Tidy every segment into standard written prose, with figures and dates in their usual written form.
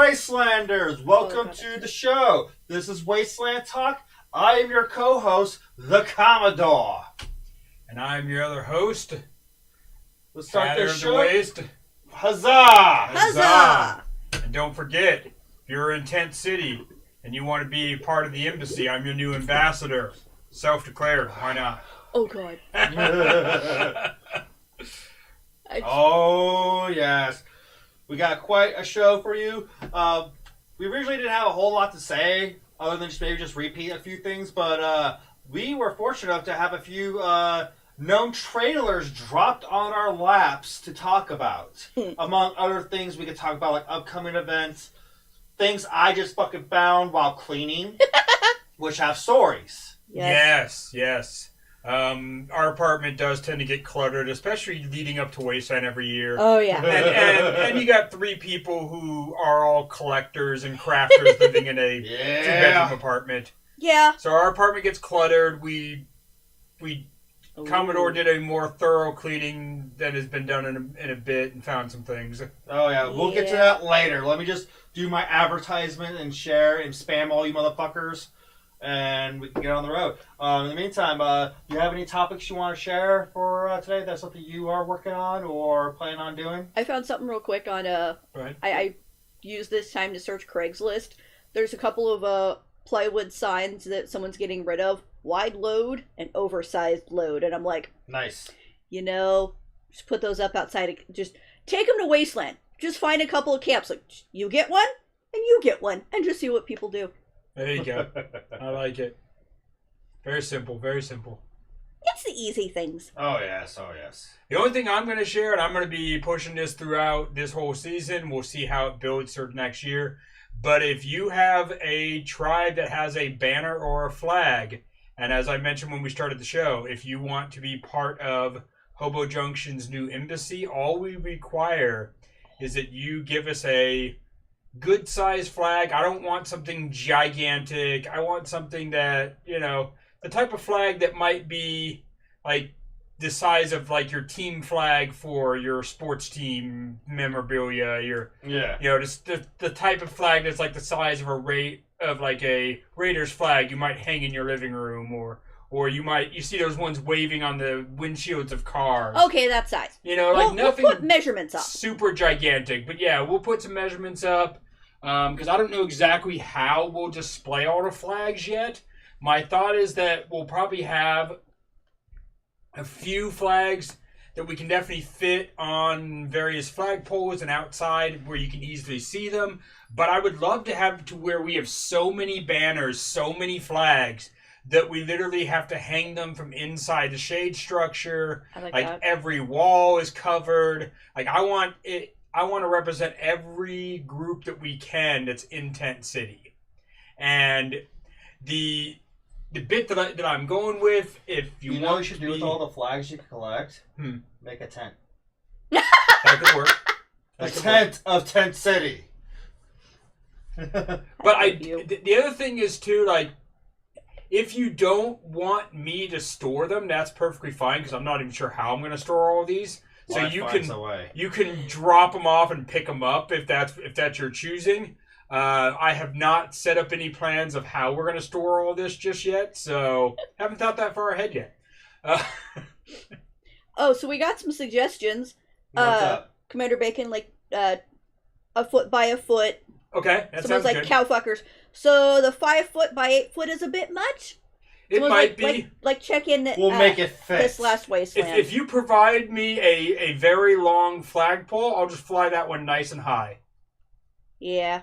Wastelanders! Welcome to the show. This is Wasteland Talk. I am your co-host, the Commodore. And I'm your other host. Let's start this show. Waste. Huzzah! Huzzah! And don't forget, if you're in Tent City and you want to be part of the embassy, I'm your new ambassador. Self-declared. Why not? Oh, God. Oh, yes. We got quite a show for you. We originally didn't have a whole lot to say, other than just repeat a few things, but we were fortunate enough to have a few known trailers dropped on our laps to talk about. Among other things, we could talk about like upcoming events, things I just fucking found while cleaning, which have stories. Yes. Our apartment does tend to get cluttered, especially leading up to Wasteland every year. Oh, yeah. And you got three people who are all collectors and crafters living in a two-bedroom apartment. Yeah. So our apartment gets cluttered. Commodore did a more thorough cleaning than has been done in a bit and found some things. Oh, yeah. We'll get to that later. Let me just do my advertisement and share and spam all you motherfuckers. And we can get on the road. In the meantime, do you have any topics you want to share for today? That's something you are working on or plan on doing? I found something real quick on Right. I used this time to search Craigslist. There's a couple of plywood signs that someone's getting rid of. Wide load and oversized load. And I'm like, nice. Just put those up outside. Just take them to Wasteland. Just find a couple of camps. Like, you get one and you get one. And just see what people do. There you go. I like it. Very simple, very simple. It's the easy things. Oh, yes. The only thing I'm going to share, and I'm going to be pushing this throughout this whole season, we'll see how it builds for next year, but if you have a tribe that has a banner or a flag, and as I mentioned when we started the show, if you want to be part of Hobo Junction's new embassy, all we require is that you give us a good size flag. I don't want something gigantic. I want something that, the type of flag that might be like the size of like your team flag for your sports team memorabilia. Just the type of flag that's like the size of a Raiders flag you might hang in your living room, or you see those ones waving on the windshields of cars. Okay, that size. Nothing. We'll put measurements up. Super gigantic, but yeah, we'll put some measurements up. Because I don't know exactly how we'll display all the flags yet. My thought is that we'll probably have a few flags that we can definitely fit on various flagpoles and outside where you can easily see them. But I would love to have it to where we have so many banners, so many flags, that we literally have to hang them from inside the shade structure. I like that. Every wall is covered. I want to represent every group that we can that's in Tent City. And the bit that I'm going with, if you want what you should do with all the flags you collect? Make a tent. That could work. A tent of Tent City. But the other thing is too, if you don't want me to store them, that's perfectly fine, because I'm not even sure how I'm going to store all these. So you can drop them off and pick them up if that's your choosing. I have not set up any plans of how we're going to store all this just yet, so haven't thought that far ahead yet. So we got some suggestions. What's up? Commander Bacon, a foot by a foot. Okay, that Someone's sounds like good. cowfuckers. So the 5 foot by 8 foot is a bit much. It might be. Check in. We'll make it fit. This last Wasteland. If you provide me a very long flagpole, I'll just fly that one nice and high. Yeah.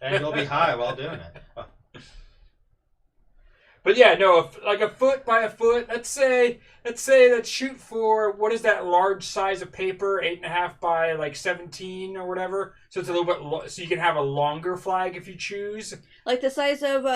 And you'll be high while doing it. But yeah, no, a foot by a foot. Let's shoot for, what is that large size of paper? 8.5 by 17 or whatever. So it's a little bit so you can have a longer flag if you choose. Like the size of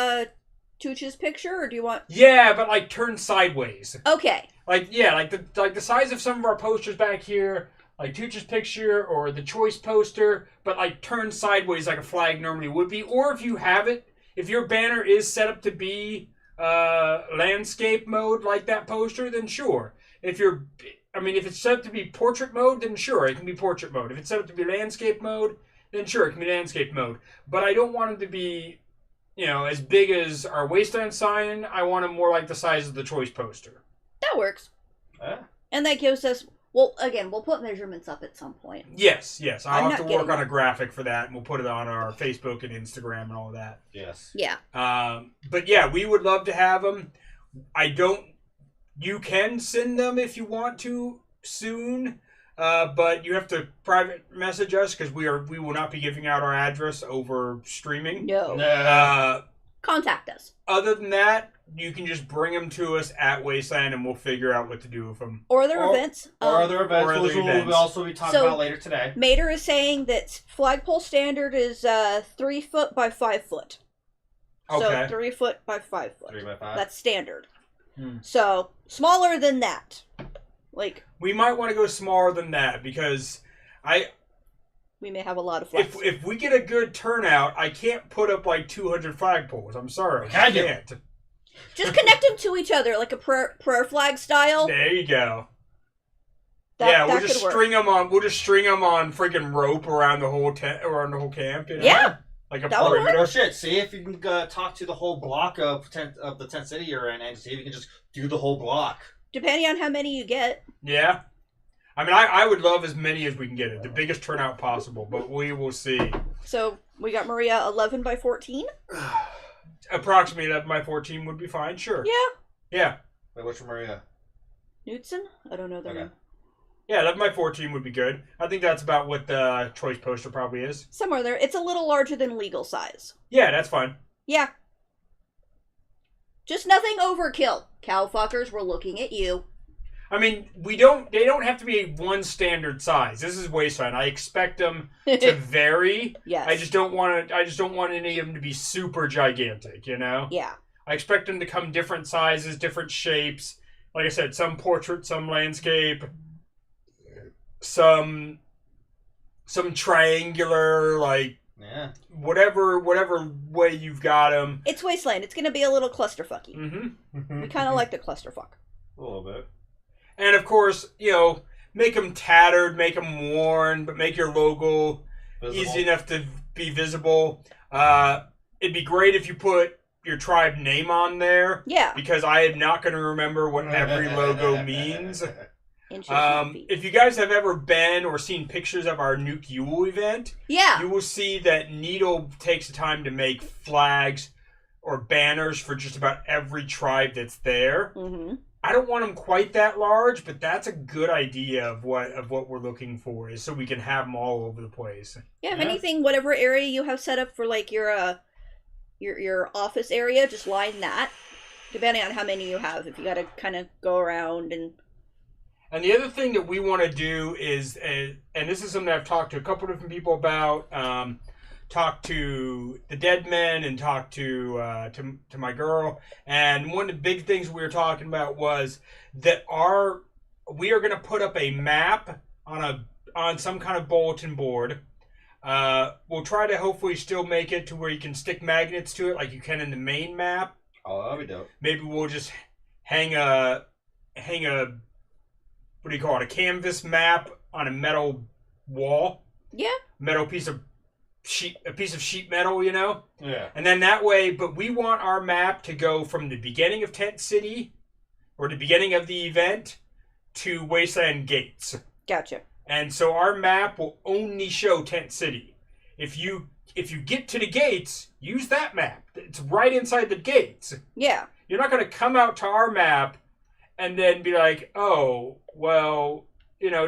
Tooch's picture, or do you want? Yeah, but turned sideways. Okay. The size of some of our posters back here, like Tooch's picture or the choice poster, but turned sideways like a flag normally would be. Or if you have it, if your banner is set up to be landscape mode like that poster, then sure. If it's set up to be portrait mode, then sure, it can be portrait mode. If it's set up to be landscape mode, then sure, it can be landscape mode. But I don't want them to be, as big as our Wasteland sign. I want them more like the size of the choice poster. That works. And that gives us... Well, again, we'll put measurements up at some point. Yes. I'll have to work on a graphic for that, and we'll put it on our Facebook and Instagram and all of that. Yes. Yeah. But yeah, we would love to have them. You can send them if you want to soon, but you have to private message us because we will not be giving out our address over streaming. No. Contact us. Other than that, you can just bring them to us at Wasteland, and we'll figure out what to do with them. Or their events. Or other events, which we'll also be talking about later today. Mater is saying that flagpole standard is 3 foot by 5 foot. Okay. So 3 foot by 5 foot. 3 by 5. That's standard. So smaller than that. We might want to go smaller than that because we may have a lot of flags. If we get a good turnout, I can't put up 200 flagpoles. I'm sorry. I can't. Just connect them to each other like a prayer flag style. There you go. We'll just string them on. We'll just string them on freaking rope around the whole around the whole camp. Yeah. Like a perimeter. Oh shit! See if you can talk to the whole block of the tent city you're in, and see if you can just do the whole block. Depending on how many you get. Yeah. I mean, I would love as many as we can get it. The biggest turnout possible, but we will see. So, we got Maria 11 by 14? Approximately 11 by 14 would be fine, sure. Yeah. Wait, what's for Maria? Knudsen? I don't know their name. Yeah, 11 by 14 would be good. I think that's about what the choice poster probably is. Somewhere there. It's a little larger than legal size. Yeah, that's fine. Yeah. Just nothing overkill. Cowfuckers, we're looking at you. I mean, they don't have to be one standard size. This is Wasteland. I expect them to vary. Yes. I just don't want any of them to be super gigantic, Yeah. I expect them to come different sizes, different shapes. Like I said, some portrait, some landscape, some triangular, whatever way you've got them. It's Wasteland. It's going to be a little clusterfucky. Mm-hmm. We kind of like the clusterfuck. A little bit. And of course, make them tattered, make them worn, but make your logo easy enough to be visible. It'd be great if you put your tribe name on there. Yeah. Because I am not going to remember what every logo means. Interesting. If you guys have ever been or seen pictures of our Nuke Yule event, you will see that Needle takes the time to make flags or banners for just about every tribe that's there. Mm-hmm. I don't want them quite that large, but that's a good idea of what we're looking for, is so we can have them all over the place. Yeah, if anything, whatever area you have set up for your office area, just line that. Depending on how many you have, if you got to kind of go around and. And the other thing that we want to do is, and this is something I've talked to a couple different people about. Talked to the dead men and talked to my girl, and one of the big things we were talking about was that we are going to put up a map on some kind of bulletin board. We'll try to hopefully still make it to where you can stick magnets to it like you can in the main map. Oh, that'd be dope. Maybe we'll just hang a what do you call it, a canvas map on a metal wall. Yeah. Metal piece of sheet metal, Yeah. And then that way, but we want our map to go from the beginning of Tent City, or the beginning of the event, to Wasteland Gates. Gotcha. And so our map will only show Tent City. If you get to the gates, use that map. It's right inside the gates. Yeah. You're not going to come out to our map and then be like, oh, well,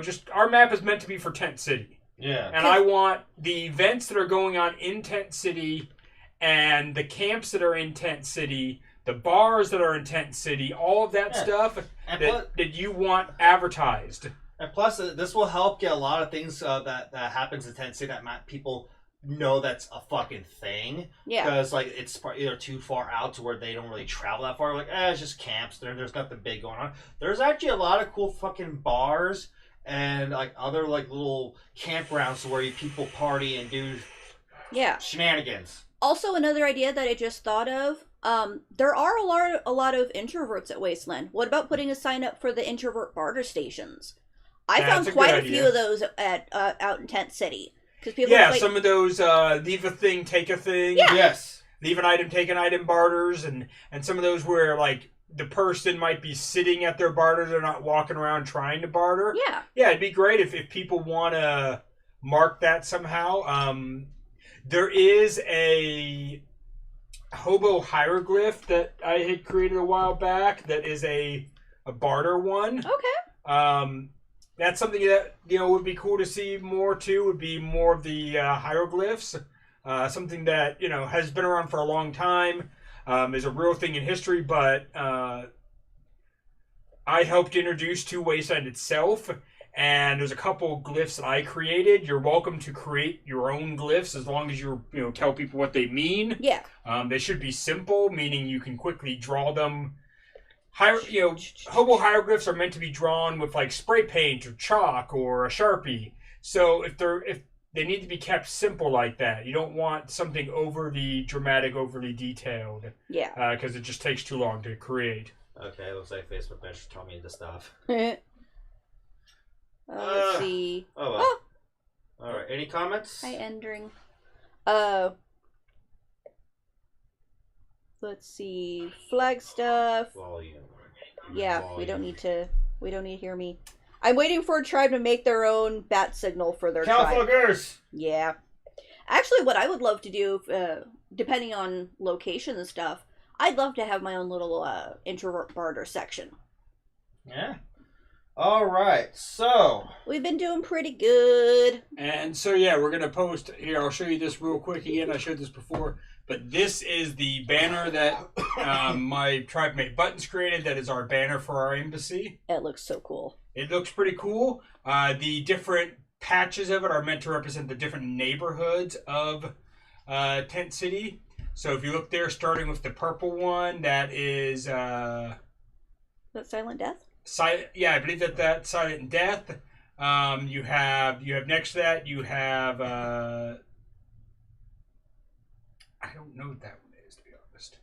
just our map is meant to be for Tent City. Yeah. And I want the events that are going on in Tent City and the camps that are in Tent City, the bars that are in Tent City, all of that stuff that you want advertised. And plus, this will help get a lot of things that happens in Tent City that people know that's a fucking thing. Yeah. Because it's either too far out to where they don't really travel that far. It's just camps. There's nothing big going on. There's actually a lot of cool fucking bars and other little campgrounds where people party and do shenanigans. Also, another idea that I just thought of, there are a lot of introverts at Wasteland. What about putting a sign up for the introvert barter stations? I found quite a few of those at out in Tent City. Because people Yeah, like, some of those leave a thing, take a thing. Yeah. Yes. Leave an item, take an item barters, and some of those where like the person might be sitting at their barter, they're not walking around trying to barter. Yeah. Yeah, it'd be great if people want to mark that somehow. There is a hobo hieroglyph that I had created a while back that is a barter one. Okay. That's something that would be cool to see more too. Would be more of the hieroglyphs. Something that has been around for a long time, is a real thing in history, but I helped introduce to Wasteland itself, and there's a couple glyphs that I created. You're welcome to create your own glyphs as long as you tell people what they mean. Yeah. They should be simple, meaning you can quickly draw them. Hobo hieroglyphs are meant to be drawn with like spray paint or chalk or a Sharpie. So if they need to be kept simple like that. You don't want something overly dramatic, overly detailed. Yeah. Because it just takes too long to create. Okay, looks like Facebook Messenger told me to stop. Let's see. Oh, well. All right. Any comments? Hi, Endring. Let's see. Flag stuff. Volume. Yeah, Volume. we don't need to hear me. I'm waiting for a tribe to make their own bat signal for their tribe. Cowfuckers! Yeah. Actually, what I would love to do, depending on location and stuff, I'd love to have my own little introvert barter section. Yeah. All right. So We've been doing pretty good. And so, yeah, we're going to post here. I'll show you this real quick again. I showed this before. But this is the banner that my tribe mate Buttons created. That is our banner for our embassy. It looks so cool. It looks pretty cool. The different patches of it are meant to represent the different neighborhoods of Tent City. So if you look there, starting with the purple one, that is... Is that Silent Death? I believe that's Silent Death. You have next to that, you have... I don't know what that one is, to be honest.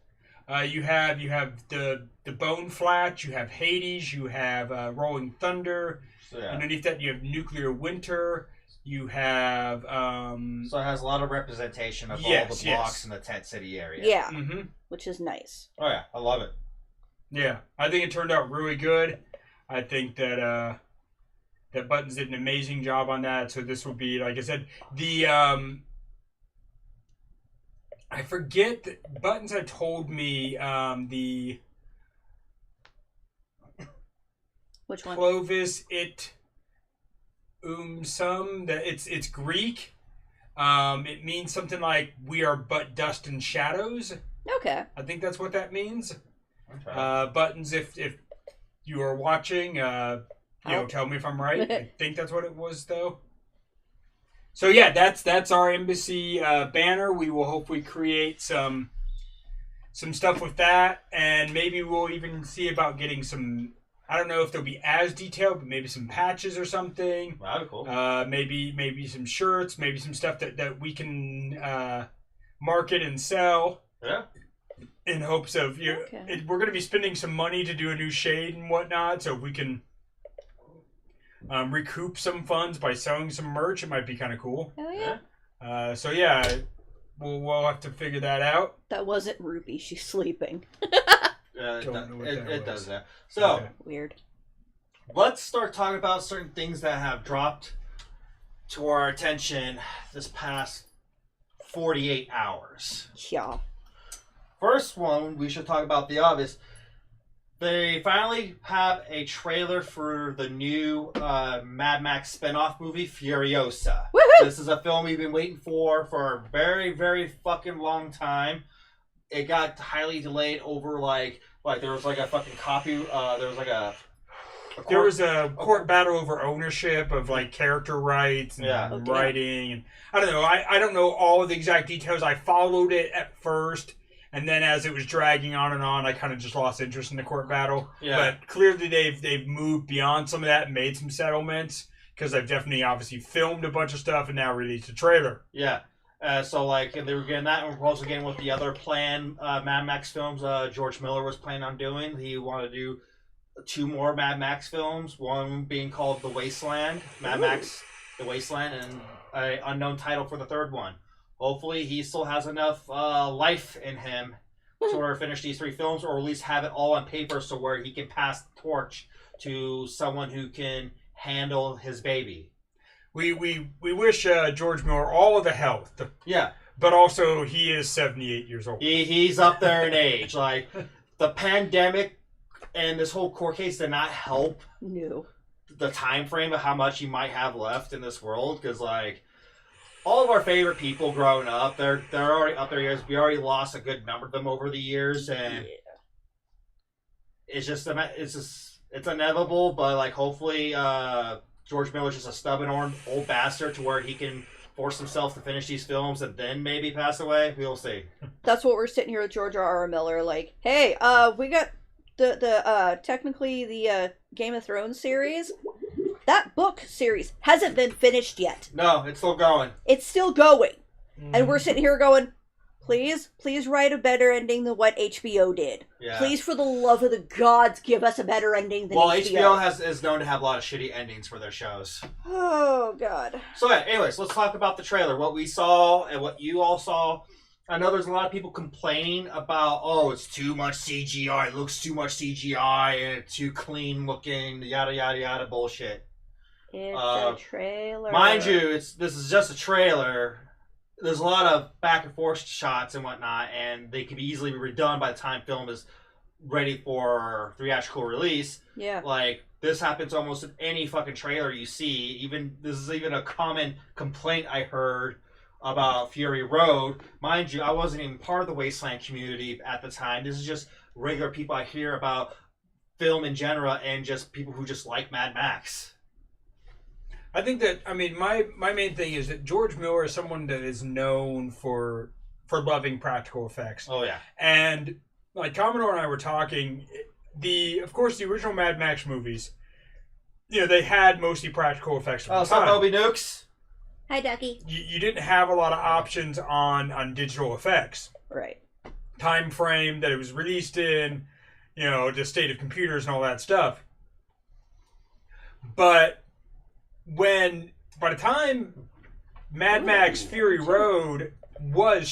You have the Bone Flats, you have Hades, you have Rolling Thunder. So, yeah. Underneath that, you have Nuclear Winter. You have... So it has a lot of representation of all the blocks in the Tent City area. Yeah, Mm-hmm. which is nice. Oh, yeah. I love it. Yeah, I think it turned out really good. I think that that Buttons did an amazing job on that. So this would be, like I said, the... I forget that Buttons had told me the... Which one? Clovis sum, that it's Greek. It means something like we are but dust and shadows. Okay. I think that's what that means. Okay. Buttons, if you are watching, tell me if I'm right. I think that's what it was, though. So yeah, that's our embassy banner. We will hopefully create some stuff with that, and maybe we'll even see about getting some. I don't know if they'll be as detailed, but maybe some patches or something. That'd be cool. Maybe some shirts, maybe some stuff that we can market and sell. Yeah. In hopes of Okay. We're going to be spending some money to do a new shade and whatnot, so if we can recoup some funds by selling some merch, it might be kind of cool. Hell yeah. So yeah, we'll have to figure that out. That wasn't Ruby. She's sleeping. Don't know what that It was. does that. So Okay. Weird. let's start talking about certain things that have dropped to our attention this past 48 hours. Yeah. First one, we should talk about the obvious. They finally have a trailer for the new Mad Max spinoff movie, Furiosa. Woohoo! This is a film we've been waiting for a very, very fucking long time. It got highly delayed over like there was like a fucking copy. There was like a There was a court battle over ownership of like character rights and Yeah. Okay. writing, and I don't know. I don't know all of the exact details. I followed it at first, and then as it was dragging on and on, I kind of just lost interest in the court battle. Yeah. But clearly they've moved beyond some of that and made some settlements, because they've definitely obviously filmed a bunch of stuff and now released a trailer. Yeah. So like they were getting that, and we're also getting with the other planned Mad Max films. George Miller was planning on doing. He wanted to do 2 more Mad Max films. One being called The Wasteland, Mad Ooh. Max the Wasteland and an unknown title for the third one. Hopefully, he still has enough life in him to order to finish these 3 films, or at least have it all on paper so where he can pass the torch to someone who can handle his baby. We wish George Miller all of the health. Yeah. But also, he is 78 years old. He's up there in age. Like, the pandemic and this whole court case did not help the time frame of how much he might have left in this world. Because, like, all of our favorite people growing up, they're already up there years. We already lost a good number of them over the years. And it's inevitable. But, like, hopefully George Miller's just a stubborn old bastard to where he can force himself to finish these films and then maybe pass away. We'll see. That's what we're sitting here with George R.R. Miller, like, hey, we got the technically the Game of Thrones series. That book series hasn't been finished yet. No, it's still going. It's still going. And we're sitting here going, please write a better ending than what HBO did. Yeah. Please, for the love of the gods, give us a better ending than HBO. HBO is known to have a lot of shitty endings for their shows. Oh, God. So, yeah, anyways, let's talk about the trailer. What we saw and what you all saw. I know there's a lot of people complaining about, oh, it's too much CGI. It looks too much CGI and it's too clean looking, yada, yada, yada bullshit. It's a trailer. Mind you, this is just a trailer. There's a lot of back and forth shots and whatnot, and they can be easily redone by the time film is ready for theatrical release. Yeah. Like, this happens almost in any fucking trailer you see. This is even a common complaint I heard about Fury Road. Mind you, I wasn't even part of the Wasteland community at the time. This is just regular people I hear about film in general and just people who just like Mad Max. I think that, I mean, my main thing is that George Miller is someone that is known for loving practical effects. Oh, yeah. And, like, Commodore and I were talking, of course, the original Mad Max movies, you know, they had mostly practical effects. Oh, what's up, Moby Nukes? Hi, Ducky. You didn't have a lot of options on digital effects. Right. Time frame that it was released in, you know, the state of computers and all that stuff. But by the time Mad Max Fury Road was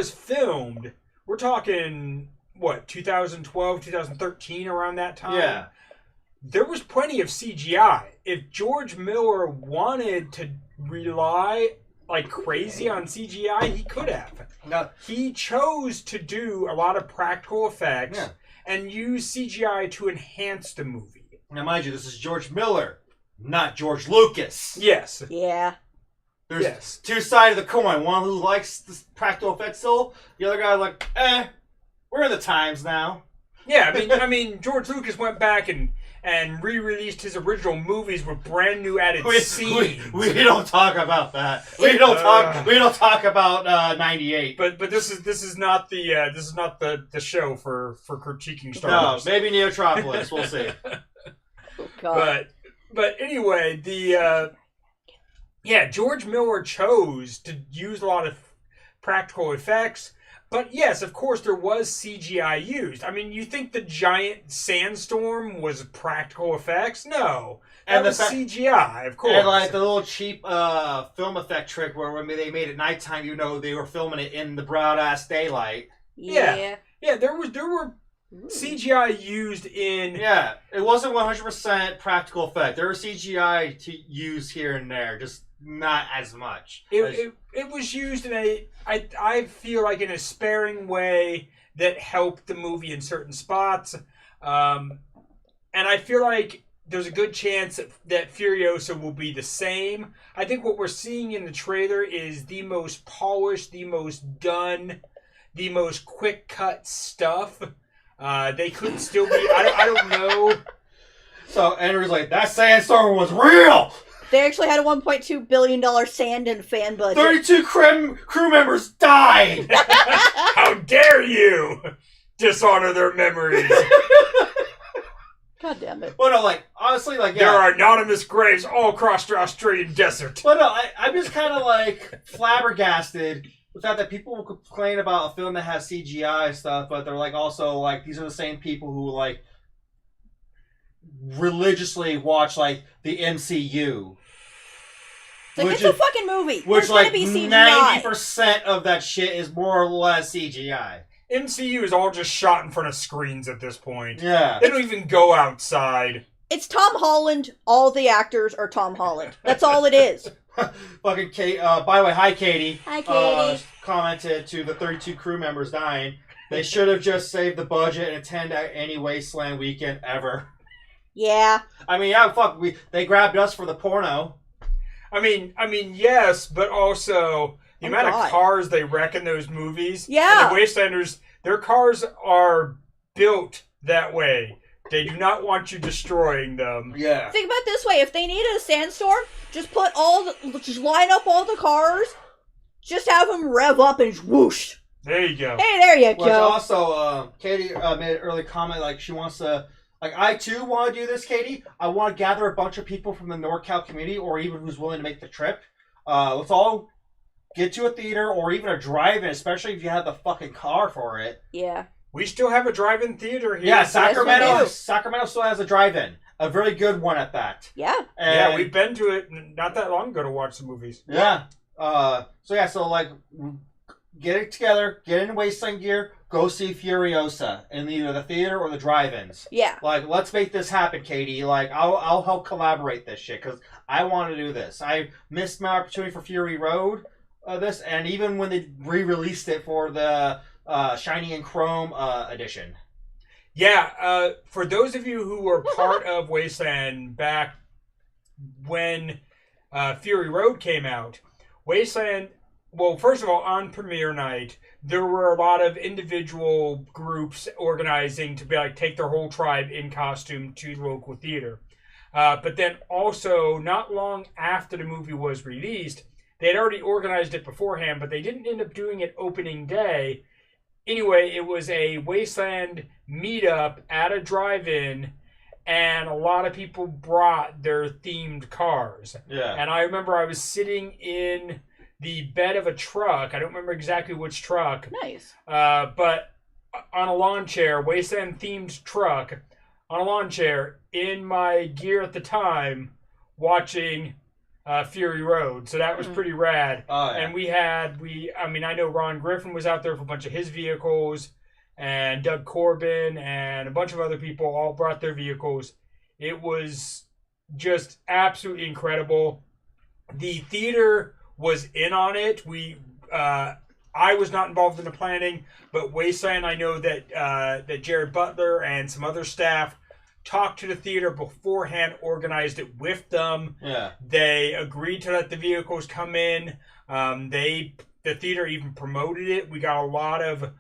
filmed, we're talking, what, 2012, 2013, around that time? Yeah. There was plenty of CGI. If George Miller wanted to rely like crazy on CGI, he could have. No. He chose to do a lot of practical effects and use CGI to enhance the movie. Now, mind you, this is George Miller, not George Lucas. Yes. Yeah. There's two sides of the coin. One who likes the practical effects still. The other guy like, we're in the times now. Yeah, I mean, George Lucas went back and re-released his original movies with brand new added scenes. We don't talk about that. We don't talk about 98. But this is not the show for critiquing Star Wars. No, maybe Neotropolis. We'll see. Oh, God. But anyway, George Miller chose to use a lot of practical effects. But yes, of course, there was CGI used. I mean, you think the giant sandstorm was practical effects? No. That was CGI, of course. And like the little cheap film effect trick where when they made it nighttime, you know, they were filming it in the broad-ass daylight. Yeah. Yeah, there were CGI used in... Yeah, it wasn't 100% practical effect. There was CGI to use here and there, just not as much. It was used in I feel like in a sparing way that helped the movie in certain spots. And I feel like there's a good chance that Furiosa will be the same. I think what we're seeing in the trailer is the most polished, the most done, the most quick-cut stuff. They could still be... I don't know. So Andrew's like, that sandstorm was real! They actually had a $1.2 billion sand and fan budget. 32 crew members died! How dare you dishonor their memories? God damn it. Well, no, like, honestly, like, yeah. There are anonymous graves all across the Australian desert. Well, no, I'm just kind of, like, flabbergasted with the fact that people will complain about a film that has CGI and stuff, but they're, like, also, like, these are the same people who, like, religiously watch, like, the MCU. It's like, it's a fucking movie. Which, There's like, gonna be CGI. 90% of that shit is more or less CGI. MCU is all just shot in front of screens at this point. Yeah. They don't even go outside. It's Tom Holland. All the actors are Tom Holland. That's all it is. Fucking Kate. By the way, hi, Katie. Hi, Katie. Commented to the 32 crew members dying. They should have just saved the budget and attended any Wasteland weekend ever. Yeah. I mean, yeah, fuck. They grabbed us for the porno. I mean, yes, but also the amount of cars they wreck in those movies. Yeah. And the Wastelanders, their cars are built that way. They do not want you destroying them. Yeah. Think about it this way: if they needed a sandstorm, just just line up all the cars, just have them rev up and whoosh. There you go. Hey, there you go. Which also, Katie made an early comment, like, she wants to, like, I too want to do this, Katie. I want to gather a bunch of people from the NorCal community, or even who's willing to make the trip. Let's all get to a theater, or even a drive-in, especially if you have the fucking car for it. Yeah. We still have a drive-in theater here. Yeah, Sacramento. Yes, we do. Sacramento still has a drive-in. A very good one at that. Yeah. Yeah, we've been to it not that long ago to watch some movies. Yeah. So like, get it together, get in Wasteland gear, go see Furiosa in either the theater or the drive-ins. Yeah. Like, let's make this happen, Katie. Like, I'll help collaborate this shit, because I want to do this. I missed my opportunity for Fury Road, and even when they re-released it for the Shiny and Chrome edition. Yeah, for those of you who were part of Wasteland back when Fury Road came out, Wasteland, well, first of all, on premiere night, there were a lot of individual groups organizing to be like take their whole tribe in costume to the local theater. But then also, not long after the movie was released, they had already organized it beforehand, but they didn't end up doing it opening day. Anyway, it was a Wasteland meetup at a drive-in, and a lot of people brought their themed cars. Yeah. And I remember I was sitting in the bed of a truck. I don't remember exactly which truck. Nice. But on a lawn chair, Wasteland-themed truck, on a lawn chair, in my gear at the time, watching Fury Road. So that was pretty rad. Oh, yeah. And I know Ron Griffin was out there with a bunch of his vehicles, and Doug Corbin and a bunch of other people all brought their vehicles. It was just absolutely incredible. The theater was in on it. I was not involved in the planning, but Wasteland, I know that Jared Butler and some other staff talked to the theater beforehand, organized it with them. Yeah. They agreed to let the vehicles come in. The theater even promoted it. We got a lot of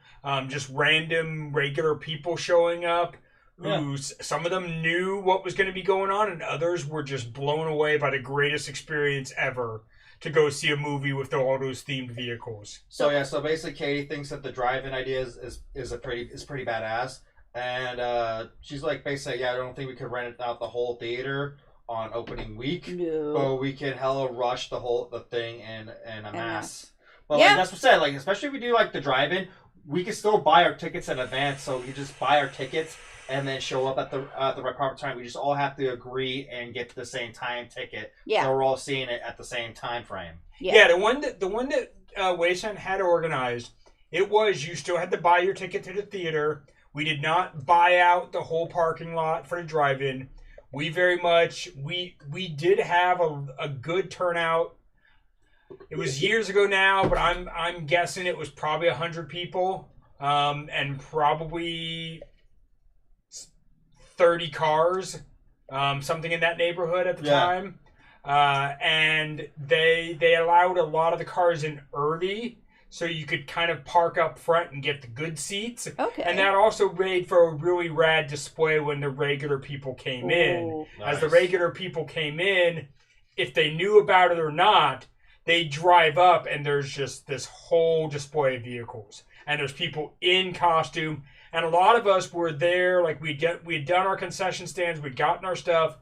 just random, regular people showing up. Who some of them knew what was going to be going on, and others were just blown away by the greatest experience ever to go see a movie with all those themed vehicles. So basically, Katie thinks that the drive-in idea is pretty badass. And she's like, basically, I don't think we could rent out the whole theater on opening week. No. But we can hella rush the thing in a mass. But Yeah. like, that's what I said. Like, especially if we do like the drive-in, we can still buy our tickets in advance. So we just buy our tickets and then show up at the right proper time. We just all have to agree and get the same time ticket. Yeah. So we're all seeing it at the same time frame. Yeah, the one that Wasteland had organized, it was you still had to buy your ticket to the theater. We did not buy out the whole parking lot for the drive-in. We very much we did have a good turnout. It was years ago now, but I'm guessing it was probably 100 people, and probably 30 cars, something in that neighborhood at the time. And they allowed a lot of the cars in early, so you could kind of park up front and get the good seats. Okay. And that also made for a really rad display when the regular people came in. Nice. As the regular people came in, if they knew about it or not, they drive up and there's just this whole display of vehicles. And there's people in costume. And a lot of us were there, like we had done our concession stands, we'd gotten our stuff.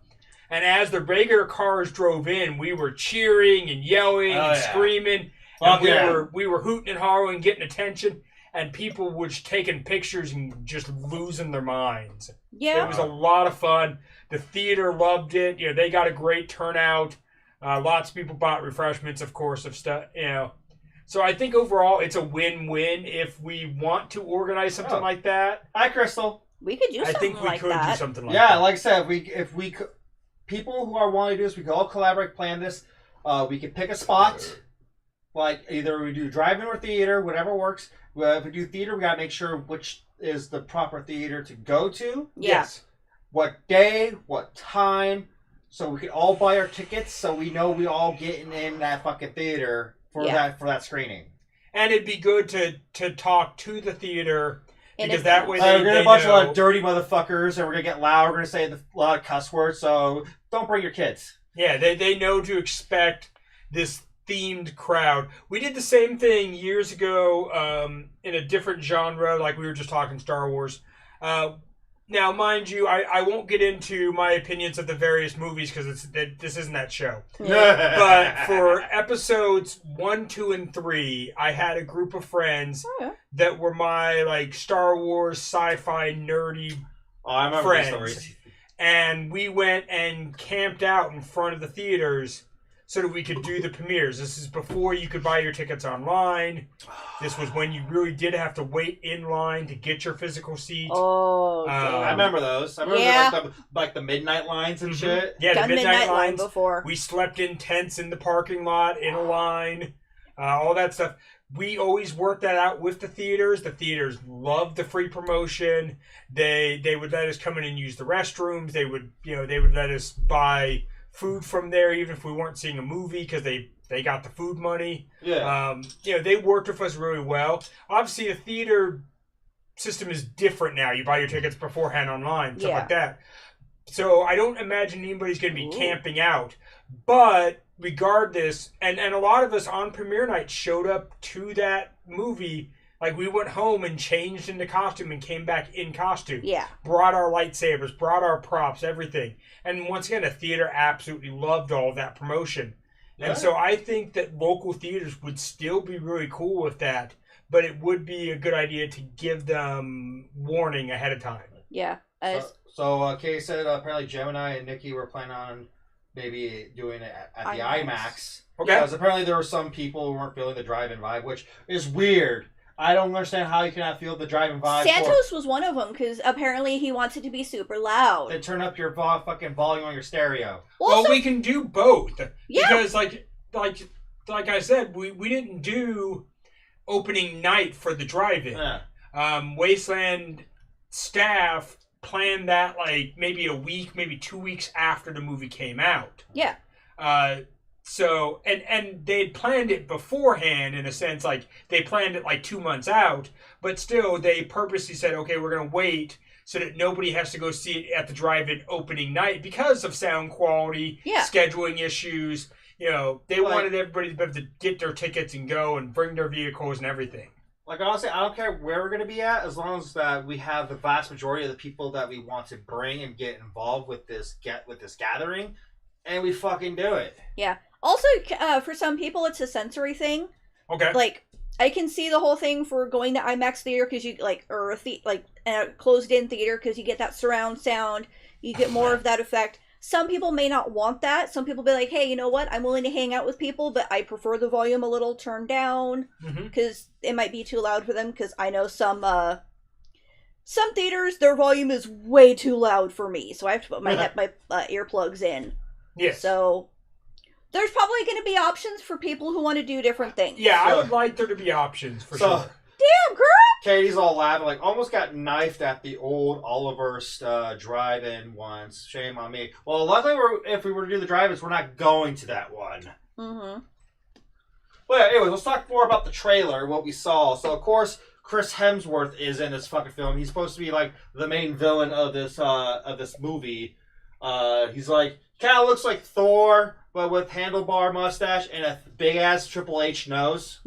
And as the regular cars drove in, we were cheering and yelling and screaming. And we were hooting and hollering, getting attention. And people were just taking pictures and just losing their minds. Yeah. It was a lot of fun. The theater loved it. You know, they got a great turnout. Lots of people bought refreshments, of course, of stuff, you know. So I think overall it's a win-win if we want to organize something like that. Hi, Crystal. We could do something like that. I think we could do something like that. Yeah, like I said, if we people who are wanting to do this, we could all collaborate, plan this. We could pick a spot. Like, either we do drive-in or theater, whatever works. If we do theater, we gotta make sure which is the proper theater to go to. Yeah. Yes. What day, what time, so we can all buy our tickets, so we know we all getting in that fucking theater for that screening. And it'd be good to talk to the theater, because that way we're gonna they a bunch know. of dirty motherfuckers, and we're gonna get loud. We're gonna say a lot of cuss words, so don't bring your kids. Yeah, they know to expect this themed crowd. We did the same thing years ago in a different genre, like we were just talking Star Wars. Now, mind you, I won't get into my opinions of the various movies because this isn't that show. But for episodes 1, 2, and 3, I had a group of friends that were my like Star Wars sci-fi nerdy I remember friends. these stories. And we went and camped out in front of the theaters so that we could do the premieres. This is before you could buy your tickets online. This was when you really did have to wait in line to get your physical seat. Oh, I remember those. I remember like the midnight lines and shit. Yeah, done the midnight line lines. before. We slept in tents in the parking lot, in a line, all that stuff. We always worked that out with the theaters. The theaters loved the free promotion. They would let us come in and use the restrooms. They would let us buy food from there, even if we weren't seeing a movie, because they got the food money. Yeah. They worked with us really well. Obviously, the theater system is different now. You buy your tickets beforehand online, stuff like that. So I don't imagine anybody's going to be camping out. But regardless, and a lot of us on premiere night showed up to that movie. Like, we went home and changed into costume and came back in costume. Yeah. Brought our lightsabers, brought our props, everything. And once again, the theater absolutely loved all of that promotion. Yeah. And so I think that local theaters would still be really cool with that, but it would be a good idea to give them warning ahead of time. Yeah. So Kay said apparently Gemini and Nikki were planning on maybe doing it at the IMAX. Okay. Because apparently there were some people who weren't feeling the drive-in vibe, which is weird. I don't understand how you cannot feel the driving vibe. Santos was one of them, because apparently he wants it to be super loud. Then turn up your fucking volume on your stereo. Well, we can do both. Yeah. Because, like I said, we didn't do opening night for the drive-in. Yeah. Wasteland staff planned that, like, maybe a week, maybe 2 weeks after the movie came out. Yeah. So, and they'd planned it beforehand, in a sense, like, they planned it like 2 months out, but still, they purposely said, okay, we're going to wait so that nobody has to go see it at the drive-in opening night because of sound quality, scheduling issues. You know, they wanted everybody to be able to get their tickets and go and bring their vehicles and everything. Like, honestly, I don't care where we're going to be at, as long as that we have the vast majority of the people that we want to bring and get involved with this gathering, and we fucking do it. Yeah. Also, for some people, it's a sensory thing. Okay. Like, I can see the whole thing for going to IMAX theater because you or a closed-in theater because you get that surround sound. You get more of that effect. Some people may not want that. Some people be like, hey, you know what? I'm willing to hang out with people, but I prefer the volume a little turned down because it might be too loud for them. Because I know some theaters, their volume is way too loud for me, so I have to put my earplugs in. Yes. So there's probably going to be options for people who want to do different things. Yeah, I would like there to be options for sure. Damn, girl! Katie's all laughing, like, almost got knifed at the old Oliver's drive-in once. Shame on me. Well, luckily, if we were to do the drive-ins, we're not going to that one. Mm-hmm. But anyway, let's talk more about the trailer, what we saw. So, of course, Chris Hemsworth is in this fucking film. He's supposed to be, like, the main villain of this movie. He's like, kind of looks like Thor, but with handlebar mustache and a big-ass Triple H nose.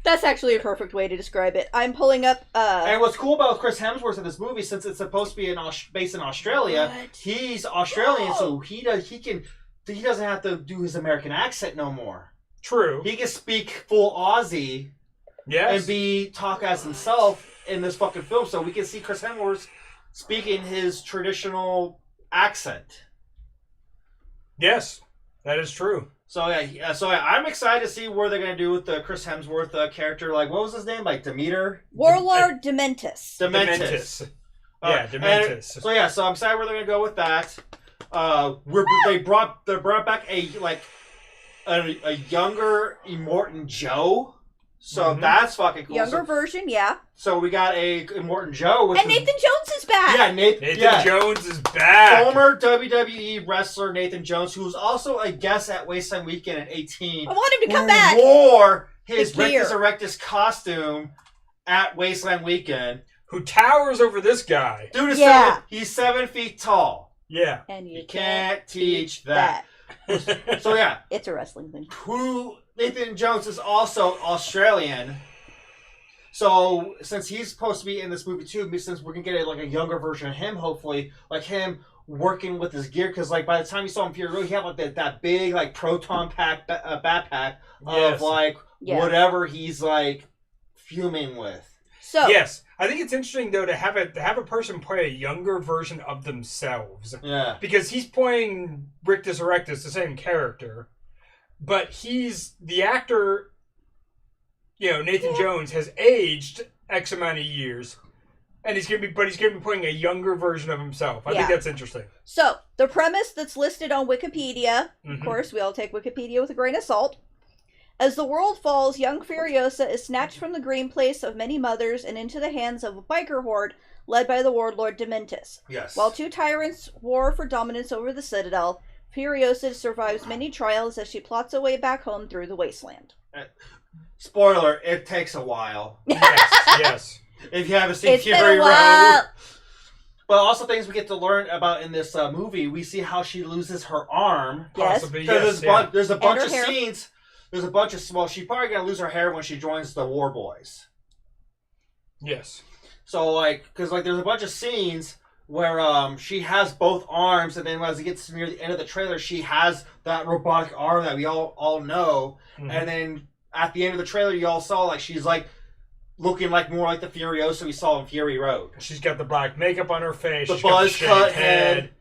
That's actually a perfect way to describe it. I'm pulling up... And what's cool about Chris Hemsworth in this movie, since it's supposed to be based in Australia, he's Australian, so he doesn't have to do his American accent no more. True. He can speak full Aussie and talk as himself in this fucking film, so we can see Chris Hemsworth speaking his traditional accent. Yes. That is true. So I'm excited to see where they're gonna do with the Chris Hemsworth character. Like, what was his name? Like Demeter? Warlord Dementus. Dementus. Yeah, Dementus. So I'm excited where they're gonna go with that. They brought back a younger Immortan Joe. So that's fucking cool. Younger version, yeah. So we got a Immortan Joe. And Nathan Jones is back. Yeah, Nathan Jones is back. Former WWE wrestler Nathan Jones, who was also a guest at Wasteland Weekend in 18. I want him to come back. Wore his gear. Rectus Erectus costume at Wasteland Weekend. Who towers over this guy. Dude is he's 7 feet tall. Yeah. And you can't teach that. So yeah. It's a wrestling thing. Nathan Jones is also Australian. So since he's supposed to be in this movie too, since we're gonna get a younger version of him, hopefully, like him working with his gear, because like by the time you saw him Fury Road, he had like that big like proton pack backpack of whatever he's like fuming with. So yes, I think it's interesting though to have a person play a younger version of themselves. Yeah, because he's playing Rictus Erectus, the same character, but he's the actor. You know, Nathan Jones has aged X amount of years, and he's gonna be playing a younger version of himself. I think that's interesting. So the premise that's listed on Wikipedia, of course, we all take Wikipedia with a grain of salt. As the world falls, young Furiosa is snatched from the green place of many mothers and into the hands of a biker horde led by the warlord Dementus. Yes. While two tyrants war for dominance over the Citadel, Furiosa survives many trials as she plots her way back home through the wasteland. Spoiler, it takes a while. Yes. If you haven't seen Fury Road. But also things we get to learn about in this movie, we see how she loses her arm. Yes. Possibly, there's a bunch of hair. scenes. There's a bunch of she's probably gonna lose her hair when she joins the War Boys. Yes. So because there's a bunch of scenes where she has both arms, and then as it gets near the end of the trailer, she has that robotic arm that we all know, and then at the end of the trailer, you all saw she's looking more like the Furiosa we saw in Fury Road. She's got the black makeup on her face. The buzz cut head.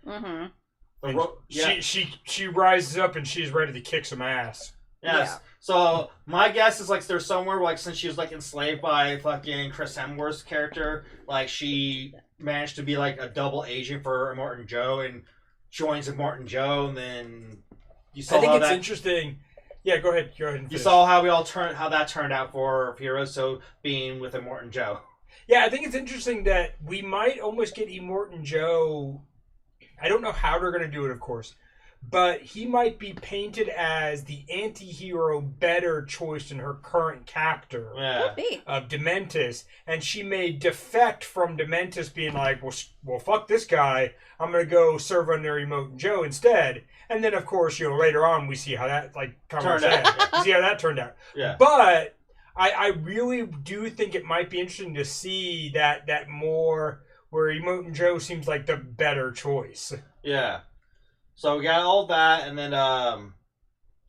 She rises up and she's ready to kick some ass. Yes. Yeah. So my guess is there's somewhere since she was enslaved by fucking Chris Hemsworth's character, she managed to be a double agent for Immortan Joe and joins Immortan Joe, and then you saw. I think it's interesting. Yeah, go ahead. And finish. You saw how that turned out for Furiosa being with Immortan Joe. Yeah, I think it's interesting that we might almost get Immortan Joe. I don't know how they're going to do it, of course, but he might be painted as the anti-hero better choice than her current captor of Dementus, and she may defect from Dementus being well, fuck this guy, I'm going to go serve under Immortan Joe instead. And then, of course, later on we see how that turned out. See how that turned out. Yeah. But I really do think it might be interesting to see that more where Immortan Joe seems like the better choice. Yeah. So we got all that, and then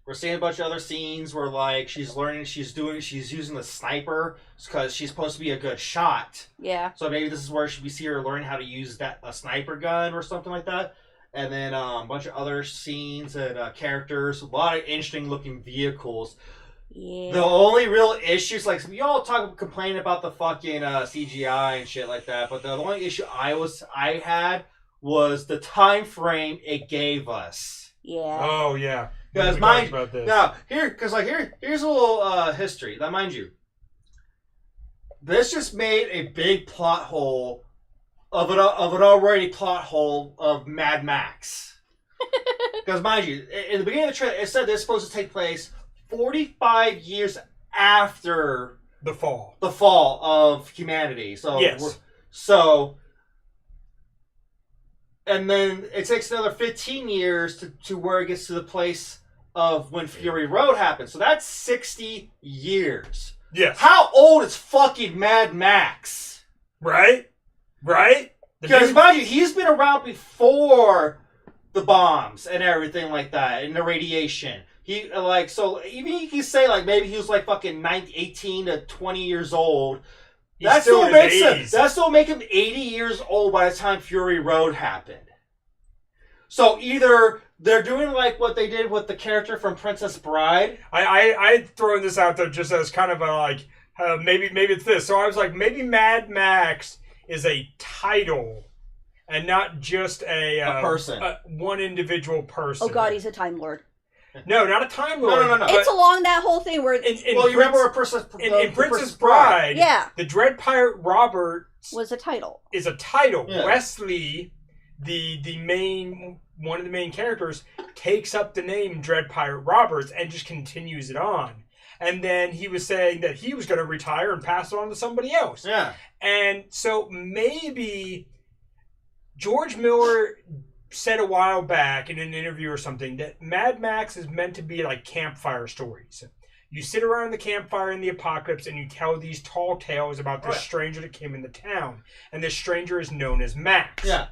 we're seeing a bunch of other scenes where she's using the sniper because she's supposed to be a good shot. Yeah. So maybe this is where we see her learn how to use a sniper gun or something like that. And then a bunch of other scenes and characters, a lot of interesting looking vehicles. Yeah. The only real issues, we all complain about the fucking CGI and shit like that, but the only issue I had was the time frame it gave us. Yeah. Oh yeah. Because here's a little history. Now, mind you, this just made a big plot hole of an already plot hole of Mad Max. Because mind you, in the beginning of the trailer, it said this is supposed to take place 45 years after the fall of humanity. So yes. And then it takes another 15 years to where it gets to the place of when Fury Road happened. So that's 60 years. Yes. How old is fucking Mad Max? Right? Because mind you, he's been around before the bombs and everything like that, and the radiation. He so even you can say maybe he was fucking 18 to 20 years old. That still make him 80 years old by the time Fury Road happened. So either They're doing like what they did with the character from Princess Bride. I thrown this out there just as kind of a like maybe it's this. So I was like, maybe Mad Max is a title and not just a person, one individual person. Oh God, he's a Time Lord. No, not a Time Lord. No. It's along that whole thing where you remember a Princess Bride? Yeah, the Dread Pirate Roberts was a title. Is a title. Yeah. Wesley, the main one of the main characters, takes up the name Dread Pirate Roberts and just continues it on. And then he was saying that he was going to retire and pass it on to somebody else. Yeah. And so maybe George Miller said a while back in an interview or something that Mad Max is meant to be like campfire stories. You sit around the campfire in the apocalypse and you tell these tall tales about this stranger that came into town. And this stranger is known as Max. Yeah.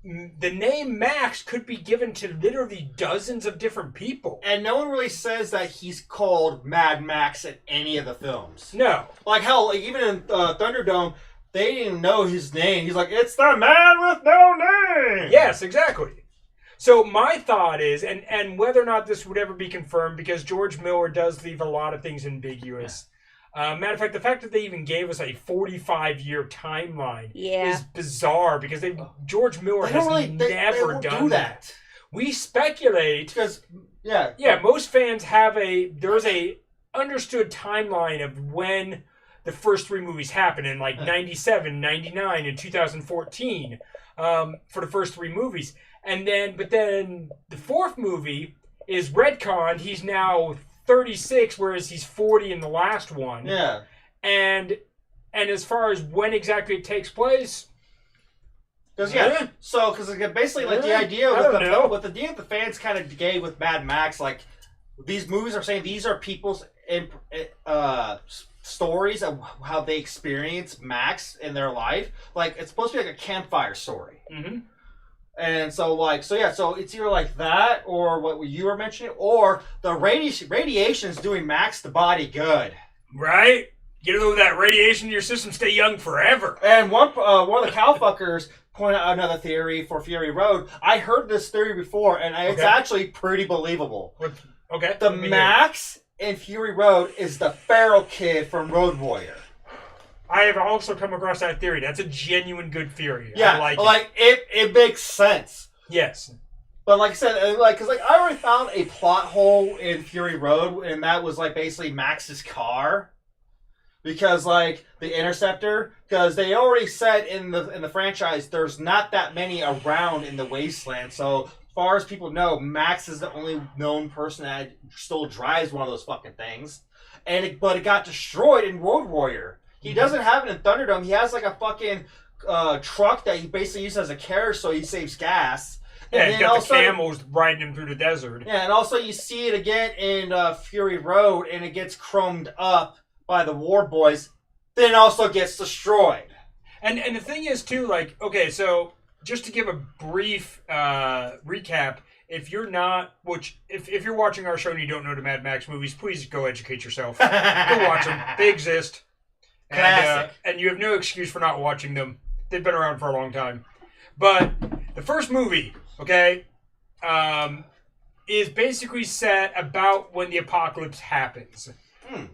The name Max could be given to literally dozens of different people. And no one really says that he's called Mad Max in any of the films. No. Like, hell, like, even in Thunderdome, they didn't know his name. He's like, it's the man with no name! Yes, exactly. So my thought is, and whether or not this would ever be confirmed, because George Miller does leave a lot of things ambiguous. Matter of fact, the fact that they even gave us a 45-year timeline is bizarre because George Miller has never done that. We speculate because most fans have there's a understood timeline of when the first three movies happened in like 97, 99, and 2014 for the first three movies. But then the fourth movie is retconned. He's now 36, whereas he's 40 in the last one. Yeah. And as far as when exactly it takes place, because basically like the idea with the fans kind of gave with Mad Max, like these movies are saying these are people's stories of how they experience Max in their life. Like it's supposed to be like a campfire story. Mm-hmm. And so it's either like that or what you were mentioning, or the radiation is doing Max the body good. Right? Get over that radiation in your system, stay young forever. And one of the cowfuckers pointed out another theory for Fury Road. I heard this theory before, and it's actually pretty believable. Okay. The Max in Fury Road is the feral kid from Road Warrior. I have also come across that theory. That's a genuine good theory. Yeah, I like it makes sense. Yes. But like I said, because I already found a plot hole in Fury Road, and that was like basically Max's car. Because like the Interceptor, because they already said in the franchise there's not that many around in the Wasteland. So as far as people know, Max is the only known person that still drives one of those fucking things. But it got destroyed in Road Warrior. He doesn't have it in Thunderdome. He has like a fucking truck that he basically uses as a carriage so he saves gas. Yeah, and he's got the camels riding him through the desert. Yeah, and also you see it again in Fury Road, and it gets chromed up by the War Boys, then also gets destroyed. And the thing is, too, like, okay, so just to give a brief recap, if you're not, if you're watching our show and you don't know the Mad Max movies, please go educate yourself. Go watch them. They exist. And you have no excuse for not watching them. They've been around for a long time. But the first movie, is basically set about when the apocalypse happens.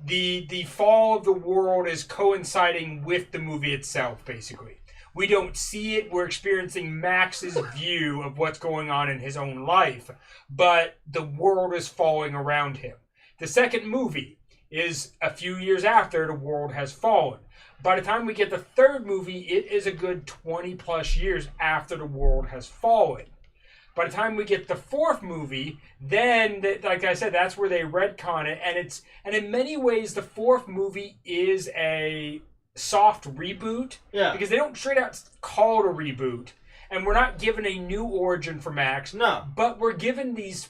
The fall of the world is coinciding with the movie itself, basically. We don't see it. We're experiencing Max's view of what's going on in his own life. But the world is falling around him. The second movie is a few years after the world has fallen. By the time we get the third movie, it is a good 20 plus years after the world has fallen. By the time we get the fourth movie, then, like I said, that's where they retcon it. And in many ways, the fourth movie is a soft reboot. Yeah. Because they don't straight out call it a reboot. And we're not given a new origin for Max. No. But we're given these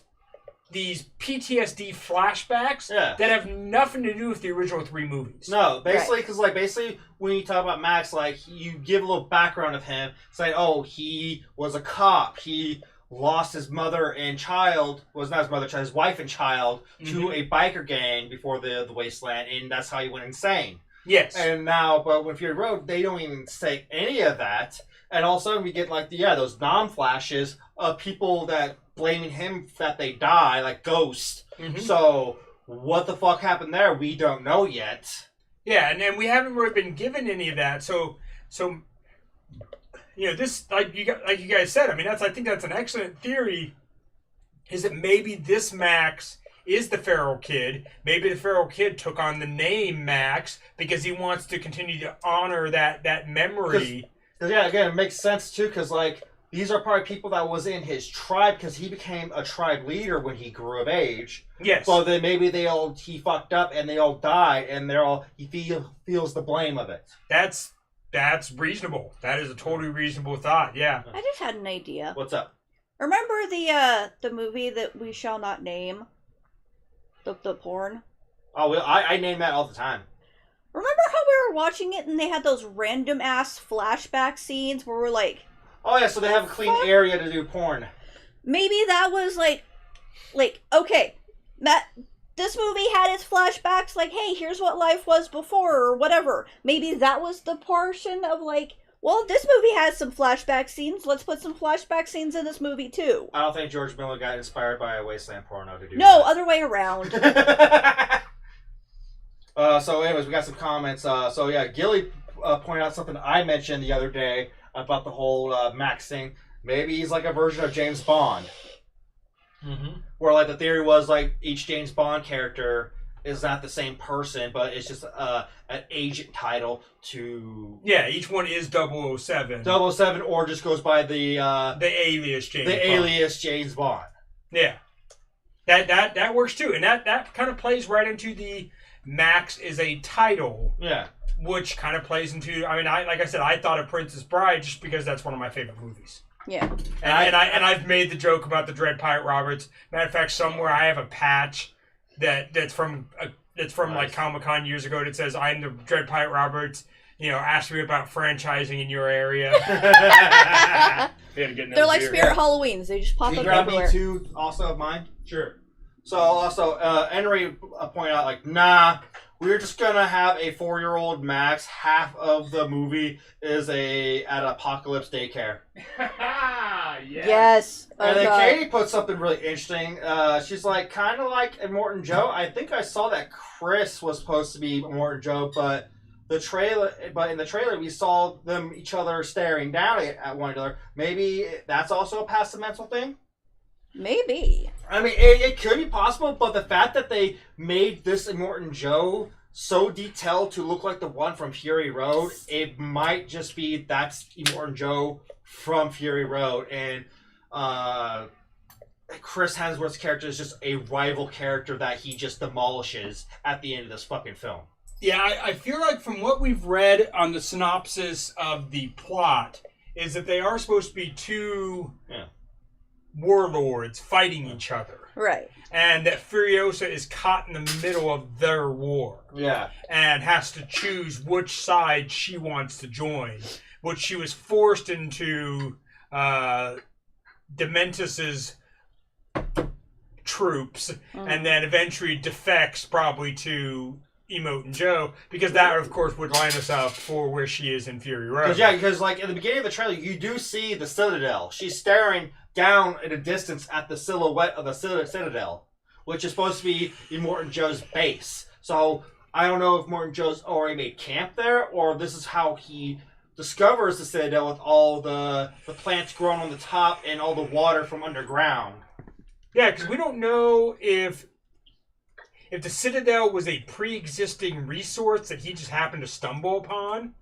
PTSD flashbacks that have nothing to do with the original three movies. No, basically, because basically when you talk about Max, like you give a little background of him, say, oh, he was a cop, he lost his mother and child, was not his mother, his wife and child to a biker gang before the Wasteland, and that's how he went insane. Yes. And now, but with Fury Road, they don't even say any of that. And all of a sudden we get like, those non-flashes of people that blaming him that they die, like Ghost. Mm-hmm. So what the fuck happened there? We don't know yet. Yeah, and then we haven't really been given any of that. So this, like you guys said, I mean, I think that's an excellent theory. Is that maybe this Max is the feral kid? Maybe the feral kid took on the name Max because he wants to continue to honor that memory. Because again, it makes sense too. Because like these are probably people that was in his tribe because he became a tribe leader when he grew of age. Yes. So then maybe he fucked up and they all died and he feels the blame of it. That's reasonable. That is a totally reasonable thought. Yeah. I just had an idea. What's up? Remember the movie that we shall not name? The porn? Oh, well, I name that all the time. Remember how we were watching it and they had those random ass flashback scenes where we're like... Oh yeah, so they have a clean area to do porn. Maybe that was like, okay, this movie had its flashbacks, like, hey, here's what life was before, or whatever. Maybe that was the portion of like, well, this movie has some flashback scenes, let's put some flashback scenes in this movie too. I don't think George Miller got inspired by a Wasteland porno to do No, that. other way around. So anyways, we got some comments. So yeah, Gilly pointed out something I mentioned the other day about the whole Max thing. Maybe he's like a version of James Bond. Mm-hmm. Where like the theory was like each James Bond character is not the same person, but it's just an agent title to... Yeah, each one is 007. 007 or just goes by the alias James Bond. alias James Bond. Yeah. That works too. And that kind of plays right into the Max is a title. Yeah. Which kind of plays into... I mean, like I said, I thought of Princess Bride just because that's one of my favorite movies. Yeah. And I've made the joke about the Dread Pirate Roberts. Matter of fact, somewhere I have a patch that's from nice. Like Comic-Con years ago that says, I'm the Dread Pirate Roberts. Ask me about franchising in your area. They're like Spirit Halloweens. They just pop Can up you grab everywhere. me two also of mine? Sure. So also, Henry pointed out like, nah, we're just gonna have a 4-year-old Max. Half of the movie is at Apocalypse daycare. Yes. And then Katie put something really interesting. She's like, kind of like Immortan Joe. I think I saw that Chris was supposed to be Immortan Joe, but in the trailer we saw each other staring down at one another. Maybe that's also a past dimensional thing. Maybe. I mean, it could be possible, but the fact that they made this Immortan Joe so detailed to look like the one from Fury Road, it might just be that's Immortan Joe from Fury Road, and Chris Hemsworth's character is just a rival character that he just demolishes at the end of this fucking film. Yeah, I feel like from what we've read on the synopsis of the plot is that they are supposed to be two warlords fighting each other. Right. And that Furiosa is caught in the middle of their war. Yeah. And has to choose which side she wants to join. Which she was forced into Dementus's troops. And then eventually defects probably to Immortan Joe. Because that, of course, would line us up for where she is in Fury Road. Because like in the beginning of the trailer, you do see the Citadel. She's staring down at a distance at the silhouette of the Citadel, which is supposed to be Immortan Joe's base. So I don't know if Immortan Joe's already made camp there, or this is how he discovers the Citadel with all the plants growing on the top and all the water from underground. Yeah, because we don't know if the Citadel was a pre-existing resource that he just happened to stumble upon,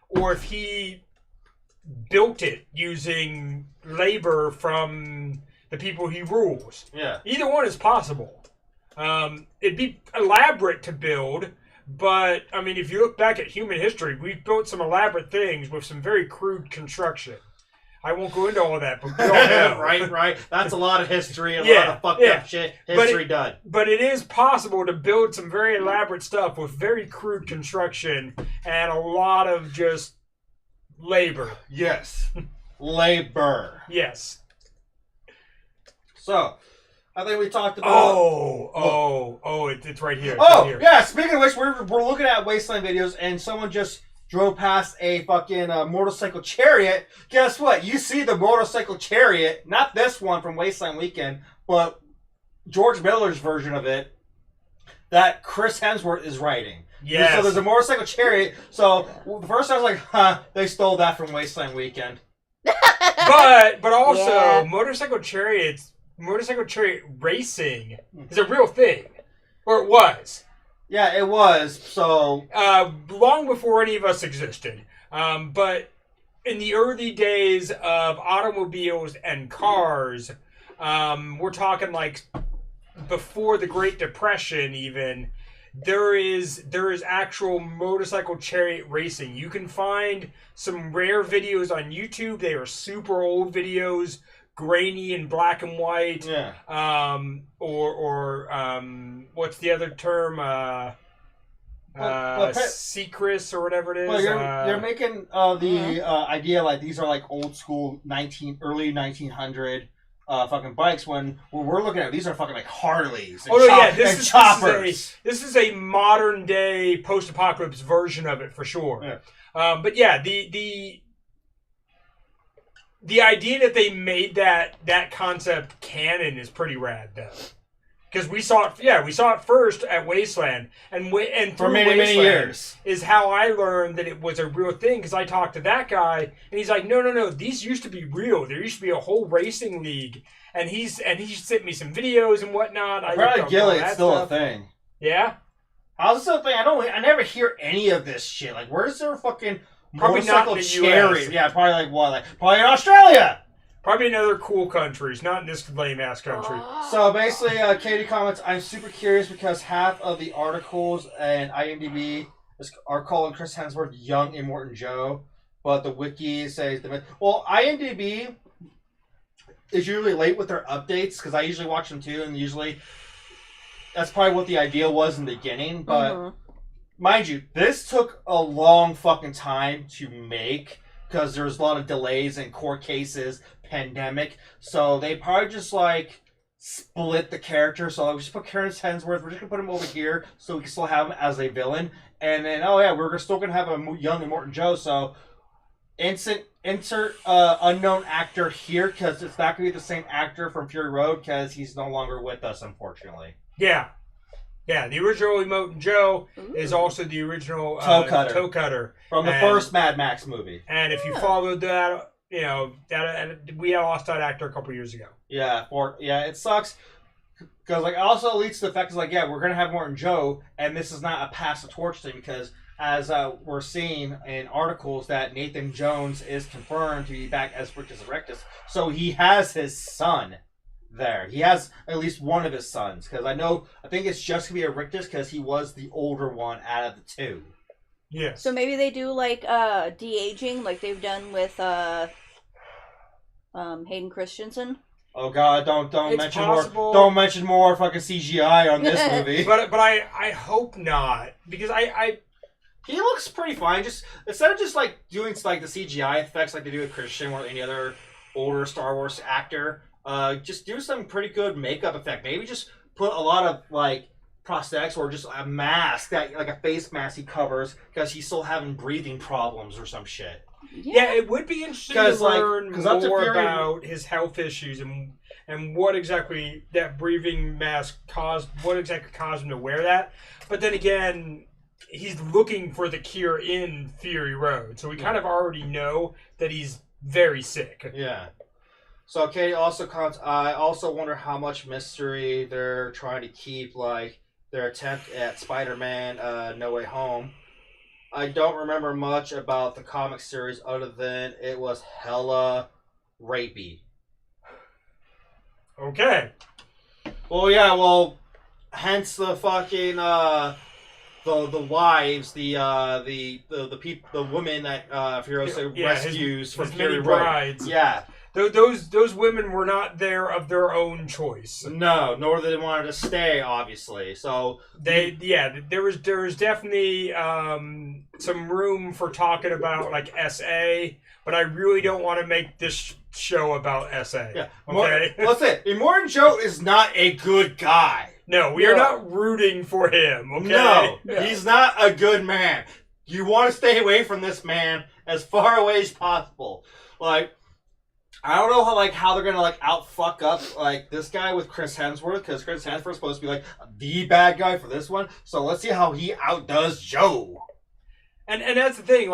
or if he built it using labor from the people he rules. Yeah. Either one is possible. It'd be elaborate to build, but, I mean, if you look back at human history, we've built some elaborate things with some very crude construction. I won't go into all that, but we all know. Right. That's a lot of history and a lot of fucked up shit history done. But it is possible to build some very elaborate stuff with very crude construction and a lot of just labor. Yes. Labor. Yes. So, I think we talked about. It's right here. Yeah. Speaking of which, we're looking at Wasteland videos, and someone just drove past a fucking motorcycle chariot. Guess what? You see the motorcycle chariot, not this one from Wasteland Weekend, but George Miller's version of it that Chris Hemsworth is riding. Yes. So there's a motorcycle chariot. So the first time I was like, they stole that from Wasteland Weekend. But also motorcycle chariot racing is a real thing, or it was. Yeah, it was. So long before any of us existed. But in the early days of automobiles and cars, we're talking like before the Great Depression even. There is actual motorcycle chariot racing. You can find some rare videos on YouTube. They are super old videos, grainy and black and white. Yeah. What's the other term? Secrets or whatever it is. Well, you're making the idea like these are like old school early 1900 fucking bikes when what we're looking at these are fucking like Harleys and choppers. This is a modern day post-apocalypse version of it for sure. Yeah. But yeah, the idea that they made that concept canon is pretty rad though. Because we saw it first at Wasteland, and for many years is how I learned that it was a real thing. Because I talked to that guy, and he's like, no, these used to be real. There used to be a whole racing league, and he sent me some videos and whatnot. Apparently, Gilead's still a thing. Yeah, how's still a thing? I never hear any of this shit. Like, where's their fucking probably motorcycle not in the chariot? US. Yeah, probably like what? Like probably in Australia. Probably in other cool countries, not in this lame-ass country. So basically, Katie comments, I'm super curious because half of the articles and IMDb are calling Chris Hemsworth young Immortan Joe, but the wiki says... Well, IMDb is usually late with their updates, because I usually watch them too, and usually that's probably what the idea was in the beginning, but mind you, this took a long fucking time to make, because there's a lot of delays in court cases, pandemic, so they probably just like split the character. So we just put Chris Hemsworth, we're just gonna put him over here so we can still have him as a villain, and then we're still gonna have a young Immortan Joe. So insert unknown actor here, because it's not gonna be the same actor from Fury Road because he's no longer with us, unfortunately. Yeah, the original Immortan Joe is also the original toe cutter from the first Mad Max movie. And if you followed that, we lost that actor a couple years ago. Yeah, it sucks because like also leads to the fact is like we're gonna have Immortan Joe, and this is not a pass the torch thing because as we're seeing in articles that Nathan Jones is confirmed to be back as Rictus Erectus, so he has his son there. He has at least one of his sons because I think it's just gonna be Erectus because he was the older one out of the two. Yes. So maybe they do like de-aging like they've done with Hayden Christensen. Oh God! Don't mention more. Don't mention more fucking CGI on this movie. But I hope not because he looks pretty fine. Just instead of just like doing like the CGI effects like they do with Christian or any other older Star Wars actor, just do some pretty good makeup effect. Maybe just put a lot of like prosthetics or just a mask that like a face mask he covers because he's still having breathing problems or some shit. Yeah, it would be interesting to learn more about his health issues and what exactly that breathing mask caused him to wear that. But then again, he's looking for the cure in Fury Road, so we kind of already know that he's very sick. Yeah. So Katie also comments, I also wonder how much mystery they're trying to keep, like their attempt at Spider-Man No Way Home. I don't remember much about the comic series other than it was hella rapey. Okay. Well, hence the fucking the wives, the people, the women that Furiosa rescues from Fury Road. Brides. Yeah, Those women were not there of their own choice. No, nor did they wanted to stay, obviously. So there was definitely some room for talking about like SA, but I really don't want to make this show about SA. Yeah, okay. Listen, Immortan Joe is not a good guy. No, we are not rooting for him. Okay. No, he's not a good man. You want to stay away from this man as far away as possible. Like, I don't know how they're gonna out fuck up this guy with Chris Hemsworth, because Chris Hemsworth is supposed to be the bad guy for this one. So let's see how he outdoes Joe. And that's the thing,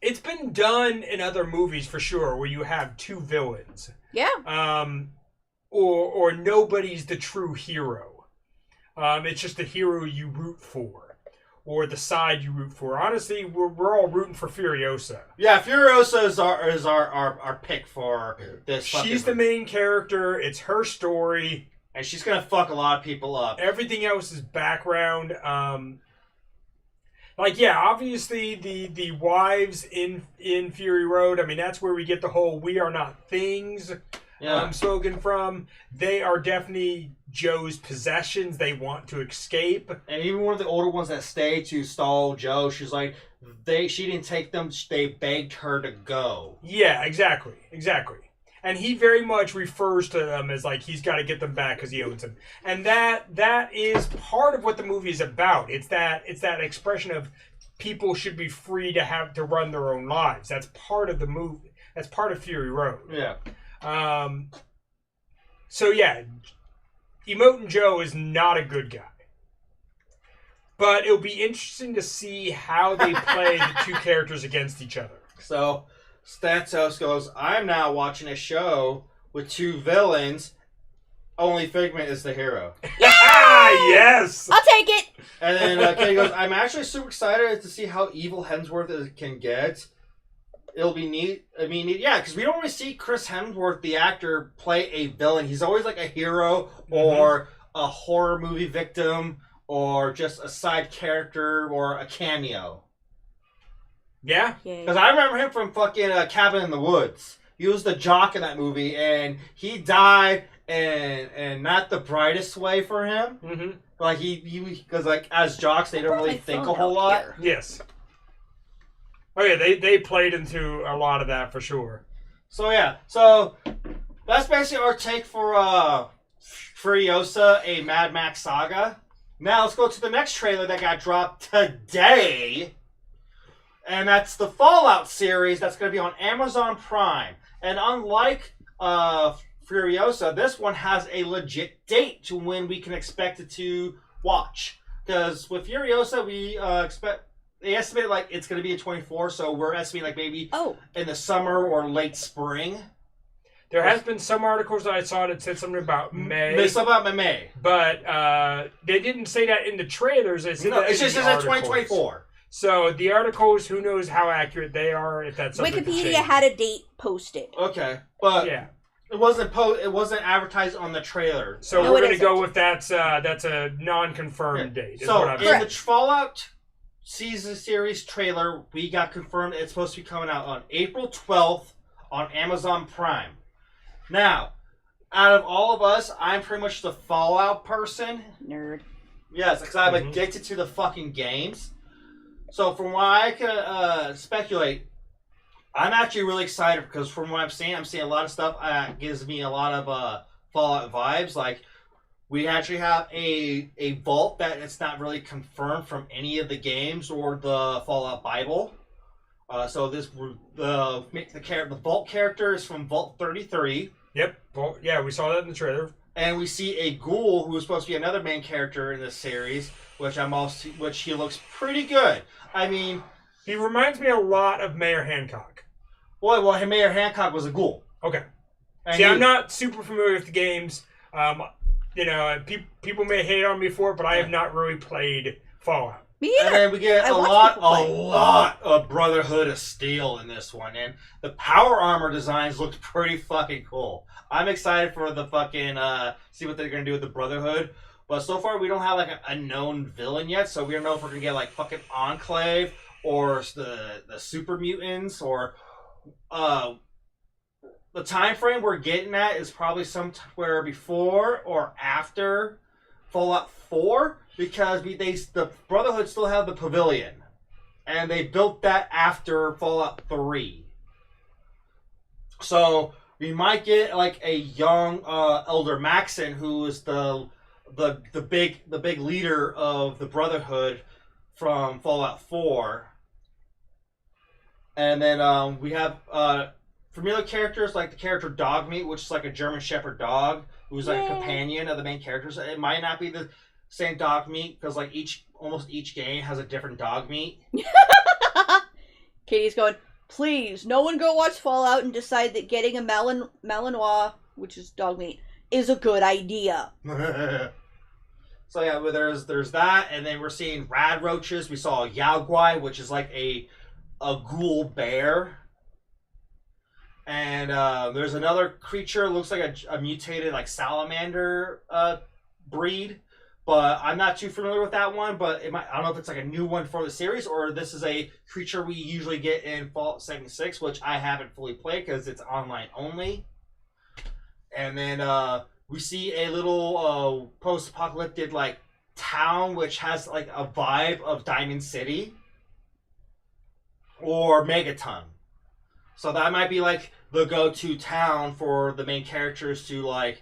it's been done in other movies for sure, where you have two villains. Yeah. Or nobody's the true hero. It's just the hero you root for, or the side you root for. Honestly, we're all rooting for Furiosa. Yeah, Furiosa is our pick for this. She's the main character. It's her story, and she's gonna fuck a lot of people up. Everything else is background. Obviously the wives in Fury Road. I mean, that's where we get the whole "we are not things" slogan from. They are definitely Joe's possessions. They want to escape. And even one of the older ones that stay to stall Joe, she's like, she didn't take them. They begged her to go. Yeah, exactly. And he very much refers to them as he's got to get them back because he owns them. And that is part of what the movie is about. It's that expression of people should be free to run their own lives. That's part of the movie. That's part of Fury Road. Yeah. Immortan Joe is not a good guy. But it'll be interesting to see how they play the two characters against each other. So, Statos goes, I'm now watching a show with two villains. Only Figment is the hero. Yes! I'll take it! And then Kenny goes, I'm actually super excited to see how evil Hemsworth can get. It'll be neat. I mean, yeah, because we don't really see Chris Hemsworth, the actor, play a villain. He's always a hero or a horror movie victim or just a side character or a cameo. Yeah. Because I remember him from fucking Cabin in the Woods. He was the jock in that movie, and he died, and not the brightest way for him. Mm-hmm. Because as jocks, they don't really think a whole lot. Yes. Oh yeah, they played into a lot of that for sure. So yeah, that's basically our take for Furiosa, a Mad Max saga. Now let's go to the next trailer that got dropped today, and that's the Fallout series that's going to be on Amazon Prime. And unlike Furiosa, this one has a legit date to when we can expect it to watch. Because with Furiosa, we they estimate it's going to be in 24, so we're estimating maybe in the summer or late spring. There has been some articles that I saw that said something about May. They said about May. But they didn't say that in the trailers. It just says 2024. So the articles, who knows how accurate they are, if that's something Wikipedia had a date posted. Okay, but Yeah. it wasn't advertised on the trailer. So we're going to go with that's a non-confirmed date. Is So what I'm in the Fallout series trailer, we got confirmed it's supposed to be coming out on April 12th on Amazon Prime. Now, out of all of us, I'm pretty much the Fallout person. Nerd. Yes, because I'm addicted to the fucking games. So from what I can speculate, I'm actually really excited because from what I'm seeing a lot of stuff that gives me a lot of Fallout vibes. Like, we actually have a vault that it's not really confirmed from any of the games or the Fallout Bible. So the vault character is from Vault 33. Yep. Well, yeah, we saw that in the trailer. And we see a ghoul who is supposed to be another main character in this series, which he looks pretty good. I mean, he reminds me a lot of Mayor Hancock. Well, Mayor Hancock was a ghoul. Okay. See, I'm not super familiar with the games. People may hate on me for it, but I have not really played Fallout. Me either. And then we get a lot of Brotherhood of Steel in this one, and the power armor designs looked pretty fucking cool. I'm excited for the fucking see what they're gonna do with the Brotherhood. But so far we don't have a known villain yet, so we don't know if we're gonna get fucking Enclave or the super mutants or the time frame we're getting at is probably somewhere before or after Fallout 4, because the Brotherhood still have the pavilion, and they built that after Fallout 3. So we might get like a young Elder Maxon, who is the big leader of the Brotherhood from Fallout 4. And then we have familiar characters like the character Dogmeat, which is like a German Shepherd dog who's like a companion of the main characters. It might not be the same Dogmeat because like almost each game has a different Dogmeat. Katie's going, please, no one go watch Fallout and decide that getting a Malinois, which is dog meat, is a good idea. So yeah, but there's that, and then we're seeing rad roaches. We saw a Yaoguai, which is like a ghoul bear. And there's another creature, looks like a mutated like salamander breed. But I'm not too familiar with that one, but I don't know if it's like a new one for the series, or this is a creature we usually get in Fallout 76, which I haven't fully played because it's online only. And then we see a little post-apocalyptic like town, which has like a vibe of Diamond City or Megaton. So that might be like the go-to town for the main characters to like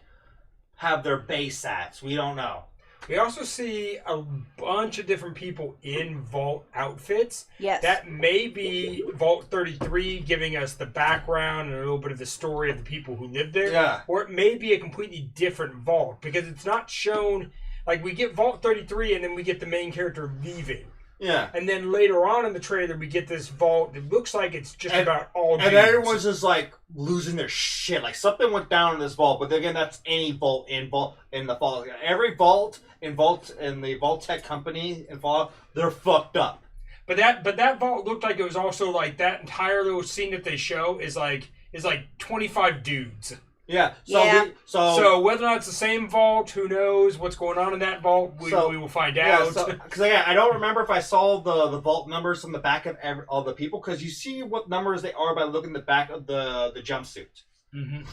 have their base at. We don't know. We also see a bunch of different people in Vault outfits. Yes. That may be Vault 33 giving us the background and a little bit of the story of the people who live there. Yeah. Or it may be a completely different Vault because it's not shown. Like, we get Vault 33 and then we get the main character leaving. Yeah. And then later on in the trailer, we get this Vault that looks like it's just about all dudes. And everyone's just like losing their shit. Like something went down in this vault, but again, that's any vault in the Fallout. Every vault in the Vault Tech company in Fallout, they're fucked up. But that vault looked like it was also like that entire little scene that they show is like 25 dudes. Yeah. So whether or not it's the same vault, who knows what's going on in that vault? We will find out. Because again, I don't remember if I saw the vault numbers on the back of all the people, because you see what numbers they are by looking at the back of the jumpsuit. Mm-hmm.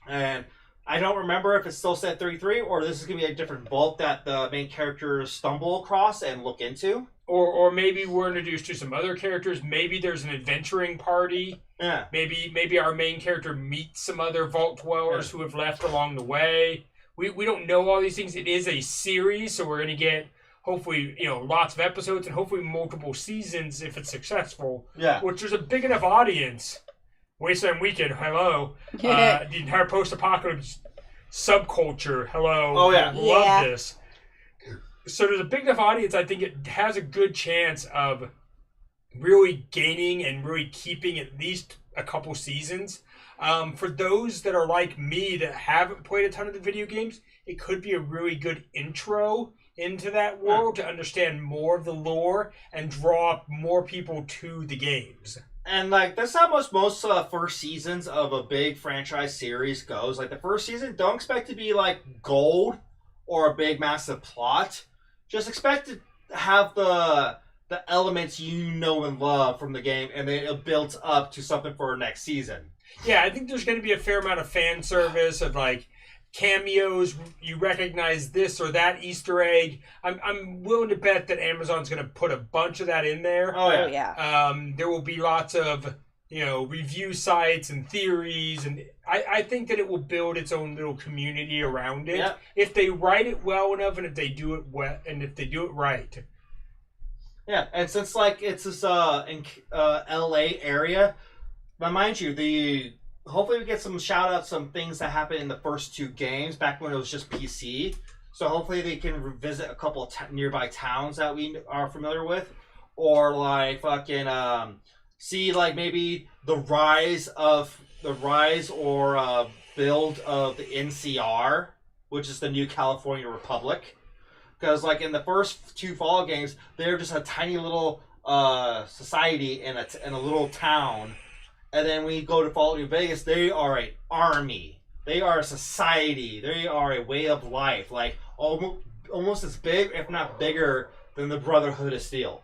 And I don't remember if it's still set 33 or this is going to be a different vault that the main characters stumble across and look into. Or maybe we're introduced to some other characters. Maybe there's an adventuring party. Yeah. Maybe our main character meets some other vault dwellers who have left along the way. We don't know all these things. It is a series, so we're going to get hopefully lots of episodes and hopefully multiple seasons if it's successful. Yeah. Which is a big enough audience. Wasteland Weekend, hello. The entire post-apocalypse subculture, hello. Oh yeah. Love this. So there's a big enough audience, I think it has a good chance of really gaining and really keeping at least a couple seasons. For those that are like me that haven't played a ton of the video games, it could be a really good intro into that world to understand more of the lore and draw more people to the games. And like that's how most first seasons of a big franchise series goes. Like the first season, don't expect to be like gold or a big massive plot. Just expect to have the elements you know and love from the game, and then it builds up to something for next season. Yeah, I think there's going to be a fair amount of fan service of like cameos. You recognize this or that Easter egg. I'm willing to bet that Amazon's going to put a bunch of that in there. Oh yeah. Oh, yeah. There will be lots of review sites and theories, and I think that it will build its own little community around it if they write it well enough, and if they do it well, and if they do it right. Yeah, and since like it's this in LA area, but mind you, hopefully we get some shout outs, some things that happened in the first two games back when it was just PC. So hopefully they can revisit a couple of nearby towns that we are familiar with, or like fucking see like maybe the rise or build of the NCR, which is the New California Republic. Because like in the first two Fallout games, they're just a tiny little society in a little town, and then when you go to Fallout New Vegas, they are an army. They are a society. They are a way of life, like almost as big, if not bigger, than the Brotherhood of Steel.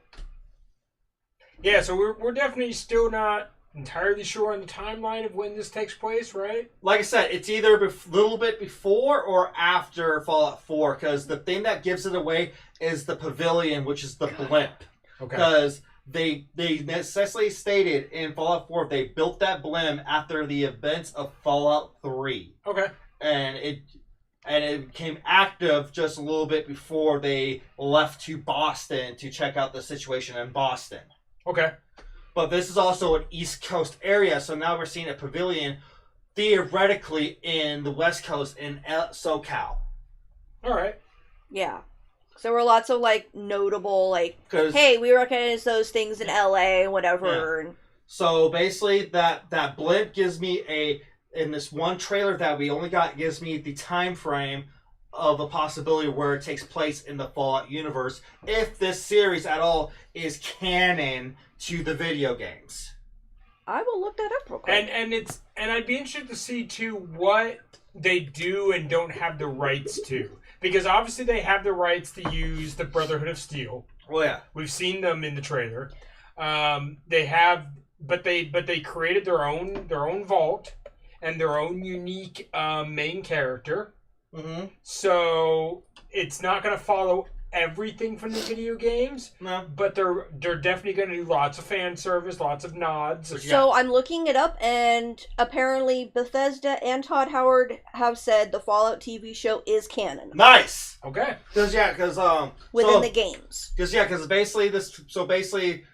Yeah, so we're definitely still not entirely sure on the timeline of when this takes place, right? Like I said, it's either a little bit before or after Fallout 4, because the thing that gives it away is the pavilion, which is the blimp. Okay. Because they necessarily stated in Fallout 4 they built that blimp after the events of Fallout 3. Okay. And it became active just a little bit before they left to Boston to check out the situation in Boston. Okay. But this is also an East Coast area, so now we're seeing a pavilion theoretically in the West Coast in SoCal. All right. Yeah. So there were lots of, like, notable, like, 'Cause- hey, we recognize those things in LA and whatever. Yeah. So basically, that blimp gives me in this one trailer that we only got, gives me the time frame of a possibility where it takes place in the Fallout universe, if this series at all is canon to the video games. I will look that up real quick. And I'd be interested to see too what they do and don't have the rights to, because obviously they have the rights to use the Brotherhood of Steel. Well, yeah, We've seen them in the trailer. They have, but they created their own vault and their own unique main character. mm-hmm. So it's not going to follow everything from the video games, No, but they're definitely going to do lots of fan service, lots of nods. So I'm looking it up, and apparently Bethesda and Todd Howard have said the Fallout TV show is canon nice. Okay. Because within the games. Because basically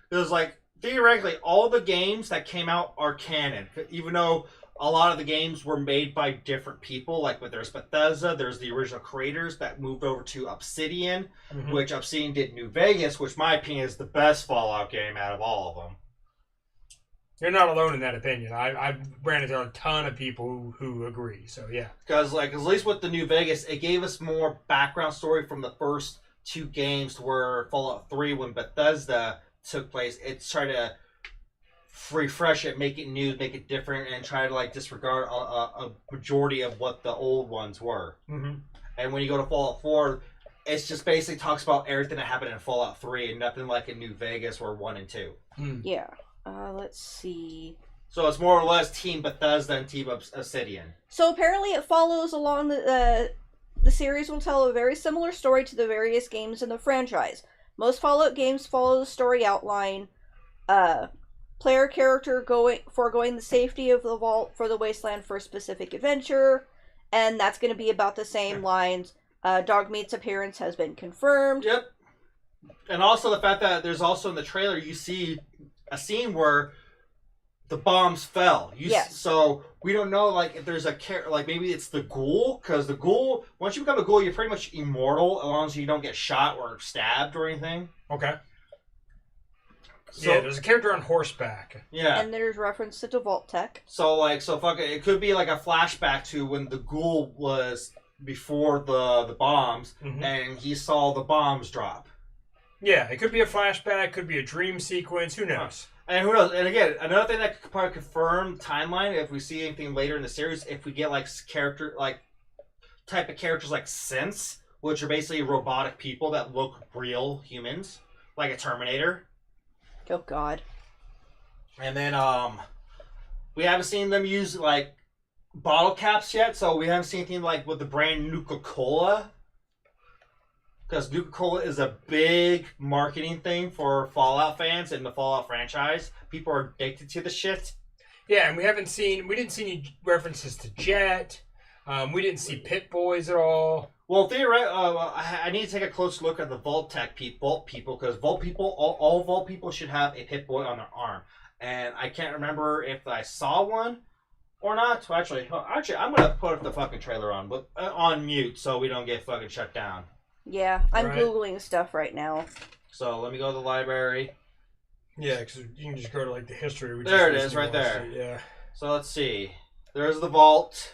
there's like theoretically all the games that came out are canon, even though a lot of the games were made by different people. Like, but there's Bethesda, there's the original creators that moved over to Obsidian, Mhm. which Obsidian did New Vegas, which in my opinion is the best Fallout game out of all of them. You're not alone in that opinion. I've ran into a ton of people who agree. So yeah. Because at least with the New Vegas, it gave us more background story from the first two games, where Fallout 3, when Bethesda took place, it's trying to refresh it, make it new, make it different, and try to like disregard a majority of what the old ones were. Mm-hmm. And when you go to Fallout 4, it's just basically talks about everything that happened in Fallout 3 and nothing like in New Vegas or 1 and 2. Yeah. Let's see. So it's more or less Team Bethesda and Team Obsidian. So apparently it follows along the series will tell a very similar story to the various games in the franchise. Most Fallout games follow the story outline. Player character foregoing the safety of the vault for the Wasteland for a specific adventure, and that's going to be about the same lines. Dogmeat's appearance has been confirmed. Yep. And also the fact that there's also in the trailer, you see a scene where the bombs fell. Yes. So we don't know, like, if there's like maybe it's the ghoul, because the ghoul, once you become a ghoul, you're pretty much immortal as long as you don't get shot or stabbed or anything. Okay. So, Yeah, there's a character on horseback. Yeah. And there's reference to Vault Tech. So fuck it. It could be like a flashback to when the ghoul was before the bombs, Mhm. and he saw the bombs drop. Yeah, it could be a flashback, could be a dream sequence, who knows? And who knows? And again, another thing that could probably confirm timeline, if we see anything later in the series, if we get like type of characters like synths, which are basically robotic people that look real humans, like a Terminator. Oh God. And then we haven't seen them use like bottle caps yet, so we haven't seen anything like with the brand Nuka-Cola. Because Nuka-Cola is a big marketing thing for Fallout fans and the Fallout franchise. People are addicted to the shit. Yeah, and we didn't see any references to Jet. We didn't see Pit Boys at all. Well, I need to take a close look at the Vault Tech Vault people, because Vault people, all Vault people should have a Pit Boy on their arm. And I can't remember if I saw one or not. Well, actually, I'm going to put the fucking trailer on, but on mute so we don't get fucking shut down. Yeah, I'm Right. Googling stuff right now. So let me go to the library. Yeah, because you can just go to like the history. There it is, right there. Yeah. So let's see. There's the Vault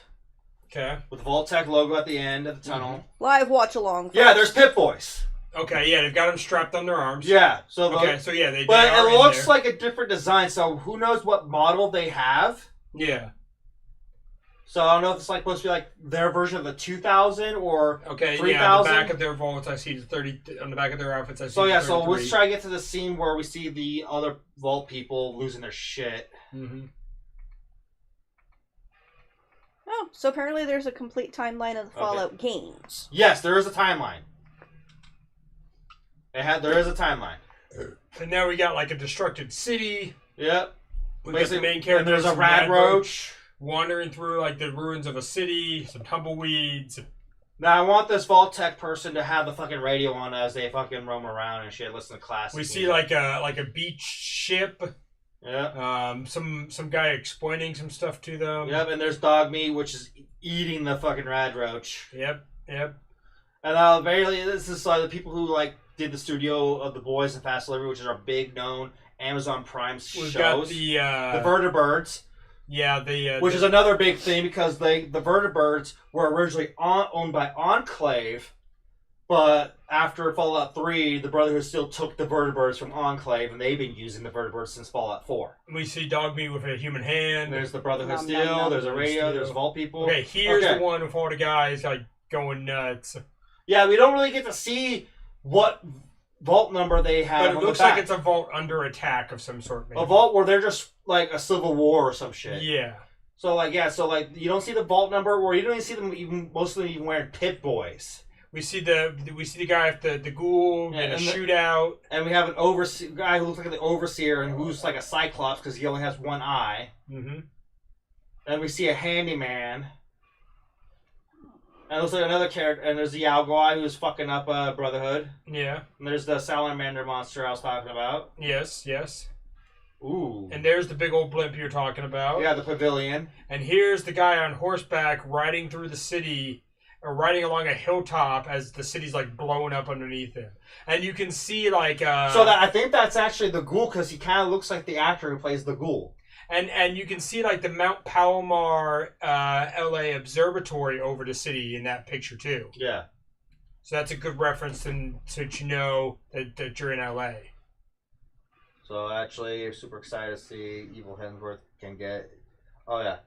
Okay. with the Vault Tech logo at the end of the tunnel. Live watch along. Yeah, there's Pit Boys. Okay, yeah, they've got them strapped on their arms. Yeah. So Okay, so yeah, they but are it in looks there. like a different design, so who knows what model they have. Yeah. So I don't know if it's like supposed to be like their version of the 2000 or 3000. Yeah, on the back of their vaults, I see the 30. On the back of their outfits, I see. So the yeah, 33. so let's try to get to the scene where we see the other vault people losing their shit. Mm-hmm. Oh, so apparently there's a complete timeline of the Fallout games. Yes, there is a timeline. There is a timeline. And now we got like a destructed city. Yep. We got the main character. And there's a rad roach wandering through like the ruins of a city, some tumbleweeds. Now I want this vault tech person to have the fucking radio on as they fucking roam around and shit, listen to classic We see music. like a beach ship. Yeah. Some guy explaining some stuff to them. Yep, and there's dog meat, which is eating the fucking rad roach. Yep. And this is the people who like did the studio of The Boys and Fast Delivery, which is our big known Amazon Prime shows. We've got the Vertibirds. Yeah, which is another big thing because the Vertibirds were originally owned by Enclave, but after Fallout 3, the Brotherhood still took the Vertibirds from Enclave, and they've been using the Vertibirds since Fallout 4. We see dog meat with a human hand. There's the Brotherhood still. There's a radio. There's Vault people. Okay, here's the one with all the guys like going nuts. Yeah, we don't really get to see what vault number they have. But it looks like it's a vault under attack of some sort. Maybe. A vault where they're just like a civil war or some shit. Yeah. So you don't see the vault number, or you don't even see them most of them even wearing Pit Boys. We see the guy at the ghoul in a shootout, and we have an guy who looks like the overseer and who's like a cyclops because he only has one eye. Mm-hmm. And we see a handyman. And there's like another character, and there's the owl guy who's fucking up Brotherhood. Yeah. And there's the salamander monster I was talking about. Yes. Ooh. And there's the big old blimp you're talking about. Yeah, the pavilion. And here's the guy on horseback riding through the city, or riding along a hilltop as the city's like blowing up underneath him. And you can see like... I think that's actually the ghoul, because he kind of looks like the actor who plays the ghoul. And you can see like the Mount Palomar LA Observatory over the city in that picture too. Yeah. So that's a good reference so that you know that you're in LA. So actually, super excited to see Evil Hemsworth can get... Oh yeah.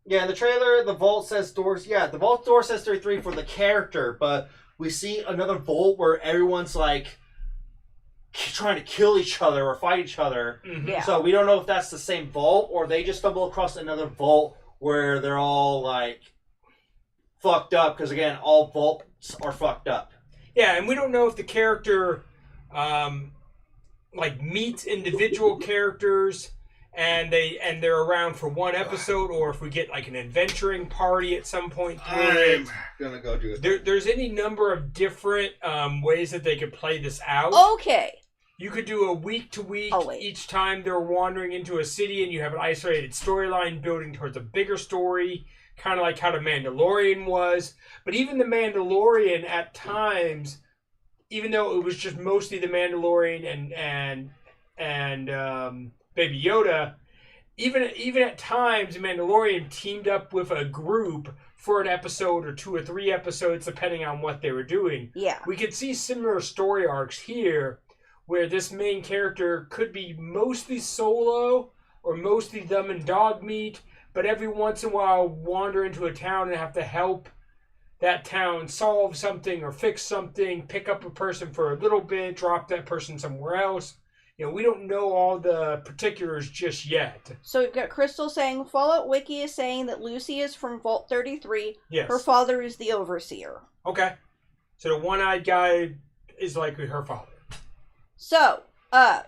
Yeah, in the trailer, the vault says doors... Yeah, the vault door says 33 for the character, but we see another vault where everyone's like... trying to kill each other or fight each other. Mm-hmm. Yeah. So we don't know if that's the same vault or they just stumble across another vault where they're all like fucked up, because again, all vaults are fucked up. Yeah, and we don't know if the character like meets individual characters and they're around for one episode, or if we get like an adventuring party at some point through it. I'm gonna go do it. There's any number of different ways that they could play this out. Okay. You could do a week to week. Each time they're wandering into a city, and you have an isolated storyline building towards a bigger story, kind of like how The Mandalorian was. But even The Mandalorian, at times, even though it was just mostly The Mandalorian and Baby Yoda, even at times, The Mandalorian teamed up with a group for an episode or 2 or 3 episodes, depending on what they were doing. Yeah. We could see similar story arcs here, where this main character could be mostly solo or mostly them and dog meat, but every once in a while wander into a town and have to help that town solve something or fix something, pick up a person for a little bit, drop that person somewhere else. You know, we don't know all the particulars just yet. So we've got Crystal saying, Fallout Wiki is saying that Lucy is from Vault 33. Yes. Her father is the Overseer. Okay. So the one-eyed guy is likely her father. So, the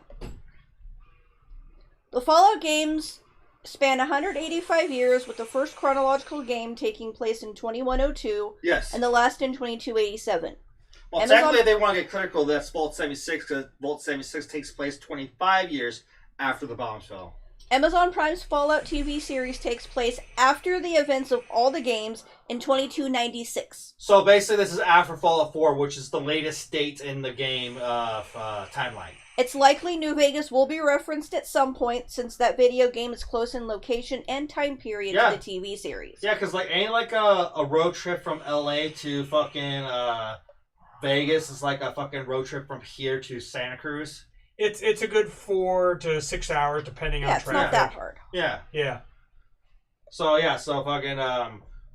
Fallout games span 185 years, with the first chronological game taking place in 2102. Yes. And the last in 2287. Well, technically, they want to get critical. That's Vault 76, because Vault 76 takes place 25 years after the bombs fell. Amazon Prime's Fallout TV series takes place after the events of all the games in 2296. So basically, this is after Fallout 4, which is the latest date in the game timeline. It's likely New Vegas will be referenced at some point, since that video game is close in location and time period to the TV series. Yeah, because ain't like a road trip from LA to fucking Vegas is like a fucking road trip from here to Santa Cruz. It's a good 4 to 6 hours, depending on traffic. Yeah, it's not that hard. Yeah. Yeah. So yeah, so fucking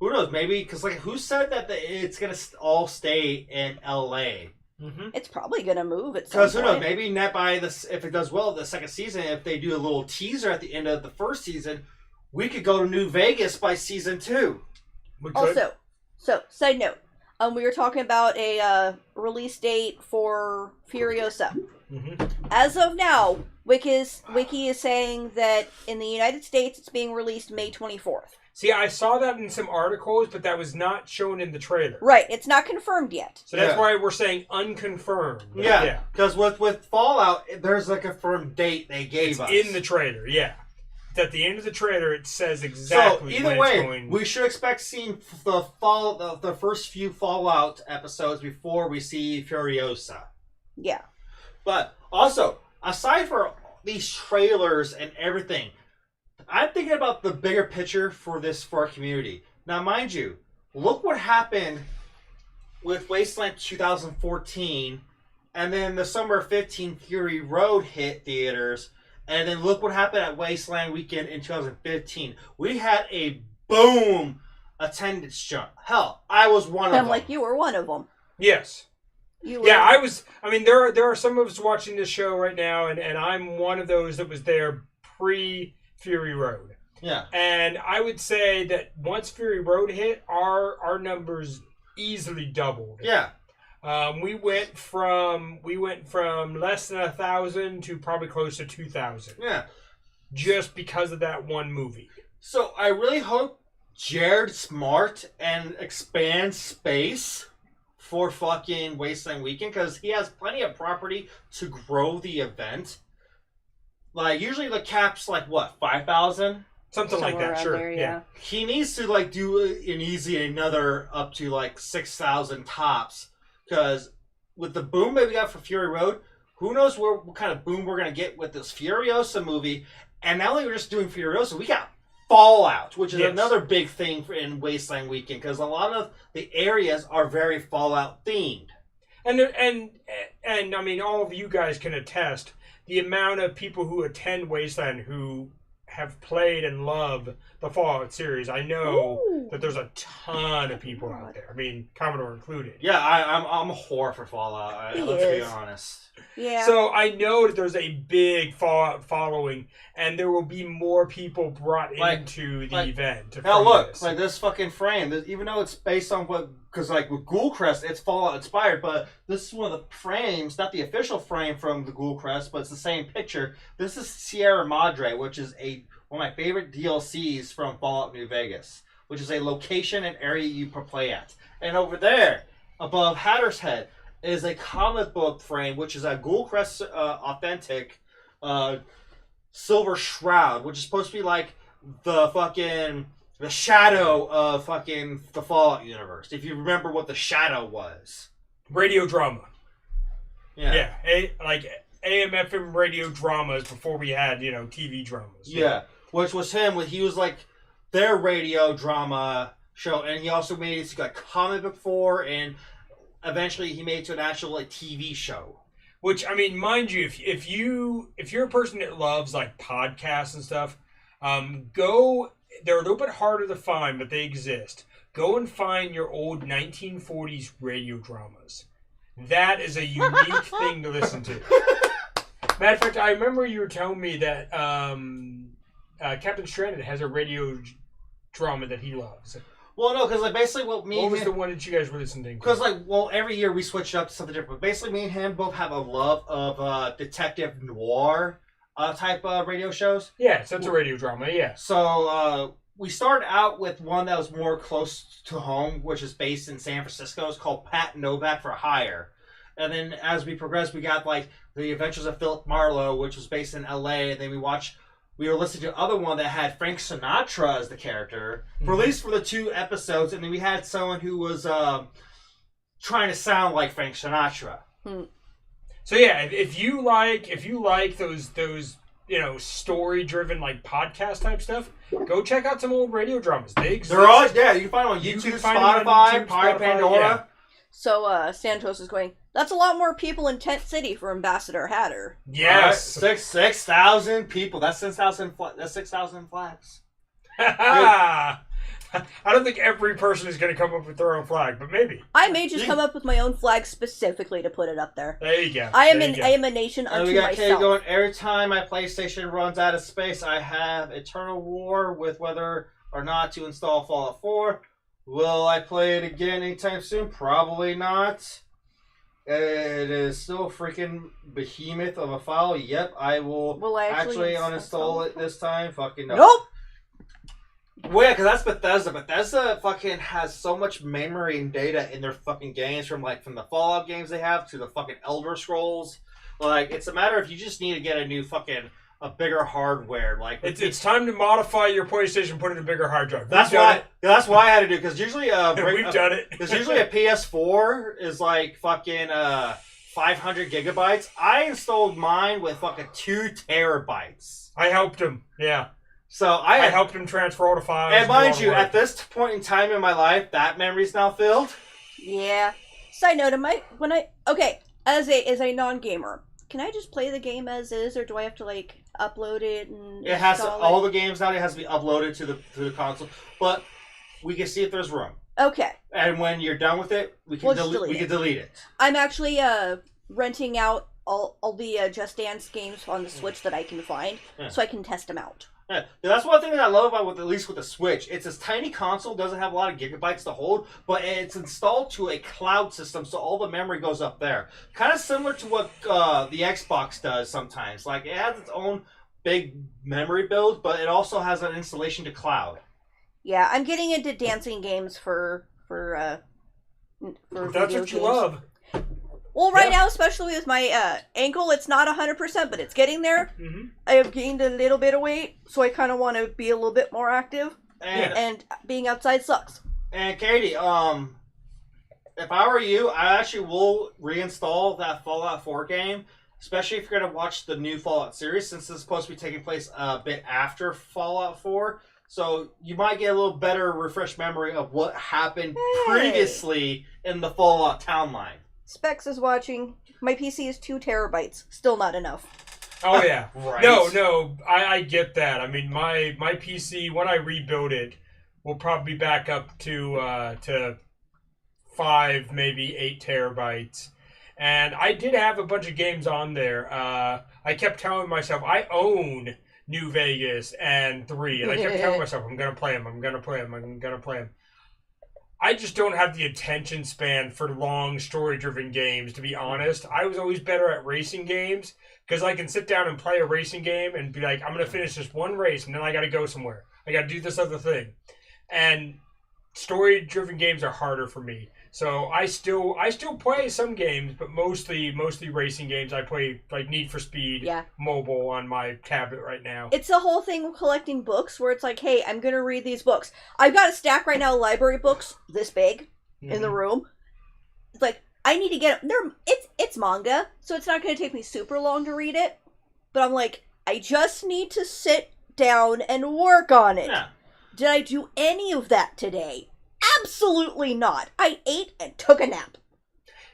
who knows? Maybe because like who said that it's gonna all stay in L.A. Mm-hmm. It's probably gonna move at some Because who knows? point. Maybe net by this, if it does well the second season, if they do a little teaser at the end of the first season, we could go to New Vegas by season 2. We could. Also, so side note, we were talking about a release date for Furiosa. Mm-hmm. As of now, Wiki is saying that in the United States it's being released May 24th. See, I saw that in some articles, but that was not shown in the trailer. Right, it's not confirmed yet. So that's Yeah. why we're saying unconfirmed. Yeah, because with Fallout, there's a confirmed date they gave us in the trailer. Yeah, it's at the end of the trailer. It says exactly. So either when way, it's going... we should expect seeing the first few Fallout episodes before we see Furiosa. Yeah. But also, aside from these trailers and everything, I'm thinking about the bigger picture for our community. Now, mind you, look what happened with Wasteland 2014, and then the summer of 15 Fury Road hit theaters, and then look what happened at Wasteland Weekend in 2015. We had a boom attendance jump. Hell, I was one of them. Like you were one of them. Yes. You were... Yeah, I was. I mean, there are some of us watching this show right now, and I'm one of those that was there pre-Fury Road. Yeah. And I would say that once Fury Road hit, our numbers easily doubled. Yeah. We went from less than 1,000 to probably close to 2,000. Yeah. Just because of that one movie. So I really hope Jared's smart and expands space for fucking Wasteland Weekend, because he has plenty of property to grow the event. Like, usually the cap's like, what, 5,000? Something like that, sure. There, yeah. He needs to like do an easy another up to like 6,000 tops, because with the boom that we got for Fury Road, who knows what kind of boom we're gonna get with this Furiosa movie. And not only we're just doing Furiosa, we got Fallout, which is another big thing in Wasteland Weekend, because a lot of the areas are very Fallout themed. And I mean, all of you guys can attest the amount of people who attend Wasteland who have played and love the Fallout series. I know that there's a ton of people out there. I mean, Commodore included. Yeah, I'm a whore for Fallout. Let's be honest. Yeah. So I know that there's a big Fallout following, and there will be more people brought into the event. Now look, like this fucking frame, even though it's based on because like with Ghoulcrest, it's Fallout inspired, but this is one of the frames, not the official frame from the Ghoulcrest, but it's the same picture. This is Sierra Madre, which is one of my favorite DLCs from Fallout New Vegas, which is a location and area you play at. And over there, above Hatter's Head, is a comic book frame, which is a Ghoulcrest authentic Silver Shroud, which is supposed to be like the shadow of fucking the Fallout universe. If you remember what the shadow was. Radio drama. Yeah. Like AM/FM radio dramas before we had, TV dramas. Yeah. Which was him. He was like their radio drama show, and he also made it to like comic book for, and eventually he made it to an actual like TV show. Which, I mean, mind you, if you're a person that loves like podcasts and stuff, they're a little bit harder to find, but they exist. Go and find your old 1940s radio dramas. That is a unique thing to listen to. Matter of fact, I remember you were telling me that Captain Stranded has a radio drama that he loves. Well, no, because like basically what was the one that you guys were listening to? Because every year we switch up to something different. But basically, me and him both have a love of detective noir type radio shows. Yeah, so it's a radio drama. Yeah. So we started out with one that was more close to home, which is based in San Francisco. It's called Pat Novak for Hire. And then as we progressed, we got like The Adventures of Philip Marlowe, which was based in L.A. And then we were listening to another one that had Frank Sinatra as the character, at least for the 2 episodes. And then we had someone who was trying to sound like Frank Sinatra. So yeah, if you like those story-driven like podcast type stuff, go check out some old radio dramas. They exist. They're all you can find them on YouTube, Spotify, Pandora. Yeah. So Santos is going, that's a lot more people in Tent City for Ambassador Hatter. Yes. 6,000 people. That's 6,000 flags. I don't think every person is going to come up with their own flag, but maybe. I may just come up with my own flag specifically to put it up there. There you go. I am a nation And unto we got myself. Katie going, every time my PlayStation runs out of space, I have eternal war with whether or not to install Fallout 4. Will I play it again anytime soon? Probably not. It is still a freaking behemoth of a file. Yep, I will actually uninstall it this time. Fucking no. Nope! Well, yeah, because that's Bethesda. Bethesda fucking has so much memory and data in their fucking games, from the Fallout games they have to the fucking Elder Scrolls. Like, it's a matter of you just need to get a new fucking a bigger hardware. Like, it's time to modify your PlayStation, put it in a bigger hard drive. That's why I had to do, because usually we've done it. Because usually a PS4 is like fucking 500 gigabytes. I installed mine with fucking 2 terabytes. I helped him. Yeah. So I helped him transfer all the files. And mind you, at this point in time in my life, that memory's now filled. Yeah. Side note, as a non-gamer, can I just play the game as is, or do I have to like upload it and it has to, all the games now, it has to be uploaded to the console, but we can see if there's room. Okay. And when you're done with it, we can delete it. I'm actually renting out all the Just Dance games on the Switch that I can find, so I can test them out. Yeah, that's one thing that I love about at least with the Switch. It's this tiny console, doesn't have a lot of gigabytes to hold, but it's installed to a cloud system, so all the memory goes up there. Kind of similar to what the Xbox does sometimes. Like, it has its own big memory build, but it also has an installation to cloud. Yeah, I'm getting into dancing games for that's what you love. Well, right now, especially with my ankle, it's not 100%, but it's getting there. Mm-hmm. I have gained a little bit of weight, so I kind of want to be a little bit more active. And being outside sucks. And Katie, if I were you, I actually will reinstall that Fallout 4 game, especially if you're going to watch the new Fallout series, since this is supposed to be taking place a bit after Fallout 4. So you might get a little better refreshed memory of what happened previously in the Fallout town line. Specs is watching. My PC is 2 terabytes. Still not enough. Oh, yeah. Right. No, I get that. I mean, my PC, when I rebuild it, will probably be back up to 5, maybe 8 terabytes. And I did have a bunch of games on there. I kept telling myself, I own New Vegas and 3. And I kept telling myself, I'm going to play them. I just don't have the attention span for long story-driven games, to be honest. I was always better at racing games, because I can sit down and play a racing game and be like, I'm going to finish this one race, and then I got to go somewhere. I got to do this other thing. And story-driven games are harder for me. So I still play some games, but mostly racing games. I play like Need for Speed mobile on my tablet right now. It's the whole thing with collecting books, where it's like, hey, I'm gonna read these books. I've got a stack right now of library books this big in the room. It's like, I need to get them. It's manga, so it's not gonna take me super long to read it. But I'm like, I just need to sit down and work on it. Yeah. Did I do any of that today? Absolutely not. I ate and took a nap.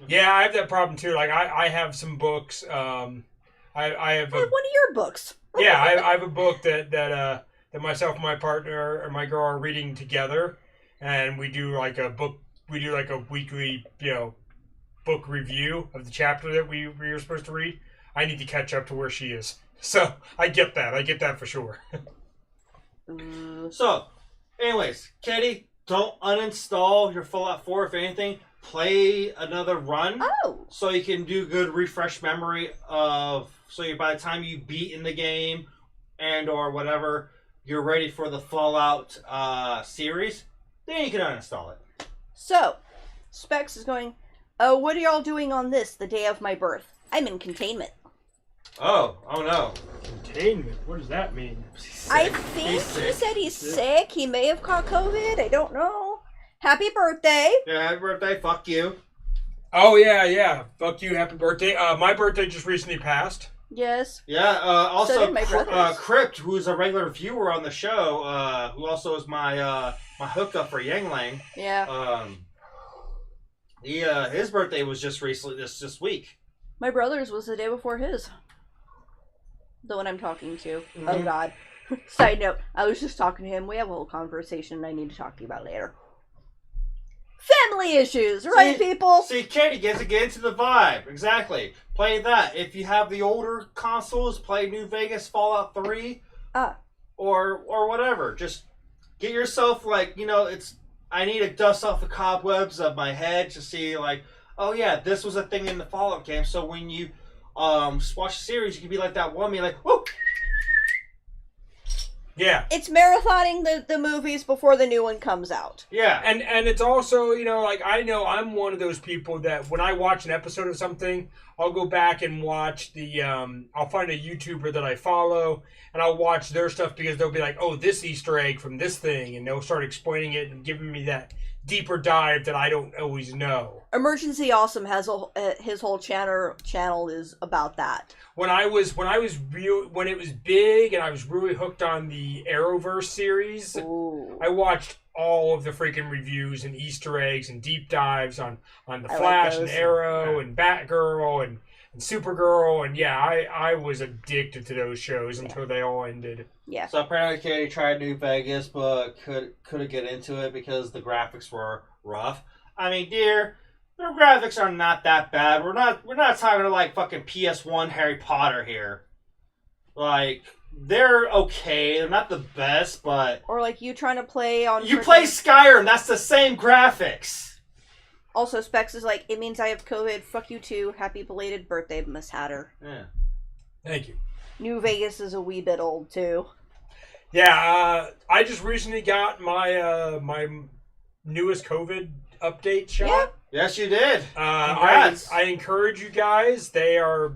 Yeah, I have that problem too. Like, I have some books. I have one of your books. Yeah, I have a book that myself and my partner or my girl are reading together, and we do like a weekly, book review of the chapter that we were supposed to read. I need to catch up to where she is. So I get that for sure. So, anyways, Katie, don't uninstall your Fallout 4. If anything, play another run. So you can do good refresh memory of, by the time you beat in the game and or whatever, you're ready for the Fallout series, then you can uninstall it. So, Specs is going, what are y'all doing on this, the day of my birth? I'm in containment. Oh no. Containment? What does that mean? I think he said he's sick. He may have caught COVID. I don't know. Happy birthday. Yeah, happy birthday. Fuck you. Oh, yeah. Fuck you. Happy birthday. My birthday just recently passed. Yes. Yeah, also, so did my brother's. Crypt, who's a regular viewer on the show, who also is my hookup for Yangling. Yeah. His birthday was just recently, this week. My brother's was the day before his. The one I'm talking to. Mm-hmm. Oh, God. Side note, I was just talking to him. We have a whole conversation I need to talk to you about later. Family issues, right, people? See, Katie gets to get into the vibe. Exactly. Play that. If you have the older consoles, play New Vegas Fallout 3. Or whatever. Just get yourself, like, I need to dust off the cobwebs of my head to see, like, oh yeah, this was a thing in the Fallout game. So when you watch the series, you can be like that one, be like, whoa. Yeah. It's marathoning the movies before the new one comes out. Yeah. And it's also, like, I know I'm one of those people that when I watch an episode of something, I'll go back and watch I'll find a YouTuber that I follow, and I'll watch their stuff because they'll be like, oh, this Easter egg from this thing, and they'll start explaining it and giving me that deeper dive that I don't always know. Emergency Awesome has his whole channel is about that. When it was big and I was really hooked on the Arrowverse series, Ooh. I watched all of the freaking reviews and Easter eggs and deep dives on the Flash and Arrow and Batgirl and Supergirl, and yeah, I was addicted to those shows until they all ended. Yeah. So apparently Katie tried New Vegas, but couldn't get into it because the graphics were rough. I mean, dear, the graphics are not that bad. We're not talking like fucking PS1 Harry Potter here. Like, they're okay. They're not the best, but Or like you trying to play on. you play Skyrim. That's the same graphics. Also, Specs is like, it means I have COVID. Fuck you too. Happy belated birthday, Miss Hatter. Yeah. Thank you. New Vegas is a wee bit old too. Yeah, I just recently got my my newest COVID update shot. Yeah. Yes, you did. I encourage you guys. They are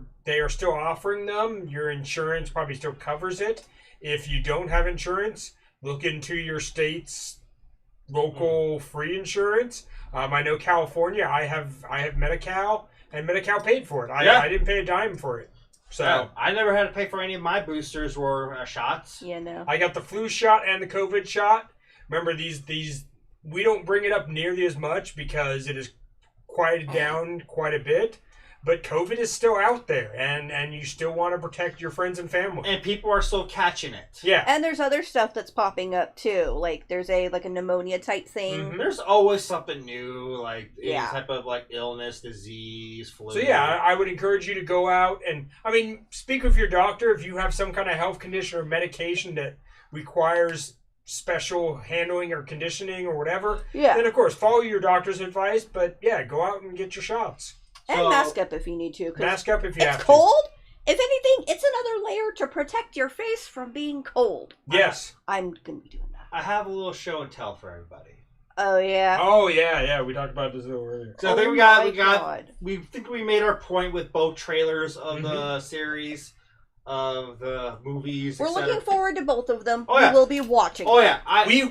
still offering them. Your insurance probably still covers it. If you don't have insurance, look into your state's local free insurance. I know California. I have Medi-Cal, and Medi-Cal paid for it. I didn't pay a dime for it. So yeah, I never had to pay for any of my boosters or shots. Yeah, no. I got the flu shot and the COVID shot. Remember, these we don't bring it up nearly as much because it is quieted down quite a bit. But COVID is still out there, and you still want to protect your friends and family. And people are still catching it. Yeah. And there's other stuff that's popping up too. Like there's a pneumonia type thing. Mm-hmm. There's always something new, like any Yeah. type of like illness, disease, flu. So yeah, I would encourage you to go out and, speak with your doctor if you have some kind of health condition or medication that requires special handling or conditioning or whatever. Yeah. Then of course follow your doctor's advice, but yeah, go out and get your shots. And So- mask up if you need to. 'Cause Mask up if you it's have cold. If anything, it's another layer to protect your face from being cold. to. Yes. I'm gonna be doing that. I have a little show and tell for everybody. Oh yeah. Oh yeah, we talked about this a little earlier. So I think my God. we think we made our point with both trailers of Mm-hmm. the series, of the movies. We're etc. looking forward to both of them. Oh, yeah. We will be watching. Oh yeah,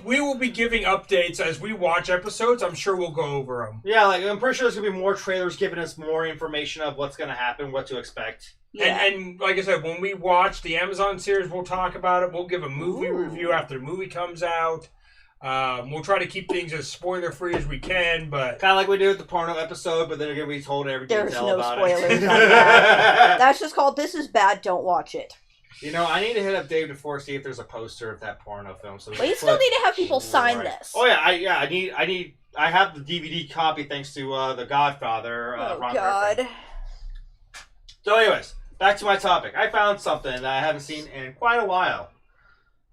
We will be giving updates as we watch episodes. I'm sure we'll go over them. yeah. Like I'm pretty sure there's gonna be more trailers giving us more information of what's gonna happen, what to expect. Yeah. And like I said, when we watch the Amazon series, we'll talk about it. We'll give a movie Ooh. review after the movie comes out. We'll try to keep things as spoiler free as we can, but Kind of like we did with the porno episode, but then again, we told every There's detail no about spoilers it. on that. That's just called "This is bad. Don't watch it." I need to hit up Dave before see if there's a poster of that porno film. So But you still need to have people sign Right. this. Oh yeah, I have the DVD copy thanks to The Godfather. Oh Ron God. Griffin. So, anyways, back to my topic. I found something that I haven't seen in quite a while.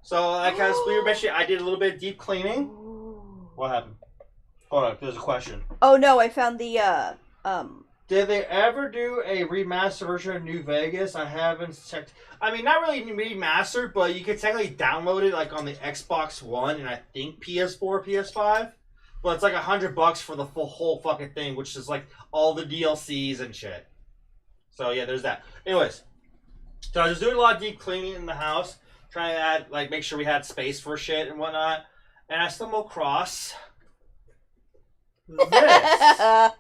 So, like as we were mentioning, I did a little bit of deep cleaning. What happened? Hold on, there's a question. Oh no, I found the Did they ever do a remastered version of New Vegas? I haven't checked. Not really remastered, but you could technically download it like on the Xbox One and I think PS4, PS5. But it's like $100 for the whole fucking thing, which is like all the DLCs and shit. So yeah, there's that. Anyways, so I was doing a lot of deep cleaning in the house, trying to add make sure we had space for shit and whatnot, and I stumbled across this. oh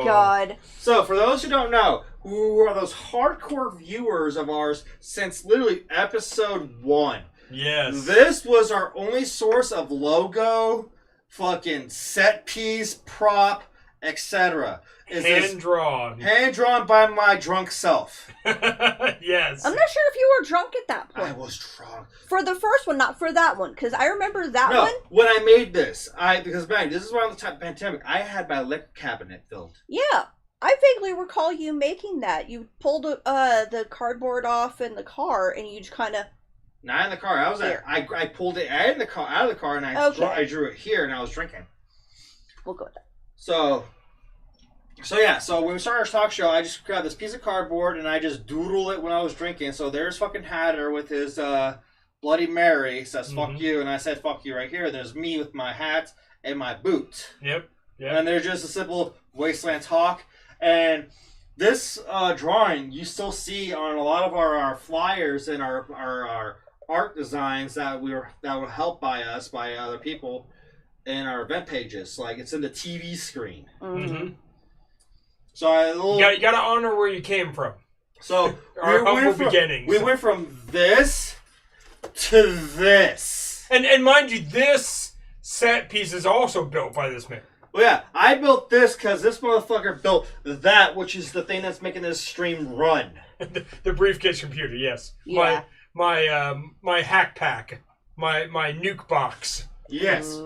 God. So, for those who don't know, who are those hardcore viewers of ours since literally episode 1, yes. this was our only source of logo, fucking set piece, prop, etc. Hand drawn. Hand drawn by my drunk self. Yes. I'm not sure if you were drunk at that point. I was drunk. For the first one, not for that one, because I remember that one. When I made this, because man, this is around the time pandemic. I had my liquor cabinet filled. Yeah, I vaguely recall you making that. You pulled the cardboard off in the car, and you just kind of. Not in the car. I pulled it out of the car, and I drew it here, and I was drinking. We'll go with that. So when we started our talk show, I just grabbed this piece of cardboard and I just doodled it when I was drinking. So there's fucking Hatter with his Bloody Mary says "fuck you," and I said "fuck you" right here. There's me with my hat and my boot. Yep. And there's just a simple Wasteland Talk. And this drawing you still see on a lot of our flyers and our art designs that were helped by us by other people in our event pages. Like it's in the TV screen. Mm-hmm. So you gotta honor where you came from. So our humble beginnings. We went from this to this. And mind you, this set piece is also built by this man. Well, yeah, I built this because this motherfucker built that, which is the thing that's making this stream run. The briefcase computer, yes. Yeah. My hack pack, my nuke box. Yes.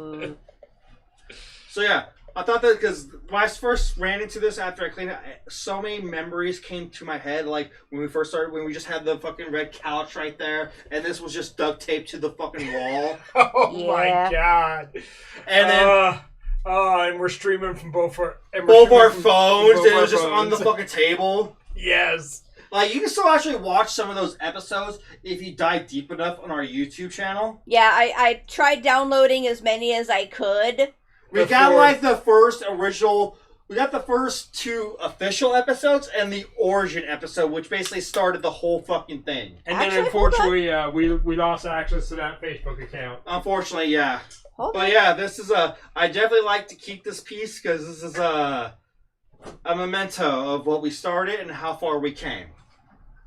So yeah, I thought that because when I first ran into this after I cleaned it, so many memories came to my head. Like when we first started, when we just had the fucking red couch right there, and this was just duct taped to the fucking wall. Oh my god! And then. And we're streaming from both our phones, and it was just on the fucking table. Yes. Like, you can still actually watch some of those episodes if you dive deep enough on our YouTube channel. Yeah, I tried downloading as many as I could. We got, like, the first original... We got the first 2 official episodes and the origin episode, which basically started the whole fucking thing. And then, unfortunately, we lost access to that Facebook account. Unfortunately, yeah. Okay. But yeah, this is I definitely like to keep this piece because this is a memento of what we started and how far we came.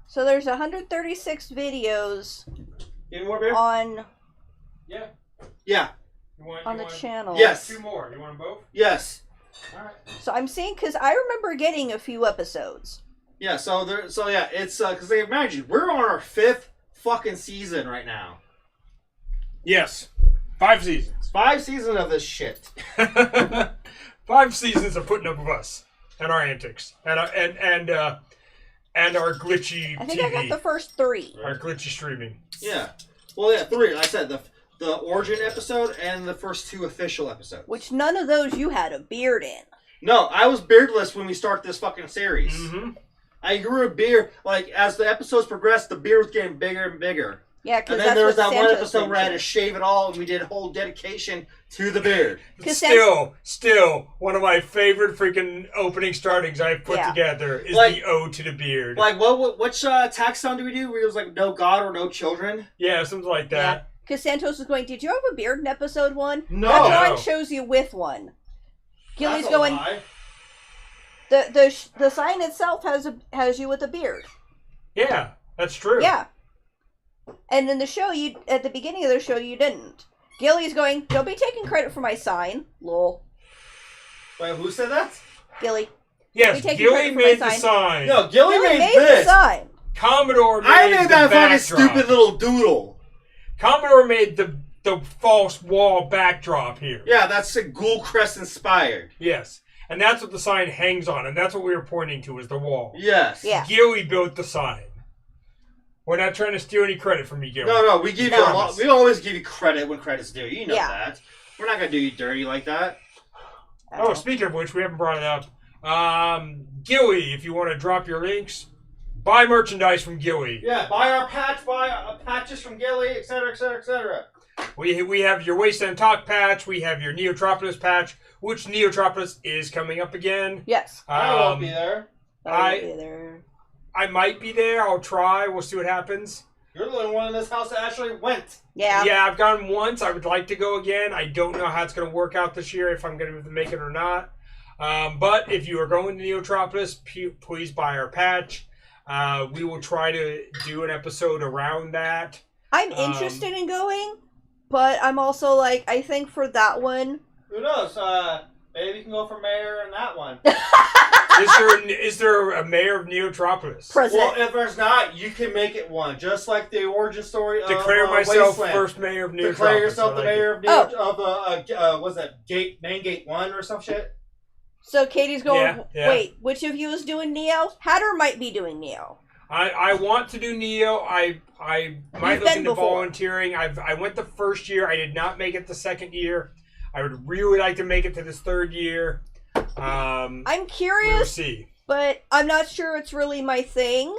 So there's 136 videos Any more beer? on Yeah. Yeah. on the channel. Yes. 2 more. You want them both? Yes. All right. So I'm seeing because I remember getting a few episodes. Yeah. So yeah, it's because imagine we're on our 5th fucking season right now. Yes. 5 seasons. 5 seasons of this shit. 5 seasons of putting up with us and our antics and our glitchy I think TV. I got the first 3. Our glitchy streaming. Yeah. Well, yeah, 3. Like I said, the origin episode and the first 2 official episodes. Which none of those you had a beard in. No, I was beardless when we started this fucking series. Mm-hmm. I grew a beard. Like, as the episodes progressed, the beard was getting bigger and bigger. Yeah, because And then there was that one episode where I had to shave it all, and we did a whole dedication to the beard. Still, one of my favorite freaking opening startings I've put together is the ode to the beard. Like, which tax song do we do? Where it was like, no God or no children? Yeah, something like that. Because Santos was going, did you have a beard in episode 1? No. That drawing shows you with one. Gilly's That's a going, lie. the sign itself has you with a beard. Yeah, that's true. Yeah. And in the show, at the beginning of the show, you didn't. Gilly's going, don't be taking credit for my sign. Lol. Wait, who said that? Gilly. Yes, Gilly made the sign. No, Gilly made the this. sign. Commodore made I made that fucking backdrop. stupid little doodle. Commodore made the false wall backdrop here. Yeah, that's a Ghoul Crest inspired. Yes. And that's what the sign hangs on, and that's what we were pointing to is the wall. Yes. Yeah. Gilly built the sign. We're not trying to steal any credit from you, Gilly. No, we give you a lot. We always give you credit when credit's due. You know that. We're not gonna do you dirty like that. Oh, speaking of which, we haven't brought it up. Gilly, if you want to drop your links, buy merchandise from Gilly. Yeah, buy our patch, patches from Gilly, etc., etc., etc. We have your Wasteland Talk patch. We have your Neotropolis patch, which Neotropolis is coming up again. Yes. I won't be there. I won't be there. I might be there. I'll try. We'll see what happens. You're the only one in this house that actually went. Yeah. Yeah, I've gone once. I would like to go again. I don't know how it's going to work out this year, if I'm going to make it or not. But if you are going to Neotropolis, please buy our patch. We will try to do an episode around that. I'm interested in going, but I'm also like, I think for that one... Who knows? Maybe you can go for mayor in that one. Is there a mayor of Neotropolis? President. Well, if there's not, you can make it one. Just like the origin story of Declare myself Wasteland. first mayor of Neotropolis. Declare yourself the mayor of what's that, main gate 1 or some shit? So Katie's going, Yeah. wait, which of you is doing Neo? Hatter might be doing Neo. I want to do Neo. I might look into volunteering. I went the first year. I did not make it the second year. I would really like to make it to this third year. I'm curious, we'll see. but I'm not sure it's really my thing.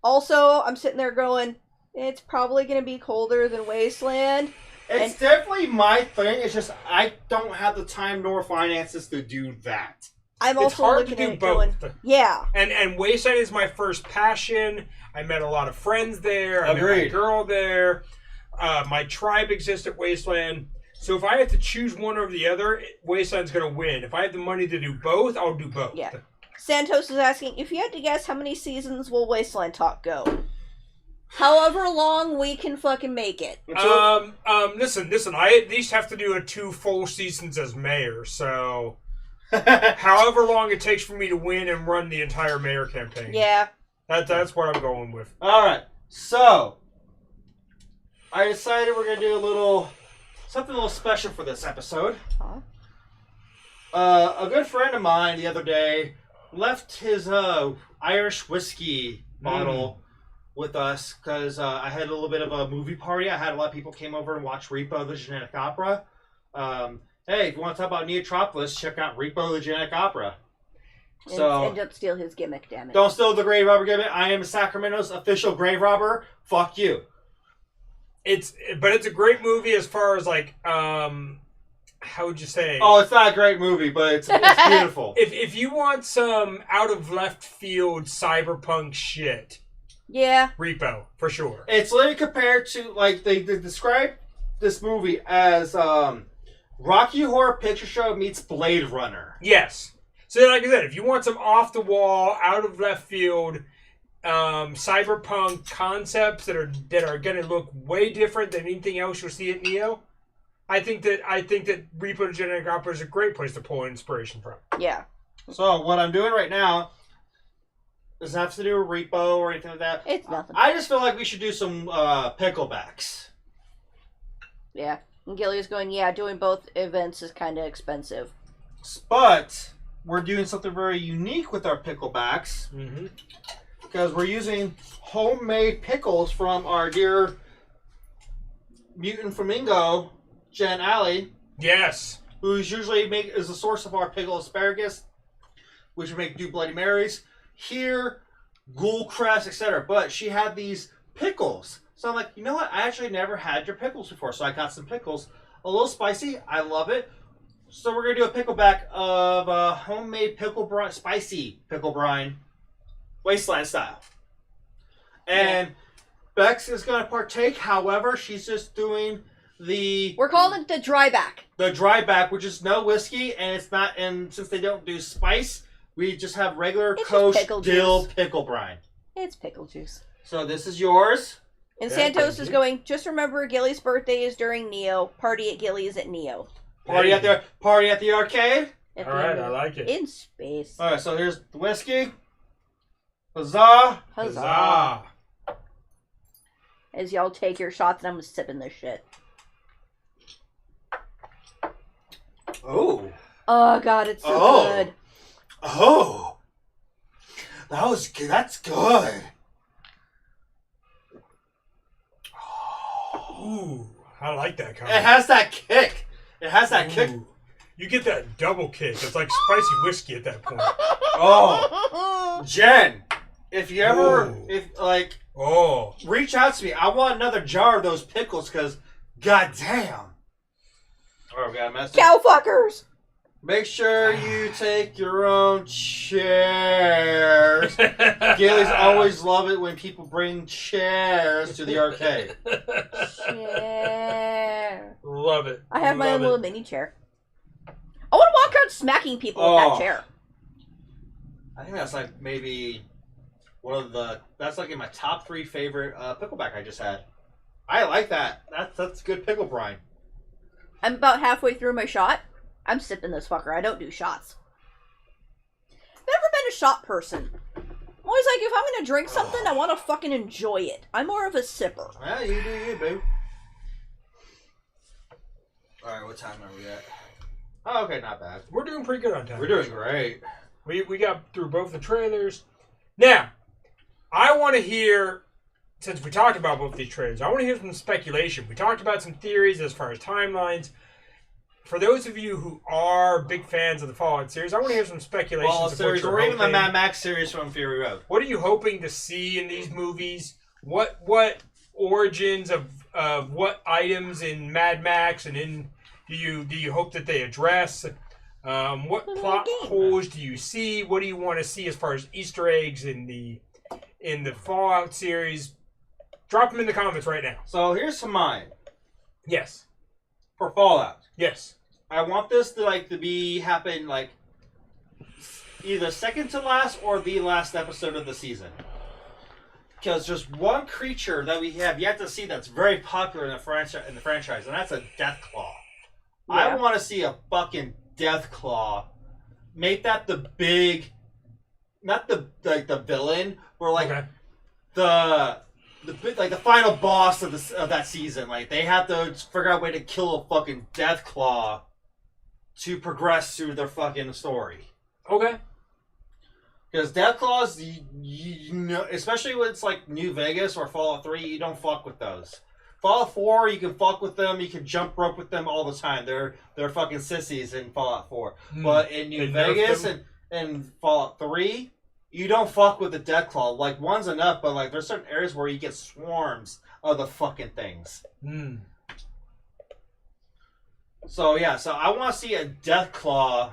Also, I'm sitting there going, it's probably going to be colder than Wasteland. It's definitely my thing. It's just I don't have the time nor finances to do that. I'm It's also hard to looking do at it both. going, yeah. And Wasteland is my first passion. I met a lot of friends there. I met my Agreed. girl there. My tribe exists at Wasteland. So if I have to choose one over the other, Wasteland's going to win. If I have the money to do both, I'll do both. Yeah. Santos is asking, if you had to guess how many seasons will Wasteland Talk go? However long we can fucking make it. Listen, I at least have to do 2 full seasons as mayor, so however long it takes for me to win and run the entire mayor campaign. Yeah. That's what I'm going with. Alright, so I decided we're gonna do something a little special for this episode. Huh? A good friend of mine the other day left his Irish whiskey bottle with us because I had a little bit of a movie party. I had a lot of people came over and watch Repo the Genetic Opera. Hey, if you want to talk about Neotropolis, check out Repo the Genetic Opera. And don't steal his gimmick, damn it. Don't steal the grave robber gimmick. I am Sacramento's official grave robber. Fuck you. It's a great movie as far as like how would you say? Oh, it's not a great movie, but it's beautiful. If you want some out of left field cyberpunk shit, yeah, Repo for sure. It's literally compared to like they describe this movie as Rocky Horror Picture Show meets Blade Runner. Yes. So like I said, if you want some off the wall, out of left field, cyberpunk concepts that are going to look way different than anything else you'll see at Neo, I think that Repo the Genetic Opera is a great place to pull inspiration from. Yeah. So what I'm doing right now doesn't have to do with Repo or anything like that. It's nothing. I just feel like we should do some picklebacks. Yeah. And Gilly's going, yeah, doing both events is kind of expensive. But we're doing something very unique with our picklebacks. Mm-hmm. Because we're using homemade pickles from our dear mutant flamingo, Jen Alley. Yes. Who's usually is the source of our pickle asparagus, which we do Bloody Marys. Here, ghoul crest, etc. But she had these pickles. So I'm like, you know what? I actually never had your pickles before. So I got some pickles. A little spicy. I love it. So we're going to do a pickleback of homemade pickle brine, spicy pickle brine, Wasteland style. And Bex is going to partake. However, she's just doing we're calling it the dry back. The dry back, which is no whiskey, and it's not, and since they don't do spice, we just have regular Koch dill pickle brine. It's pickle juice. So this is yours. And Santos is going, just remember Gilly's birthday is during Neo. Party at Gilly's at Neo. Party at the arcade. Alright, I like it. In space. Alright, so here's the whiskey. Huzzah! Huzzah! As y'all take your shots, and I'm sipping this shit. Oh. Oh, God, it's so good. Oh. That was good. That's good. Ooh, I like that kind. It has that kick. It has that kick. You get that double kick. It's like spicy whiskey at that point. Oh. Jen, if you ever, reach out to me. I want another jar of those pickles because, goddamn. Oh, we got a message. Cow fuckers! Make sure you take your own chairs. Gailey's always love it when people bring chairs to the arcade. Chair. Love it. I have my own little mini chair. I want to walk around smacking people with that chair. I think that's like maybe that's like in my top 3 favorite pickleback I just had. I like that. That's good pickle brine. I'm about halfway through my shot. I'm sipping this fucker. I don't do shots. Never been a shot person. I'm always like, if I'm gonna drink something, I want to fucking enjoy it. I'm more of a sipper. Yeah, you do you, boo. Alright, what time are we at? Oh, okay, not bad. We're doing pretty good on time. We're doing great. We got through both the trailers. Now, I want to hear, since we talked about both these trailers, I want to hear some speculation. We talked about some theories as far as timelines. For those of you who are big fans of the Fallout series, I want to hear some speculation. Fallout series, or even the Mad Max series from Fury Road. What are you hoping to see in these movies? What origins of what items in Mad Max and in do you hope that they address? What plot holes do you see? What do you want to see as far as Easter eggs in the Fallout series? Drop them in the comments right now. So here's some mine. Yes. For Fallout. Yes. I want this to happen either second to last or the last episode of the season. Because there's one creature that we have yet to see that's very popular in the franchise, and that's a Deathclaw. Yeah. I want to see a fucking Deathclaw. Make that the big, not the villain, or the final boss of that season. Like they have to figure out a way to kill a fucking Deathclaw to progress through their fucking story. Okay. Because Deathclaws, you know, especially when it's like New Vegas or Fallout 3, you don't fuck with those. Fallout 4, you can fuck with them, you can jump rope with them all the time. They're fucking sissies in Fallout 4. But in New Vegas and Fallout 3, you don't fuck with the Deathclaw. Like, one's enough, but like there's certain areas where you get swarms of the fucking things. So yeah, so I want to see a Deathclaw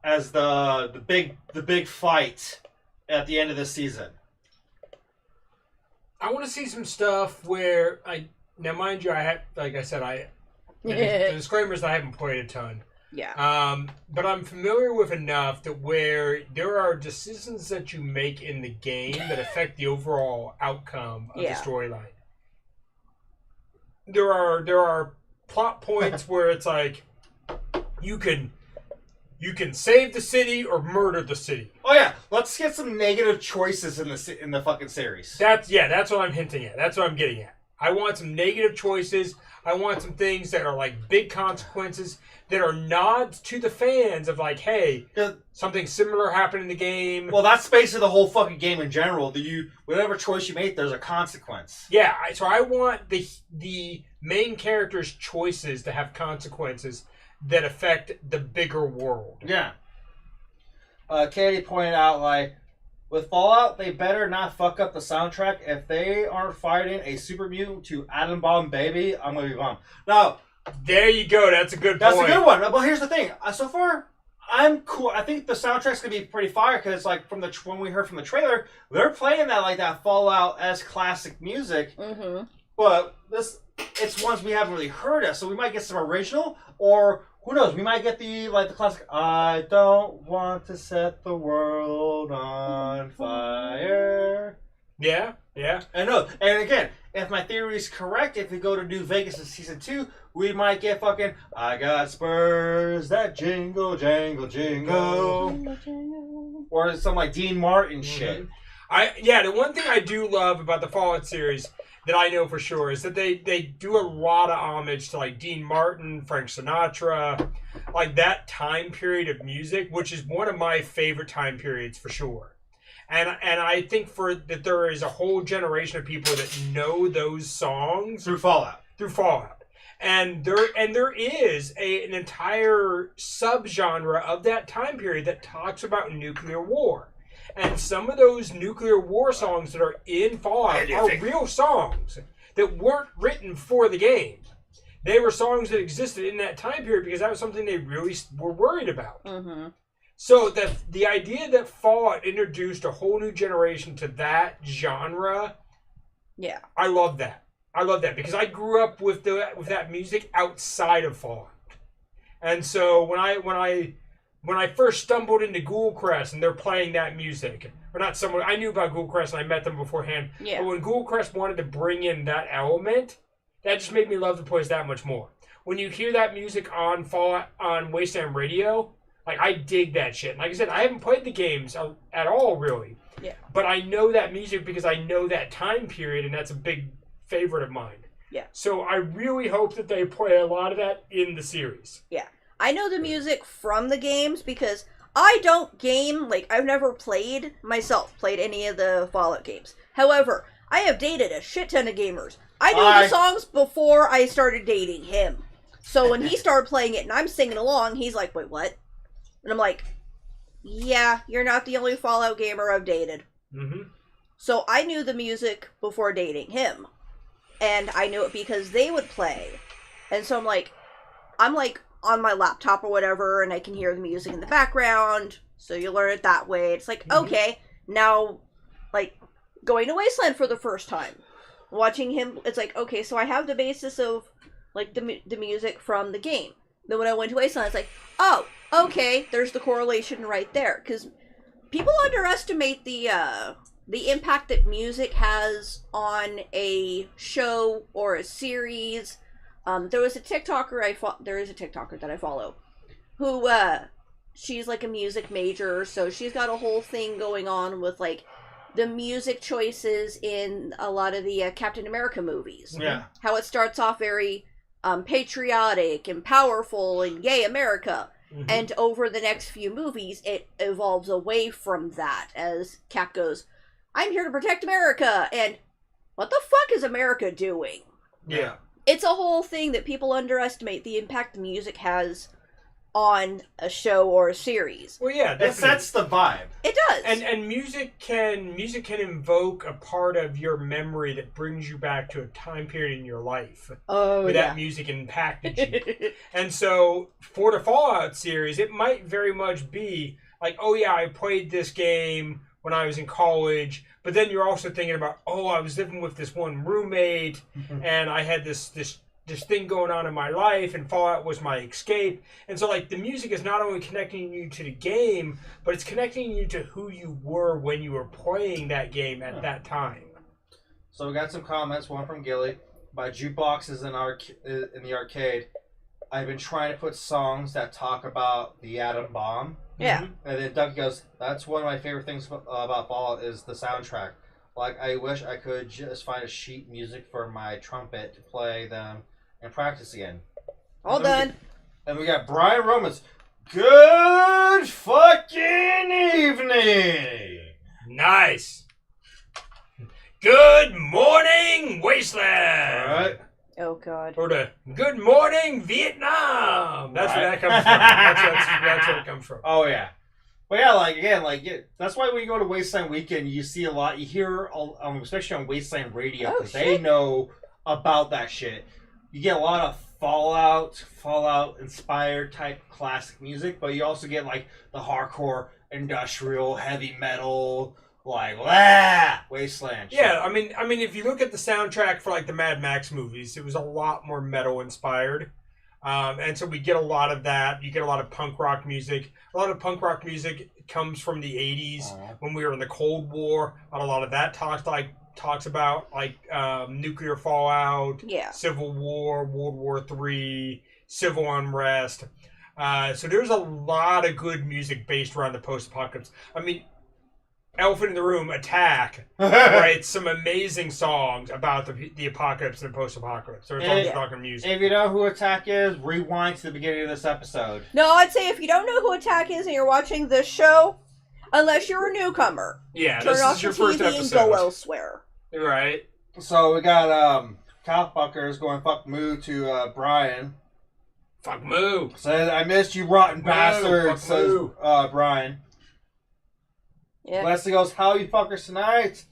as the big fight at the end of this season. I want to see some stuff where now mind you, the disclaimer is that I haven't played a ton. Yeah. But I'm familiar with enough that where there are decisions that you make in the game that affect the overall outcome of the storyline. There are plot points where it's like you can save the city or murder the city. Oh yeah, let's get some negative choices in the fucking series. That's what I'm hinting at. That's what I'm getting at. I want some negative choices. I want some things that are like big consequences that are nods to the fans of like, hey, something similar happened in the game. Well, that's basically the whole fucking game in general. Whatever choice you make, there's a consequence. Yeah, so I want the main character's choices to have consequences that affect the bigger world. Yeah. Katie pointed out, like, with Fallout, they better not fuck up the soundtrack. If they aren't fighting a super mutant to Atom Bomb Baby, I'm going to be bummed. Now, there you go. That's a good point. That's a good one. But here's the thing. So far, I'm cool. I think the soundtrack's going to be pretty fire because, like, when we heard from the trailer, they're playing that Fallout-esque classic music. Mm-hmm. But it's ones we haven't really heard of, so we might get some original, or who knows, we might get the classic, I don't want to set the world on fire. Yeah. I know. And again, if my theory is correct, if we go to New Vegas in Season 2, we might get fucking, I got spurs that jingle, jangle, jingle. Or some like Dean Martin shit. The one thing I do love about the Fallout series that I know for sure is that they do a lot of homage to like Dean Martin, Frank Sinatra, like that time period of music, which is one of my favorite time periods for sure. And I think that there is a whole generation of people that know those songs through Fallout. And there is an entire subgenre of that time period that talks about nuclear war. And some of those nuclear war songs that are in Fallout are real songs that weren't written for the game. They were songs that existed in that time period because that was something they really were worried about. Mm-hmm. So the idea that Fallout introduced a whole new generation to that genre, yeah, I love that. I love that because I grew up with that music outside of Fallout, and so when I first stumbled into Ghoulcrest and they're playing that music, or not someone I knew about Ghoulcrest and I met them beforehand. Yeah. But when Ghoulcrest wanted to bring in that element, that just made me love the place that much more. when you hear that music on Wasteland Radio, like, I dig that shit. Like I said, I haven't played the games at all, really. Yeah. But I know that music because I know that time period, and that's a big favorite of mine. Yeah. So I really hope that they play a lot of that in the series. Yeah. I know the music from the games because I don't game, like, I've never played any of the Fallout games. However, I have dated a shit ton of gamers. I knew the songs before I started dating him. So when he started playing it and I'm singing along, he's like, wait, what? And I'm like, yeah, you're not the only Fallout gamer I've dated. Mm-hmm. So I knew the music before dating him. And I knew it because they would play. And so I'm like on my laptop or whatever, and I can hear the music in the background. So you learn it that way. It's like, okay, now, like, going to Wasteland for the first time. Watching him, it's like, okay, so I have the basis of, like, the music from the game. Then when I went to Wasteland, it's like, oh, okay, there's the correlation right there. Because people underestimate the impact that music has on a show or a series. There is a TikToker that I follow, who, she's like a music major, so she's got a whole thing going on with, like, the music choices in a lot of the Captain America movies. Yeah. How it starts off very patriotic and powerful and yay America. Mm-hmm. And over the next few movies, it evolves away from that as Cap goes, I'm here to protect America, and what the fuck is America doing? Yeah. It's a whole thing that people underestimate the impact the music has on a show or a series. Well, yeah, it sets the vibe. It does. And music can invoke a part of your memory that brings you back to a time period in your life. Oh, where that music impacted you. And so for the Fallout series, it might very much be like, oh yeah, I played this game when I was in college, but then you're also thinking about, oh, I was living with this one roommate, and I had this thing going on in my life, and Fallout was my escape. And so, like, the music is not only connecting you to the game, but it's connecting you to who you were when you were playing that game at that time. So we got some comments, one from Gilly. By jukeboxes in the arcade, I've been trying to put songs that talk about the atom bomb. Yeah. And then Doug goes, that's one of my favorite things about Fallout is the soundtrack. Like, I wish I could just find a sheet music for my trumpet to play them and practice again. All done. And we got Brian Romans. Good fucking evening. Nice. Good morning, Wasteland. All right. Oh, God. Or the Good Morning, Vietnam. That's where that comes from. That's where it comes from. Oh, yeah. But yeah, like, again, like, that's why when you go to Wasteland Weekend, you see a lot, you hear, especially on Wasteland Radio, because they know about that shit. You get a lot of Fallout-inspired type classic music, but you also get, like, the hardcore, industrial, heavy metal, like, Wasteland shit. Yeah, I mean, if you look at the soundtrack for, like, the Mad Max movies, it was a lot more metal-inspired. And so we get a lot of that. You get a lot of punk rock music. A lot of punk rock music comes from the 80s when we were in the Cold War. A lot of that talks about like nuclear fallout, Civil War, World War III, civil unrest. So there's a lot of good music based around the post-apocalypse. I mean, Elephant in the Room, Attack, writes some amazing songs about the apocalypse and the post-apocalypse. So it's always talking music. If you know who Attack is, rewind to the beginning of this episode. No, I'd say if you don't know who Attack is and you're watching this show, unless you're a newcomer, turn off is your the first TV episode. and go elsewhere. Right. So we got Kyle Fuckers going fuck moo to Brian. Fuck moo. Says, I missed you, rotten bastard, fuck says Brian. Yeah. Leslie goes, how you fuckers tonight?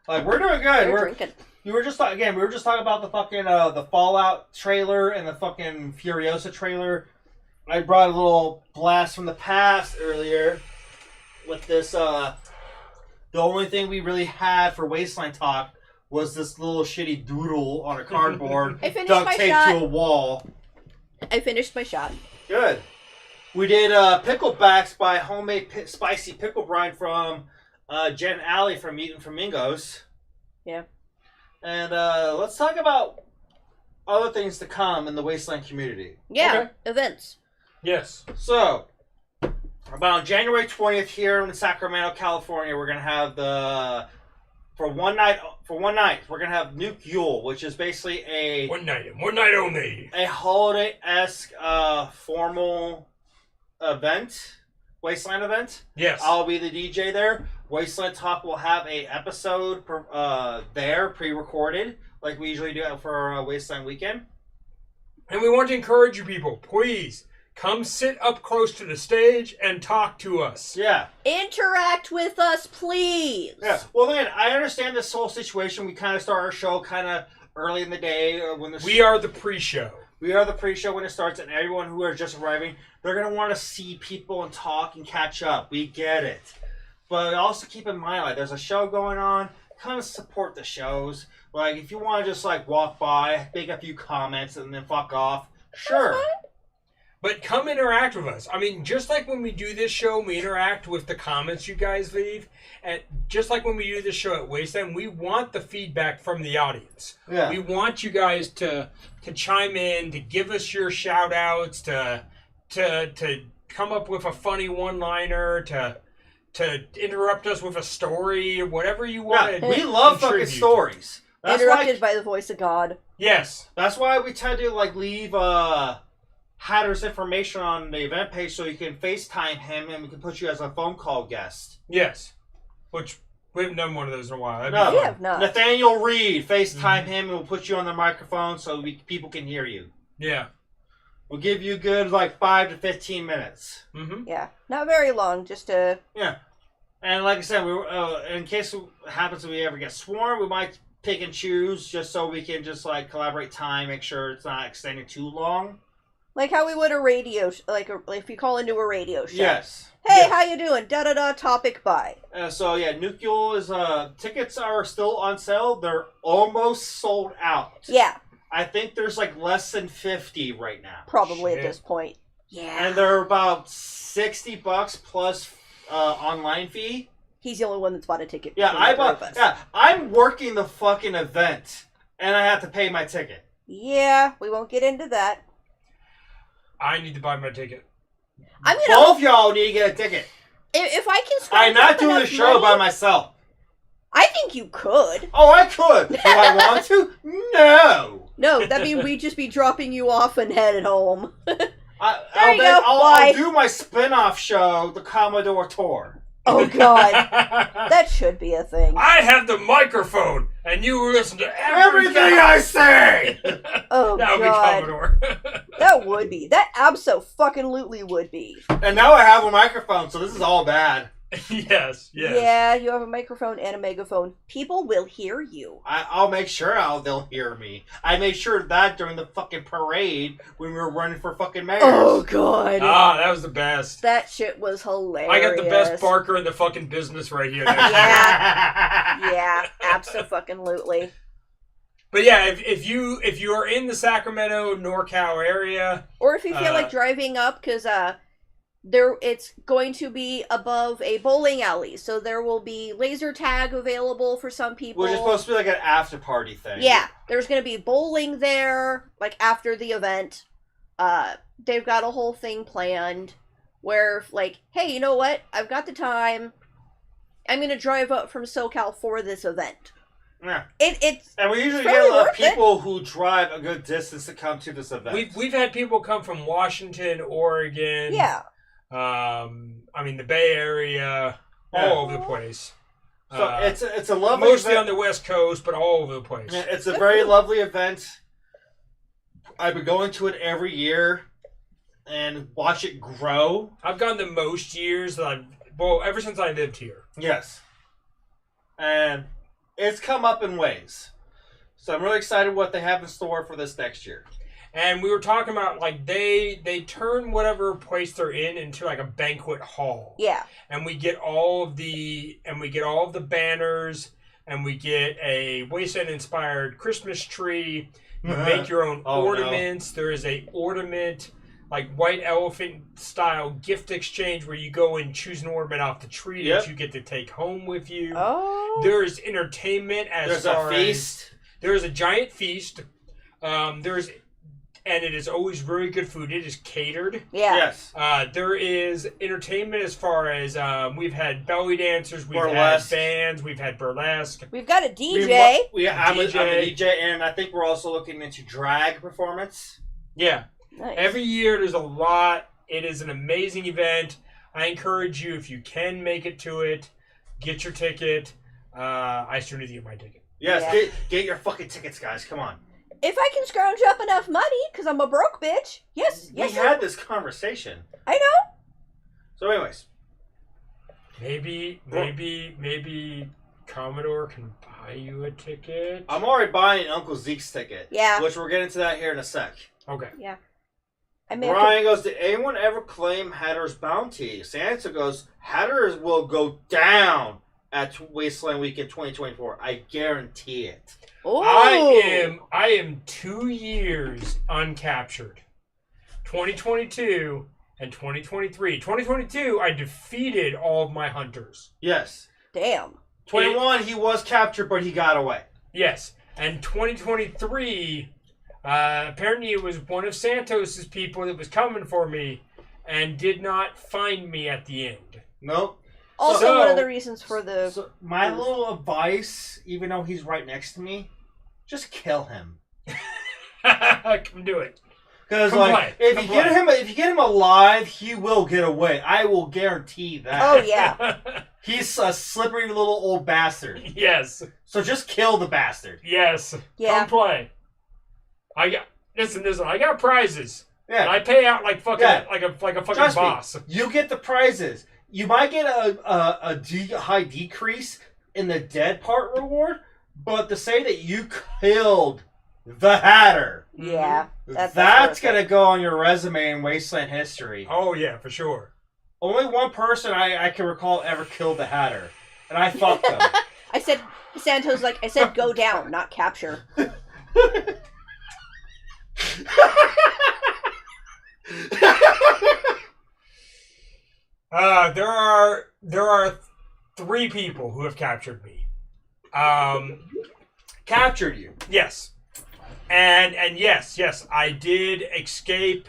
Like, we're doing good. We're drinking. We were just talking about the fucking the Fallout trailer and the fucking Furiosa trailer. I brought a little blast from the past earlier with this. The only thing we really had for Wasteland Talk was this little shitty doodle on a cardboard duct taped to a wall. I finished my shot. Good. We did picklebacks by homemade spicy pickle brine from Jen Alley from Eatin' Flamingos. Yeah. And let's talk about other things to come in the Wasteland community. Yeah, events. Yes. So, about January 20th here in Sacramento, California, we're going to have for one night, we're going to have Nuke Yule, which is basically one night only. A holiday-esque formal event, Wasteland event. Yes. I'll be the DJ there. Wasteland Talk will have a episode there, pre-recorded, like we usually do for Wasteland Weekend. And we want to encourage you people, please, come sit up close to the stage and talk to us. Yeah. Interact with us, please. Yeah. Well, then, I understand this whole situation. We kind of start our show kind of early in the day. We are the pre-show. We are the pre-show when it starts, and everyone who are just arriving, they're going to want to see people and talk and catch up. We get it. But also keep in mind, like, there's a show going on. Come and support the shows. Like, if you want to just, like, walk by, make a few comments, and then fuck off, sure. But come interact with us. I mean, just like when we do this show, we interact with the comments you guys leave. And just like when we do this show at Wasteland, we want the feedback from the audience. Yeah. We want you guys to chime in, to give us your shout-outs, to come up with a funny one-liner, to interrupt us with a story, or whatever you want. Yeah, we love fucking stories. That's interrupted by the voice of God. Yes. That's why we tend to, like, leave Hatter's information on the event page so you can FaceTime him and we can put you as a phone call guest. Yes. Which, we haven't done one of those in a while. No, we have not. Nathaniel Reed, FaceTime him and we'll put you on the microphone so people can hear you. Yeah. We'll give you good, like, 5 to 15 minutes. Mm-hmm. Yeah. Not very long, just to... Yeah. And like I said, in case it happens that we ever get sworn, we might pick and choose just so we can just, like, collaborate time, make sure it's not extending too long. Like how we would a radio, if you call into a radio show. Yes. Hey, yes. How you doing? Da-da-da, topic by. So, yeah, Nuke Yule is, tickets are still on sale. They're almost sold out. Yeah. I think there's, like, less than 50 right now. Probably at this point. Yeah. And they're about $60 plus online fee. He's the only one that's bought a ticket. Yeah, I'm working the fucking event, and I have to pay my ticket. Yeah, we won't get into that. I need to buy my ticket. Both y'all need to get a ticket. If I can I'm not doing the show by myself. I think you could. Oh, I could. Do I want to? No. No, that means we'd just be dropping you off and headed home. I'll do my spin-off show, the Commodore Tour. Oh, God. That should be a thing. I have the microphone, and you listen to everything I say! Oh, that would God. be Commodore. That would be. That abso-fucking-lutely would be. And now I have a microphone, so this is all bad. Yes. Yeah, you have a microphone and a megaphone. People will hear you. I'll make sure they'll hear me. I made sure of that during the fucking parade when we were running for fucking mayor. Oh, God. Ah, that was the best. That shit was hilarious. I got the best barker in the fucking business right here. Yeah, abso-fucking-lutely. But yeah, if you are in the Sacramento, NorCal area, or if you feel like driving up, because it's going to be above a bowling alley, so there will be laser tag available for some people. Which is supposed to be like an after party thing. Yeah, there's going to be bowling there, like after the event. They've got a whole thing planned where, like, hey, you know what? I've got the time. I'm going to drive up from SoCal for this event. Yeah. And we usually get people who drive a good distance to come to this event. We've had people come from Washington, Oregon. Yeah. I mean the Bay Area, all over the place. So it's a lovely mostly event. on the West Coast, but all over the place. Yeah, it's a very lovely event. I've been going to it every year and watch it grow. I've gone the most years that ever since I lived here. Yes. And it's come up in ways. So I'm really excited what they have in store for this next year. And we were talking about, like, they turn whatever place they're in into like a banquet hall. Yeah. And we get all of the banners, and we get a Wasteland inspired Christmas tree. You make your own ornaments. No. There is a ornament, like white elephant style gift exchange where you go and choose an ornament off the tree that you get to take home with you. Oh. There's entertainment There's a feast. There's a giant feast. And it is always very good food. It is catered. Yeah. Yes. There is entertainment as far as we've had belly dancers, we've Burlesque. had bands, we've had burlesque. We've got a DJ. I'm a DJ. DJ, and I think we're also looking into drag performance. Yeah. Nice. Every year there's a lot. It is an amazing event. I encourage you, if you can make it to it, get your ticket. I still need to get my ticket. Yes, Yeah. get your fucking tickets, guys. Come on. If I can scrounge up enough money, because I'm a broke bitch. Yes, We yes, had this conversation. I know. So, anyways. Maybe Commodore can buy you a ticket. I'm already buying Uncle Zeke's ticket. Yeah. Which we'll get into that here in a sec. Okay. Yeah. I may have Brian goes, did anyone ever claim Hatter's bounty? Santa goes, Hatter's will go down at Wasteland Weekend 2024. I guarantee it. Oh. I am 2 years uncaptured. 2022 and 2023. 2022, I defeated all of my hunters. Yes. Damn. 21, he was captured, but he got away. Yes. And 2023, apparently it was one of Santos's people that was coming for me and did not find me at the end. Nope. Also, one of the reasons for the... So my little advice, even though he's right next to me, just kill him. Come do it. Because if you get him alive, he will get away. I will guarantee that. Oh, yeah. He's a slippery little old bastard. Yes. So just kill the bastard. Yes. Yeah. Come play. Listen. I got prizes. Yeah. And I pay out like fucking like a fucking Trust boss. me, you get the prizes. You might get a high decrease in the dead part reward, but to say that you killed the Hatter, Yeah. that's gonna go on your resume in Wasteland history. Oh yeah, for sure. Only one person I can recall ever killed the Hatter, and I fucked him. I said, Santos, like, I said go down, not capture. There are 3 people who have captured me. Captured you. Yes. And yes, I did escape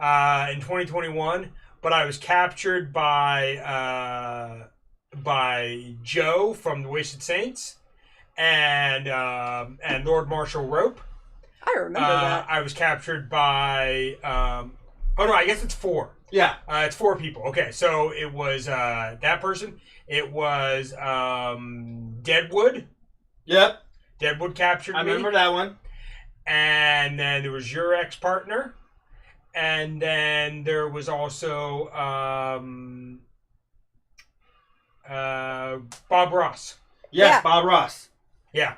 in 2021, but I was captured by Joe from the Wasted Saints and Lord Marshal Rope. I remember that. I was captured by I guess it's 4. Yeah. It's 4 people. Okay, so it was that person. It was Deadwood. Yep. Deadwood captured me. I remember that one. And then there was your ex-partner. And then there was also Bob Ross. Yes, Yeah. Bob Ross. Yeah.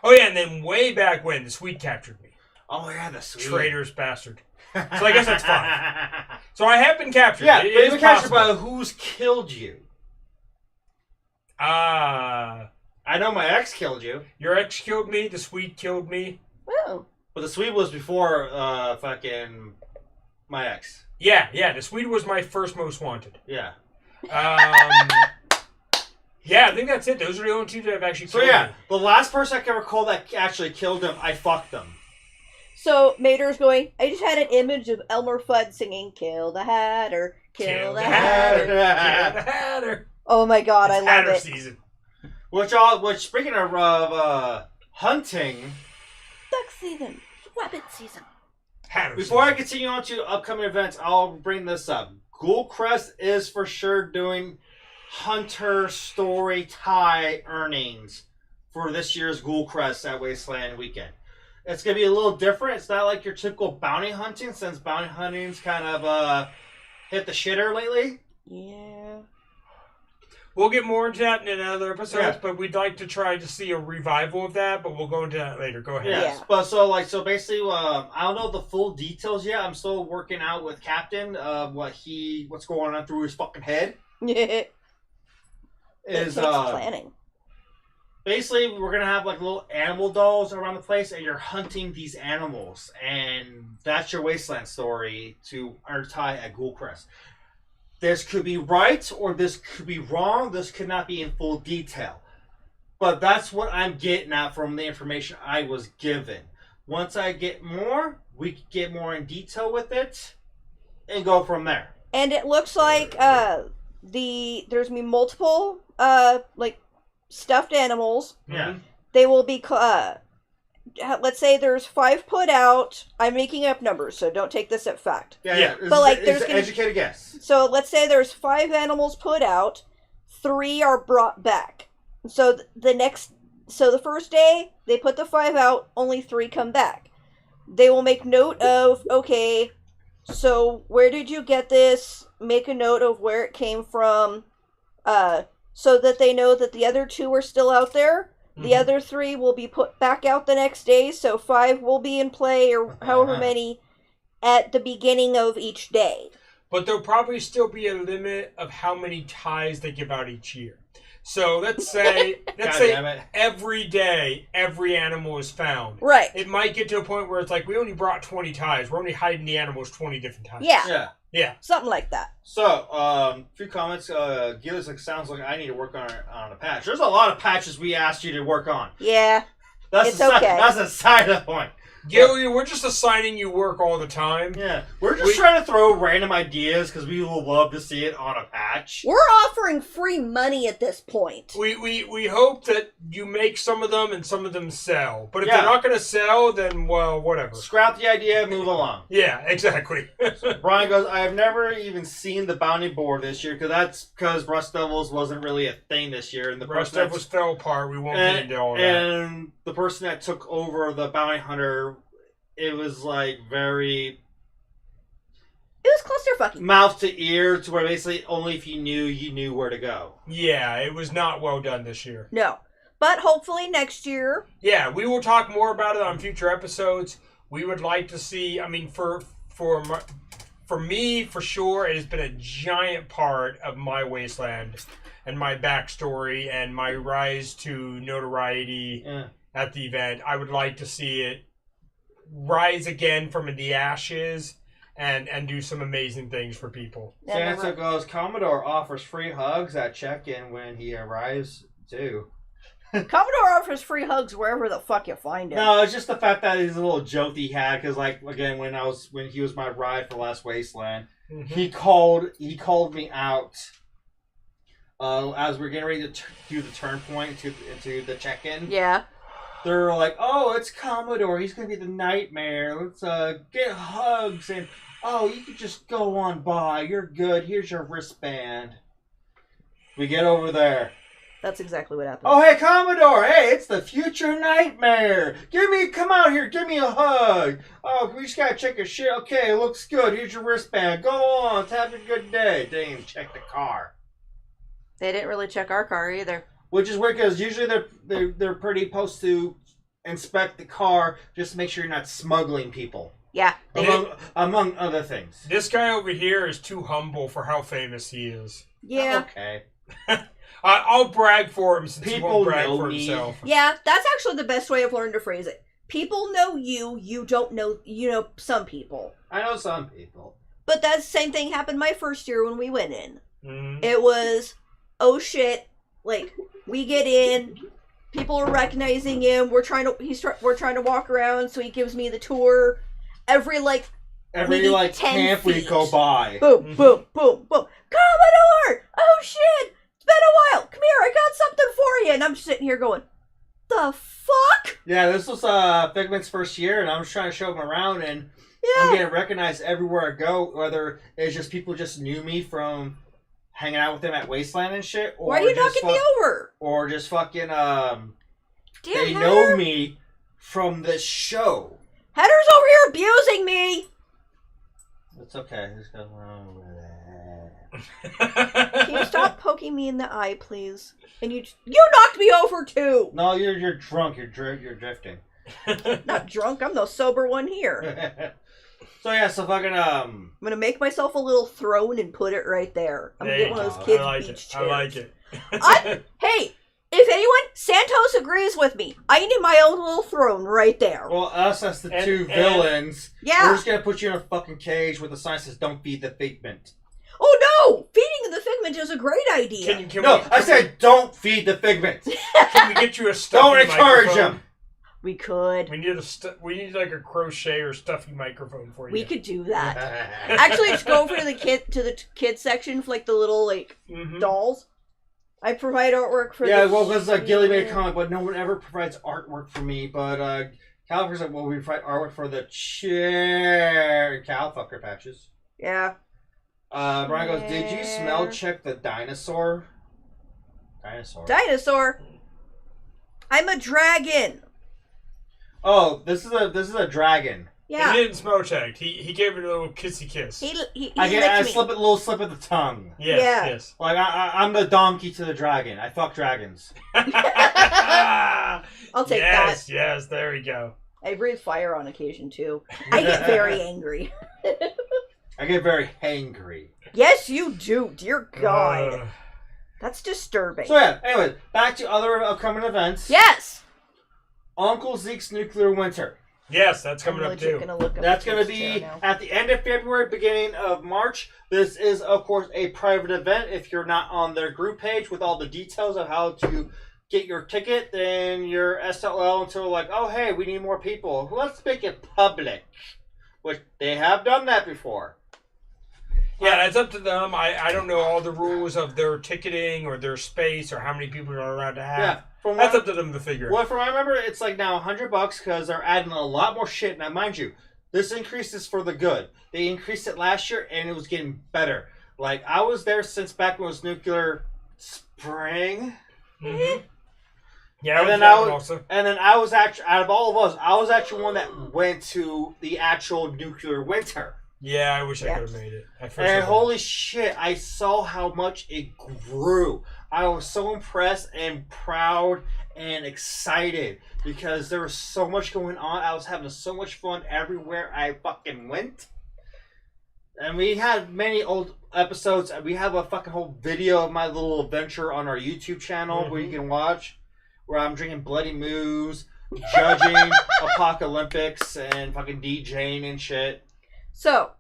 Oh, yeah, and then way back when, the Swede captured me. Oh, yeah, the Swede. Traitorous bastard. So I guess that's 5. So I have been captured. Yeah, It but is you've been captured possible. by who's killed you. I know my ex killed you, Your ex killed me. The Swede killed me. Oh. but the Swede was before fucking my ex. Yeah. The Swede was my first most wanted. Yeah. Yeah, I think that's it. Those are the only 2 that have actually So killed yeah, me. the last person I can recall that actually killed him, I fucked them. So Mater's going, I just had an image of Elmer Fudd singing, kill the Hatter, kill the Hatter. Kill the Hatter. Oh my god, It's I love Hatter it. season. Which speaking of hunting, Duck season, rabbit season. Hatter before I season. continue on to upcoming events, I'll bring this up. Ghoulcrest is for sure doing Hunter Story tie earnings for this year's Ghoulcrest at Wasteland Weekend. It's going to be a little different. It's not like your typical bounty hunting, since bounty hunting's kind of hit the shitter lately. Yeah. We'll get more into that in other episodes, Yeah. but we'd like to try to see a revival of that, but we'll go into that later. Go ahead. Yes, Yeah. but so basically, I don't know the full details yet. I'm still working out with Captain what's going on through his fucking head. It Is takes planning. basically we're gonna have like little animal dolls around the place, and you're hunting these animals, and that's your Wasteland story to untie at Ghoulcrest. This could be right or this could be wrong. This could not be in full detail. But that's what I'm getting at from the information I was given. Once I get more, we can get more in detail with it and go from there. And it looks like there's gonna be multiple like stuffed animals. Yeah. They will be let's say there's 5 put out. I'm making up numbers, so don't take this at fact. Yeah. But like, there's an educated guess. So let's say there's 5 animals put out, 3 are brought back. So the first day they put the 5 out, only 3 come back. They will make note of, okay, so where did you get this? Make a note of where it came from, so that they know that the other 2 are still out there. The other 3 will be put back out the next day, so 5 will be in play, or however many, at the beginning of each day. But there'll probably still be a limit of how many ties they give out each year. So let's say every day, every animal is found. Right. It might get to a point where it's like, we only brought 20 ties. We're only hiding the animals 20 different times. Yeah. Something like that. So, a few comments. Gillis, it sounds like I need to work on a patch. There's a lot of patches we asked you to work on. Yeah. It's okay. That's a side of the point. Gilly, we're just assigning you work all the time. Yeah. We're just trying to throw random ideas because we will love to see it on a patch. We're offering free money at this point. We hope that you make some of them and some of them sell. But if they're not going to sell, then, well, whatever. Scrap the idea, move along. Yeah, exactly. Brian goes, I have never even seen the bounty board this year because Rust Devils wasn't really a thing this year. And the Rust Devils fell apart. We won't get into all that. And the person that took over the bounty hunter, it was like very... It was clusterfucky. Mouth to ear, to where basically only if you knew where to go. Yeah, it was not well done this year. No. But hopefully next year... Yeah, we will talk more about it on future episodes. We would like to see... I mean, for me, for sure, it has been a giant part of my Wasteland and my backstory and my rise to notoriety at the event. I would like to see it rise again from the ashes and do some amazing things for people. Santa goes, Commodore offers free hugs at check-in when he arrives, too. Commodore offers free hugs wherever the fuck you find him. No, it's just the fact that he's a little joke he had, because, like, again, when he was my ride for last Wasteland, he called me out as we were getting ready to do the turn point into the check-in. Yeah. They're like, oh, it's Commodore. He's going to be the nightmare. Let's get hugs. And, oh, you can just go on by. You're good. Here's your wristband. We get over there. That's exactly what happened. Oh, hey, Commodore. Hey, it's the future nightmare. Come out here. Give me a hug. Oh, we just got to check your shit. Okay, it looks good. Here's your wristband. Go on. Have a good day. They didn't even check the car. They didn't really check our car either. Which is weird because usually they're pretty supposed to inspect the car just to make sure you're not smuggling people. Yeah. Among other things. This guy over here is too humble for how famous he is. Yeah. Okay. I'll brag for him since People he won't brag know for me. himself. Yeah, that's actually the best way I've learned to phrase it. People know you, you don't know, you know some people. I know some people. But that same thing happened my first year when we went in. Mm-hmm. It was, oh shit, like, we get in, people are recognizing him, we're trying to walk around, so he gives me the tour. Every camp we go by. Boom, boom, boom, boom. Commodore! Oh shit! It's been a while. Come here, I got something for you. And I'm just sitting here going, the fuck? Yeah, this was Figment's first year, and I was trying to show him around, and I'm getting recognized everywhere I go, whether it's just people just knew me from hanging out with them at Wasteland and shit. Or why are you knocking me over? Or just fucking, they Heather. know me from this show. Heather's over here abusing me. It's okay. Just go over there. Can you stop poking me in the eye, please? And you knocked me over too. No, you're drunk. You're drifting. Not drunk. I'm the sober one here. So yeah, so fucking I'm gonna make myself a little throne and put it right there. I'm gonna get one of those kids' beach chairs. I like it. Hey, if anyone, Santos agrees with me. I need my own little throne right there. Well, us as the two villains, yeah, we're just gonna put you in a fucking cage with a sign that says "Don't feed the Figment." Oh no! Feeding the Figment is a great idea. I said don't feed the Figment. Can we get you a stuffy Don't encourage microphone? him. We could. We need like a crochet or stuffing microphone for you. We could do that. Actually, just go over to the kid section for like the little like dolls. I provide artwork for. Yeah, well, because Gilly made a comic, but no one ever provides artwork for me. But California's like, well, we provide artwork for the chair cowfucker patches. Yeah. Brian goes, did you smell check the dinosaur? Dinosaur. I'm a dragon. Oh, this is a dragon. Yeah. He didn't smell check. He gave it a little kissy kiss. He I slip a little slip of the tongue. Yes. Like I'm the donkey to the dragon. I fuck dragons. I'll take that. Yes, there we go. I breathe fire on occasion too. I get very angry. I get very hangry. Yes, you do. Dear God. That's disturbing. So yeah, anyways, back to other upcoming events. Yes! Uncle Zeke's Nuclear Winter. Yes, that's coming up too. That's going to be at the end of February, beginning of March. This is, of course, a private event. If you're not on their group page with all the details of how to get your ticket, then your SLL until like, oh, hey, we need more people. Let's make it public. Which they have done that before. Yeah, it's up to them. I don't know all the rules of their ticketing or their space or how many people are allowed to have. Yeah. That's up to them to figure out. Well, from what I remember, it's like now $100 because they're adding a lot more shit. Now, mind you, this increase is for the good. They increased it last year, and it was getting better. Like, I was there since back when it was Nuclear Spring. Mm-hmm. Yeah, and then I was actually, out of all of us, I was actually one that went to the actual Nuclear Winter. Yeah, I wish I could have made it. And holy shit, I saw how much it grew. I was so impressed and proud and excited because there was so much going on. I was having so much fun everywhere I fucking went. And we had many old episodes. We have a fucking whole video of my little adventure on our YouTube channel where you can watch, where I'm drinking Bloody Moose, judging apocalyptics, and fucking DJing and shit. So,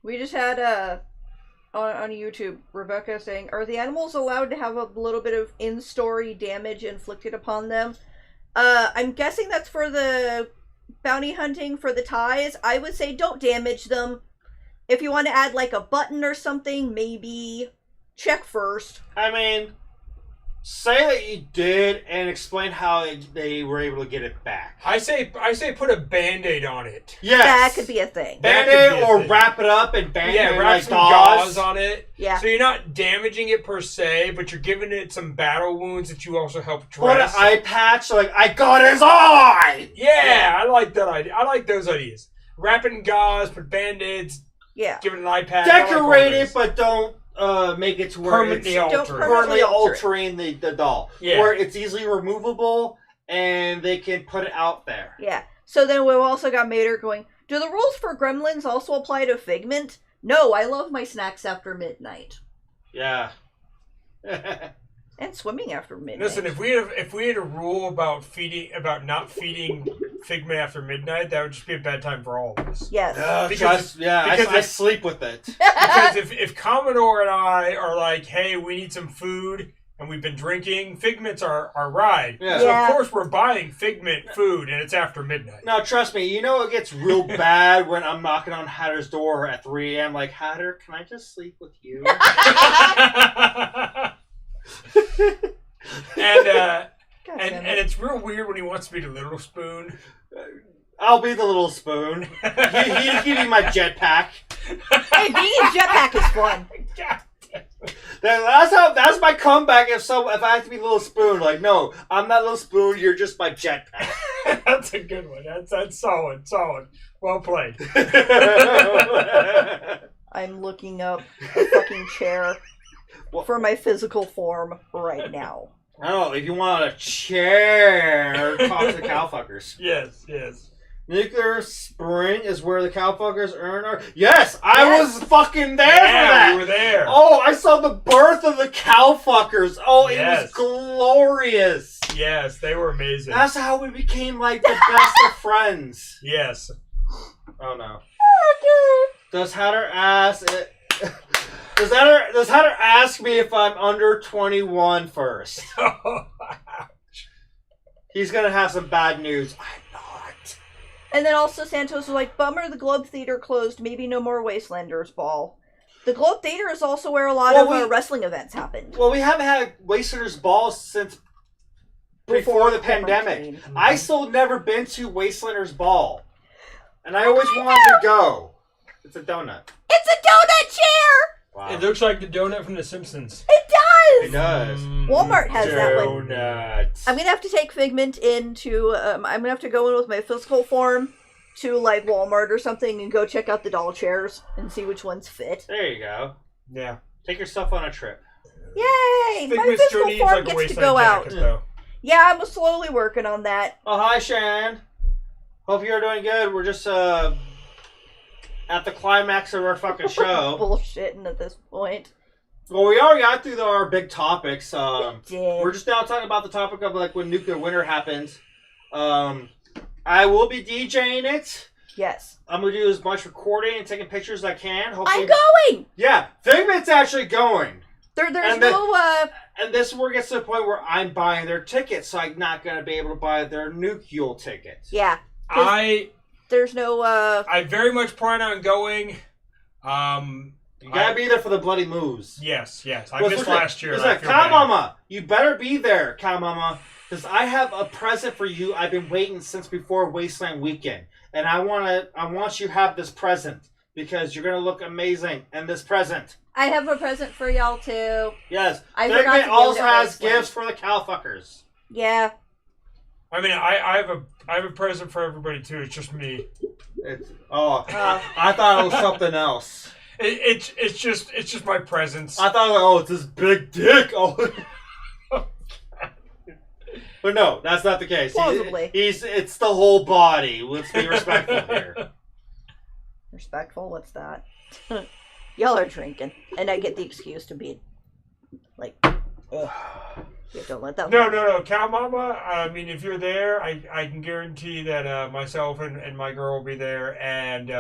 we just had on YouTube, Rebecca saying, are the animals allowed to have a little bit of in-story damage inflicted upon them? I'm guessing that's for the bounty hunting for the ties. I would say don't damage them. If you want to add like a button or something, maybe check first. I mean, say that you did and explain how they were able to get it back. I say put a Band-Aid on it. Yes. That could be a thing. Band-Aid or wrap it up and wrap like some gauze on it. Yeah. So you're not damaging it per se, but you're giving it some battle wounds that you also help dress. Put an eye patch, so like, I got his eye! Yeah, I like that idea. I like those ideas. Wrap it in gauze, put Band-Aids, give it an eye patch. Decorate it, but don't make it to where permanently altering the doll. Yeah. Where it's easily removable and they can put it out there. Yeah. So then we've also got Mater going, do the rules for Gremlins also apply to Figment? No, I love my snacks after midnight. Yeah. And swimming after midnight. Listen, if we had a rule about not feeding Figment after midnight, that would just be a bad time for all of us. Yes. I sleep with it. Because if Commodore and I are like, hey, we need some food, and we've been drinking, Figment's our ride. Yeah. So of course we're buying Figment food, and it's after midnight. Now trust me, you know it gets real bad when I'm knocking on Hatter's door at 3 a.m. Like, Hatter, can I just sleep with you? and it's real weird when he wants me to little spoon. I'll be the little spoon. You give me my jetpack. Hey, being a jetpack is fun. God. That's my comeback. If I have to be little spoon, like, no, I'm not little spoon. You're just my jetpack. That's a good one. That's solid. Well played. I'm looking up a fucking chair for my physical form right now. I don't know, if you want a chair, talk to the cowfuckers. Yes. Nuclear Spring is where the cowfuckers earn our... Yes! I was fucking there for that! We were there. Oh, I saw the birth of the cowfuckers. Oh, it was glorious. Yes, they were amazing. That's how we became, like, the best of friends. Yes. Oh, no. Does Hatter ask... Does Hatter ask me if I'm under 21 first? He's gonna have some bad news. I'm And then also Santos was like, bummer the Globe Theater closed, maybe no more Wastelanders Ball. The Globe Theater is also where a lot of wrestling events happened. Well, we haven't had Wastelanders Ball since before the pandemic. I still never been to Wastelanders Ball. And I always wanted to go. It's a donut. It's a donut chair! Wow. It looks like the donut from The Simpsons. It does! It does. Walmart has that one. Donuts. I'm gonna have to take Figment into, I'm gonna have to go in with my physical form to, like, Walmart or something and go check out the doll chairs and see which ones fit. There you go. Yeah. Take yourself on a trip. Yay! My Figment still physical needs form like a gets to wasteland go out. jacket, though. Yeah, I'm slowly working on that. Oh, hi, Sharon. Hope you're doing good. We're just, at the climax of our fucking show. Bullshitting at this point. Well, we already got through our big topics. Did. We're just now talking about the topic of like when nuclear winter happens. I will be DJing it. Yes. I'm gonna do as much recording and taking pictures as I can. Hopefully, I'm going! Yeah, Figment's actually going. There's And no, And this is where it gets to the point where I'm buying their tickets, so I'm not gonna be able to buy their nuclear tickets. yeah. There's no, I very much plan on going. You gotta be there for the bloody moves. Yes. I missed last year. It's and I like, feel Cow bad. Mama, you better be there, Cow Mama, because I have a present for you. I've been waiting since before Wasteland Weekend, and I want you to have this present because you're gonna look amazing in this present. I have a present for y'all too. Yes, I forgot to Figment give also it has Wasteland. gifts for the cowfuckers. Yeah. I mean, I have a present for everybody too. It's just me. I thought it was something else. It's just my presence. I thought, it's this big dick. Oh. But no, that's not the case. Plausibly. It's the whole body. Let's be respectful here. Respectful? What's that? Y'all are drinking, and I get the excuse to be like, ugh. Yeah, don't let that. No, Cow Mama. I mean, if you're there, I can guarantee that myself and my girl will be there, and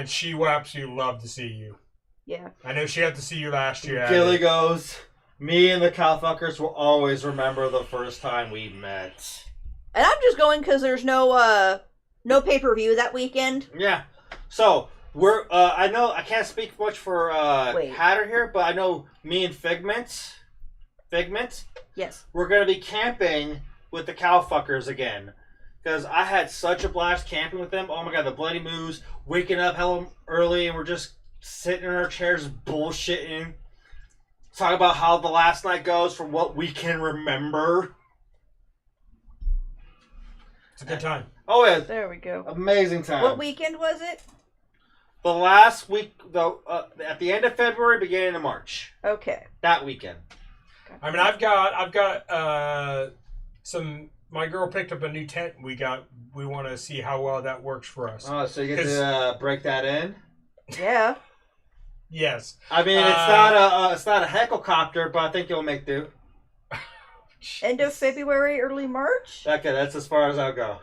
she will absolutely love to see you. Yeah. I know she had to see you last year. Gilly goes, me and the cowfuckers will always remember the first time we met. And I'm just going because there's no pay-per-view that weekend. Yeah. So, we're, I know, I can't speak much for, Hatter here, but I know me and Figment, Yes. we're going to be camping with the cowfuckers again. Because I had such a blast camping with them. Oh my god, the bloody moves, waking up hella early, and we're just sitting in our chairs bullshitting. Talking about how the last night goes from what we can remember. It's a good time. Oh yeah. There we go. Amazing time. What weekend was it? The last week, though, at the end of February, beginning of March. Okay. That weekend. I mean, I've got some. My girl picked up a new tent. We want to see how well that works for us. Oh, so you get to break that in? Yeah. Yes. I mean, it's not a helicopter, but I think you'll make do. End of February, early March? Okay, that's as far as I'll go.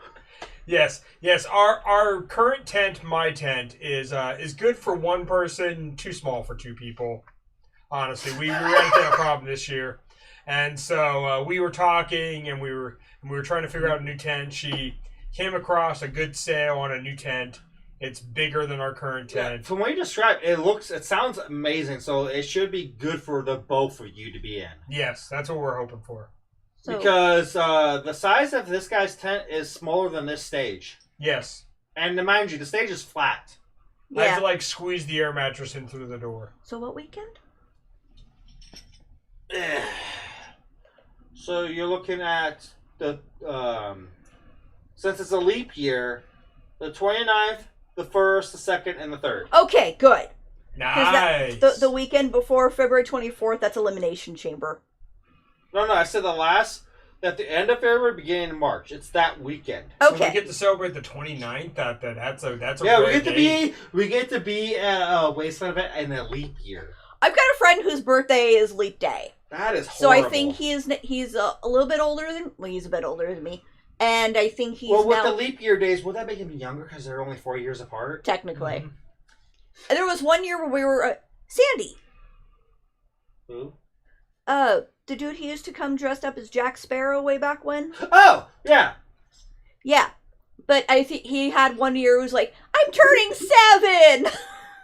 Yes. Our current tent, my tent, is good for one person, too small for two people. Honestly, we ran into that problem this year, and so we were talking, and we were trying to figure out a new tent. She came across a good sale on a new tent. It's bigger than our current tent. Yeah, from what you described, it sounds amazing. So it should be good for the both of you to be in. Yes, that's what we're hoping for. So, Because the size of this guy's tent is smaller than this stage. Yes. And mind you, the stage is flat. I have yeah. to like squeeze the air mattress in through the door. So what weekend? So you're looking at the, since it's a leap year, the 29th, the 1st, the 2nd, and the 3rd. Okay, good. Nice. The weekend before February 24th, that's Elimination Chamber. No, I said at the end of February, beginning of March. It's that weekend. So Okay. we get to celebrate the 29th. That's a Yeah, rare day. we get to be at a Wasteland event in a leap year. I've got a friend whose birthday is leap day. That is So horrible. I think he's a little bit older than... Well, he's a bit older than me. And I think he's with now... the leap year days, would that make him younger because they're only 4 years apart? Technically. Mhm. And there was one year where we were... Sandy. Who? The dude he used to come dressed up as Jack Sparrow way back when. Oh, yeah. Yeah. But I think he had one year who was like, I'm turning 7!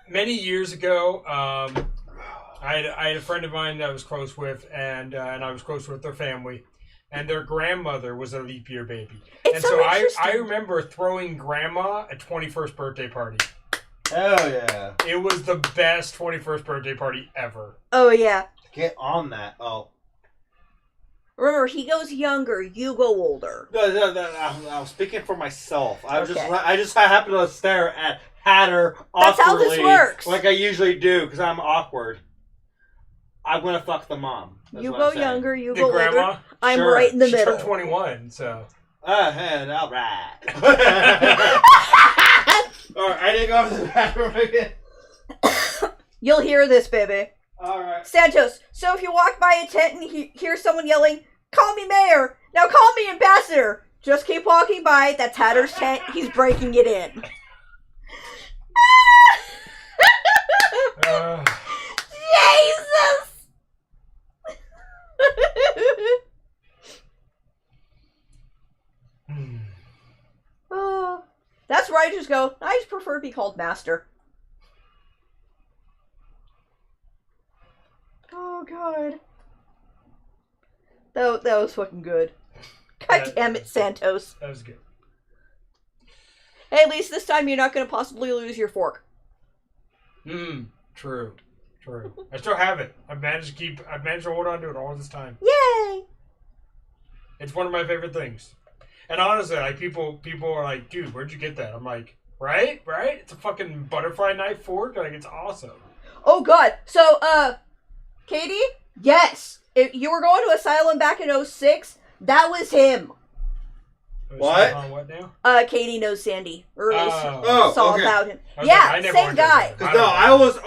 Many years ago, I had a friend of mine that I was close with, and I was close with their family, and their grandmother was a leap year baby. It's and so interesting. I remember throwing grandma a 21st birthday party. Hell yeah. It was the best 21st birthday party ever. Oh, yeah. Get on that. Oh. Remember, he goes younger, you go older. No, I'm speaking for myself. I Okay. just happen to stare at Hatter awkwardly. That's how this works. Like I usually do, because I'm awkward. I'm gonna fuck the mom. That's You what go I'm saying. younger, you The go grandma? older. I'm Sure. right in the She middle. turned 21, so. And all right. All right, I didn't go to the bathroom again. You'll hear this, baby. All right. Santos, so if you walk by a tent and hear someone yelling, call me mayor, now call me ambassador, just keep walking by, that's Hatter's tent, he's breaking it in. Jesus! Oh, that's where I just go, I just prefer to be called master. Oh, God. That was fucking good. God damn it, Santos. That was good. Hey, at least this time you're not going to possibly lose your fork. True. I still have it. I've managed to hold on to it all this time. Yay! It's one of my favorite things. And honestly, like people are like, dude, where'd you get that? I'm like, right? It's a fucking butterfly knife fork. Like, it's awesome. Oh, God. So, Katie? Yes. If you were going to Asylum back in 06, that was him. What? On what now? Katie knows Sandy. Or at least Oh, saw okay. about him. I was Yeah, like, I never same went to guy. Asylum. Cause no, I was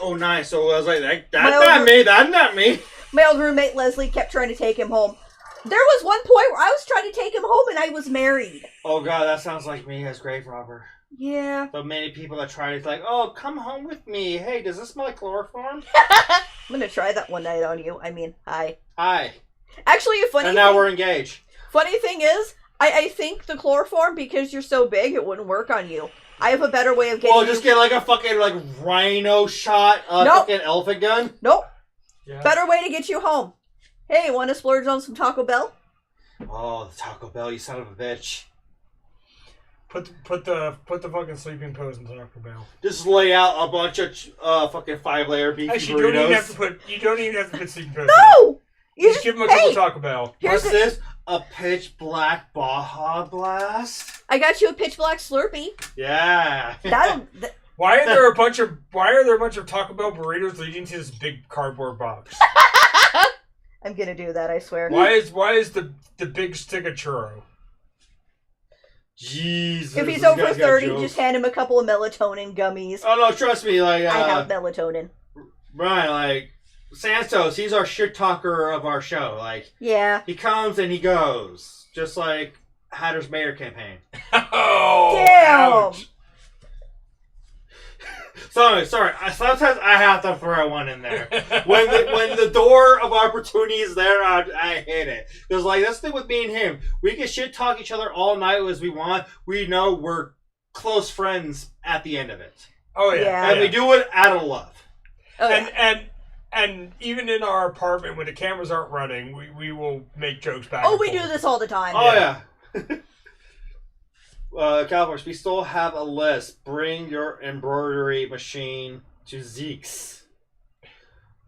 08, 09, so I was like, that's old not room- me. That's not me. My old roommate Leslie kept trying to take him home. There was one point where I was trying to take him home and I was married. Oh god, that sounds like me as grave robber. Yeah. So many people that try to like, oh, come home with me. Hey, does this smell like chloroform? I'm gonna try that one night on you. I mean, hi. Hi. Actually, a funny And now thing, we're engaged. funny thing is, I think the chloroform, because you're so big, it wouldn't work on you. I have a better way of getting Well, just get like a fucking like rhino shot, Nope. fucking elephant gun. Nope. Yeah. Better way to get you home. Hey, want to splurge on some Taco Bell? Oh, the Taco Bell, you son of a bitch. Put the fucking sleeping pose in Taco Bell. Just lay out a bunch of fucking 5-layer beefy Actually, burritos. you don't even have to put sleeping pose. No! You just give them a couple hey, Taco Bell. here's What's this? A pitch black Baja Blast? I got you a pitch black Slurpee. Yeah. Why are there a bunch of Taco Bell burritos leading to this big cardboard box? I'm gonna do that, I swear. Why is the big stick of churro? Jesus. If he's this over guy's got 30, jokes. just hand him a couple of melatonin gummies. Oh no, trust me, like I have melatonin. Brian, like Santos, he's our shit talker of our show. Like Yeah. he comes and he goes. Just like Hatter's mayor campaign. Oh, Damn. ouch. Sorry. Sometimes I have to throw one in there. When the door of opportunity is there, I hit it. Because like that's the thing with me and him. We can shit talk each other all night as we want. We know we're close friends at the end of it. Oh yeah, Yeah. And we do it out of love. Oh, yeah. And even in our apartment when the cameras aren't running, we will make jokes back. Oh, and we forth. do this all the time. Oh yeah. Cowboys, we still have a list. Bring your embroidery machine to Zeke's.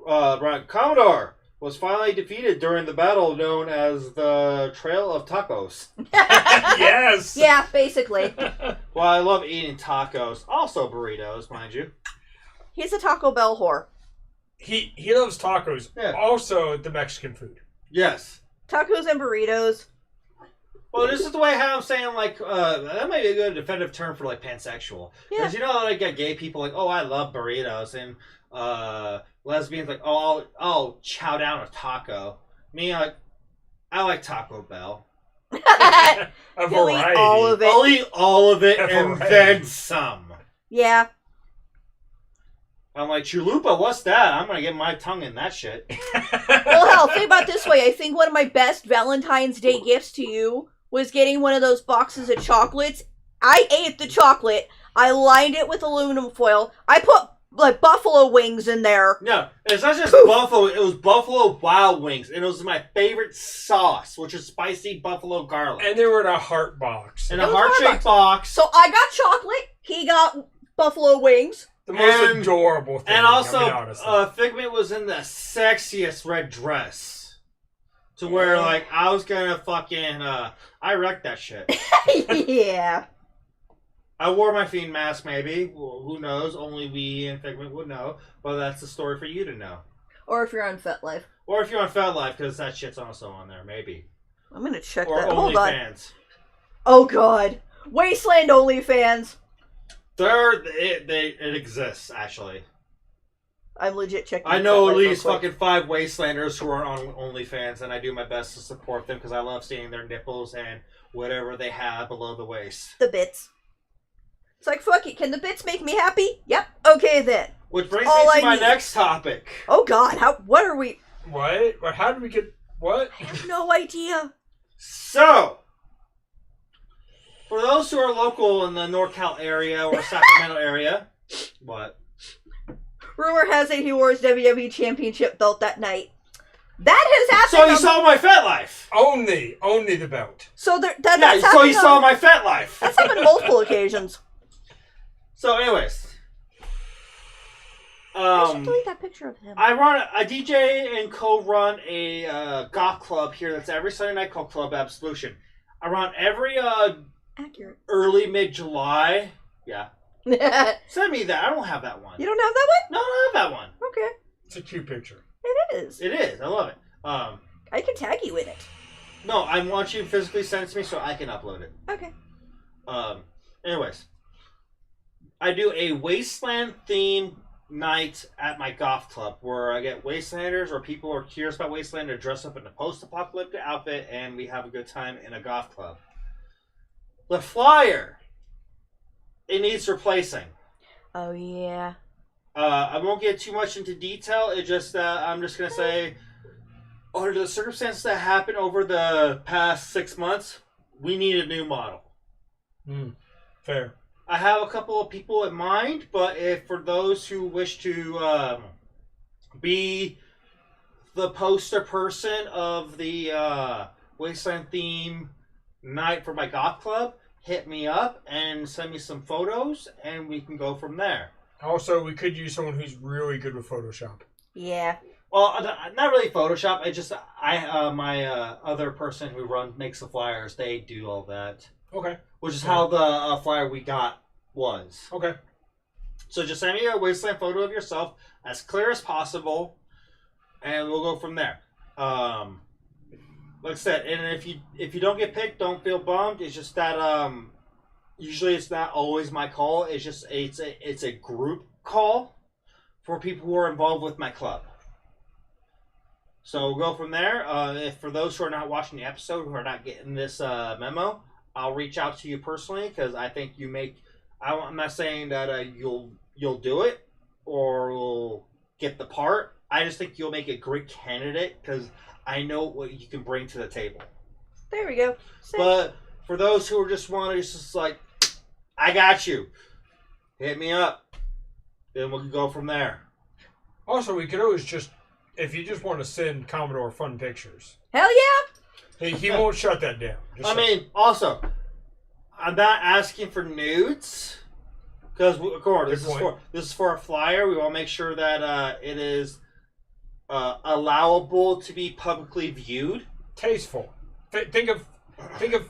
Brian, Commodore was finally defeated during the battle known as the Trail of Tacos. Yes. Yeah, basically. Well, I love eating tacos. Also burritos, mind you. He's a Taco Bell whore. He loves tacos. Yeah. Also the Mexican food. Yes. Tacos and burritos. Well, this is the way how I'm saying, like, that might be a good definitive term for, like, pansexual. Yeah. Because, you know, like, gay people, like, oh, I love burritos. And lesbians, like, oh, I'll chow down a taco. Me, like, I like Taco Bell. A He'll eat variety. all of it. I'll eat all of it A and variety. then some. Yeah. I'm like, chalupa, what's that? I'm going to get my tongue in that shit. Well, hell, think about it this way. I think one of my best Valentine's Day gifts to you was getting one of those boxes of chocolates. I ate the chocolate. I lined it with aluminum foil. I put like buffalo wings in there. No, it's not just buffalo. It was Buffalo Wild Wings, and it was my favorite sauce, which is spicy buffalo garlic. And they were in a heart box. In a heart-shaped box. So I got chocolate. He got buffalo wings. The most adorable thing. And also, Figment was in the sexiest red dress. To where, like, I was gonna fucking, I wrecked that shit. Yeah. I wore my Fiend mask, maybe. Well, who knows? Only we and Figment would know. But that's the story for you to know. Or if you're on FetLife. Or if you're on FetLife, because that shit's also on there, maybe. I'm gonna check or that. Hold on. OnlyFans. Oh, God. Wasteland OnlyFans. It exists, actually. I'm legit checking. I know at least fucking 5 Wastelanders who are on OnlyFans, and I do my best to support them because I love seeing their nipples and whatever they have below the waist. The bits. It's like, fuck it. Can the bits make me happy? Yep. Okay, then. Which brings me to my next topic. Oh, God. What are we... What? How did we get... What? I have no idea. So, for those who are local in the NorCal area or Sacramento area, what? Rumor has it he wore his WWE Championship belt that night. That has happened. So you saw my FetLife. Only the belt. So that's so you saw my FetLife. That's happened multiple occasions. So, anyways, I should delete that picture of him. I run a DJ and co-run a golf club here. That's every Sunday night called Club Absolution. I run every accurate early mid-July. Yeah. Send me that. I don't have that one. You don't have that one? No, I don't have that one. Okay. It's a cute picture. It is. It is. I love it. I can tag you in it. No, I want you to physically send it to me so I can upload it. Okay. Anyways, I do a Wasteland theme night at my golf club where I get Wastelanders or people who are curious about Wasteland to dress up in a post-apocalyptic outfit and we have a good time in a golf club. The flyer, it needs replacing. Oh, yeah. I won't get too much into detail. It just, I'm just going to say, under the circumstances that happened over the past 6 months, we need a new model. Fair. I have a couple of people in mind, but if for those who wish to be the poster person of the Wasteland theme night for my golf club, hit me up and send me some photos, and we can go from there. Also, we could use someone who's really good with Photoshop. Yeah. Well, not really Photoshop. My other person who makes the flyers, they do all that. Okay. Which is how the flyer we got was. Okay. So just send me a Wasteland photo of yourself as clear as possible, and we'll go from there. Like I said, and if you don't get picked, don't feel bummed. It's just that usually it's not always my call. It's just it's a group call for people who are involved with my club. So we'll go from there. If for those who are not watching the episode, who are not getting this memo, I'll reach out to you personally because I think you make. I'm not saying that you'll do it or will get the part. I just think you'll make a great candidate because I know what you can bring to the table. There we go. Sick. But for those who are just just like, I got you. Hit me up. Then we'll go from there. Also, we could always just, if you just want to send Commodore fun pictures. Hell yeah! He won't shut that down. Also, I'm not asking for nudes. Because, of course, this is for a flyer. We want to make sure that it is allowable to be publicly viewed. Tasteful. Think of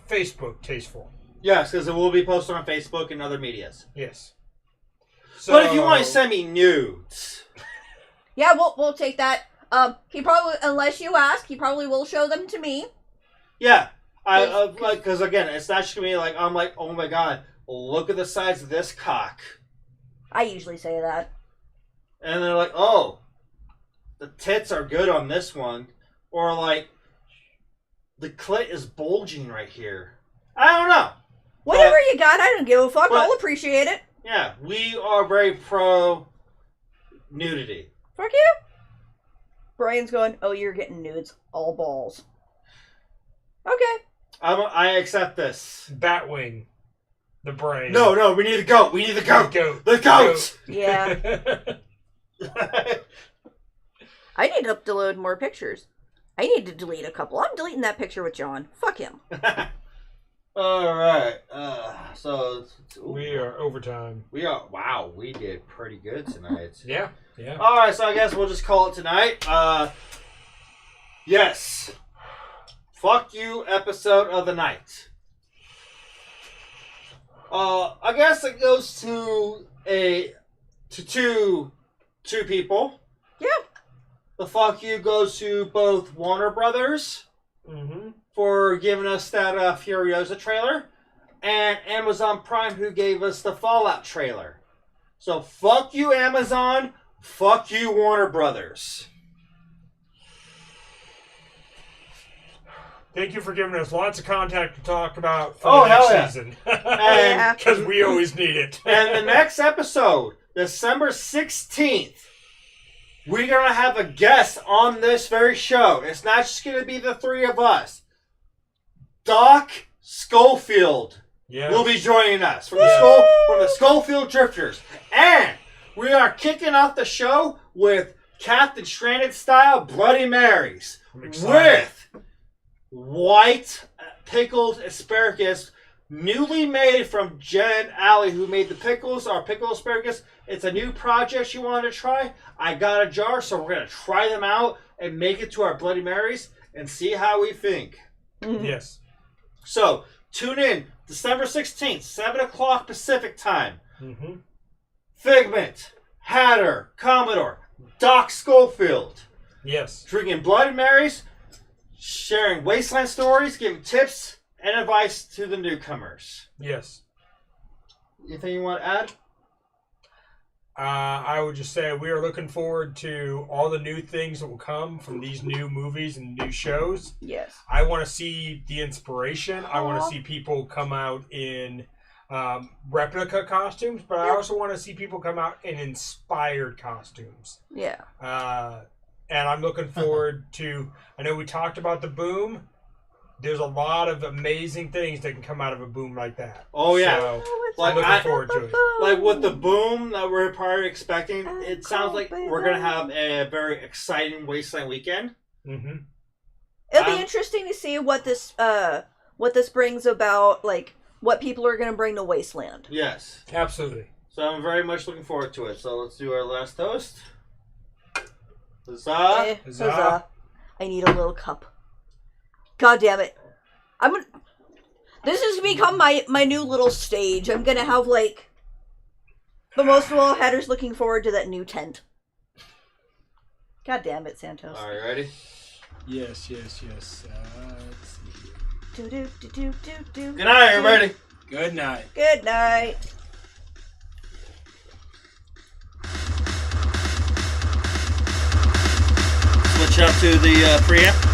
Facebook tasteful. Yes, because it will be posted on Facebook and other medias. Yes. So, but if you want to send me nudes, yeah, we'll take that. He probably, unless you ask, he probably will show them to me. Yeah, I like because again, it's not just gonna be like I'm like, oh my god, look at the size of this cock. I usually say that. And they're like, oh, the tits are good on this one, or like the clit is bulging right here. I don't know. Whatever you got, I don't give a fuck. I'll appreciate it. Yeah, we are very pro nudity. Fuck you. Brian's going, oh, you're getting nudes. All balls. Okay. I accept this. Batwing. The brain. No, we need the goat. We need the goat. The goat. Yeah. I need to upload more pictures. I need to delete a couple. I'm deleting that picture with John. Fuck him. All right. So we are overtime. Wow, we did pretty good tonight. Yeah. All right, so I guess we'll just call it tonight. Yes. Fuck you, episode of the night. I guess it goes to two people. Yeah. The fuck you goes to both Warner Brothers for giving us that Furiosa trailer, and Amazon Prime, who gave us the Fallout trailer. So fuck you, Amazon. Fuck you, Warner Brothers. Thank you for giving us lots of content to talk about for the next season. Because we always need it. And the next episode, December 16th, we're going to have a guest on this very show. It's not just going to be the three of us. Doc Schofield will be joining us from the Schofield Drifters. And we are kicking off the show with Captain Stranded style Bloody Marys. With white pickled asparagus, newly made from Jen Alley, who made the pickles, our pickled asparagus. It's a new project she wanted to try. I got a jar, so we're going to try them out and make it to our Bloody Marys and see how we think. Yes. So, tune in December 16th, 7 o'clock Pacific time. Figment, Hatter, Commodore, Doc Schofield. Yes. Drinking Bloody Marys, sharing Wasteland stories, giving tips and advice to the newcomers. Yes. Anything you want to add? I would just say we are looking forward to all the new things that will come from these new movies and new shows. Yes. I want to see the inspiration. I want to see people come out in replica costumes, but I also want to see people come out in inspired costumes. Yeah. And I'm looking forward to, I know we talked about the boom. There's a lot of amazing things that can come out of a boom like that. Oh, yeah. So, I'm looking forward to it. Like with the boom that we're probably expecting, it sounds like we're going to have a very exciting Wasteland weekend. It'll be interesting to see what this brings about, like, what people are going to bring to Wasteland. Yes. Absolutely. So I'm very much looking forward to it. So let's do our last toast. Huzzah. Huzzah. I need a little cup. God damn it. This has become my new little stage. I'm gonna have, like, but most of all, Hatter's looking forward to that new tent. God damn it, Santos. Alright, ready? Yes. Let's see. Good night, everybody. Good night. Good night. Switch up to the preamp.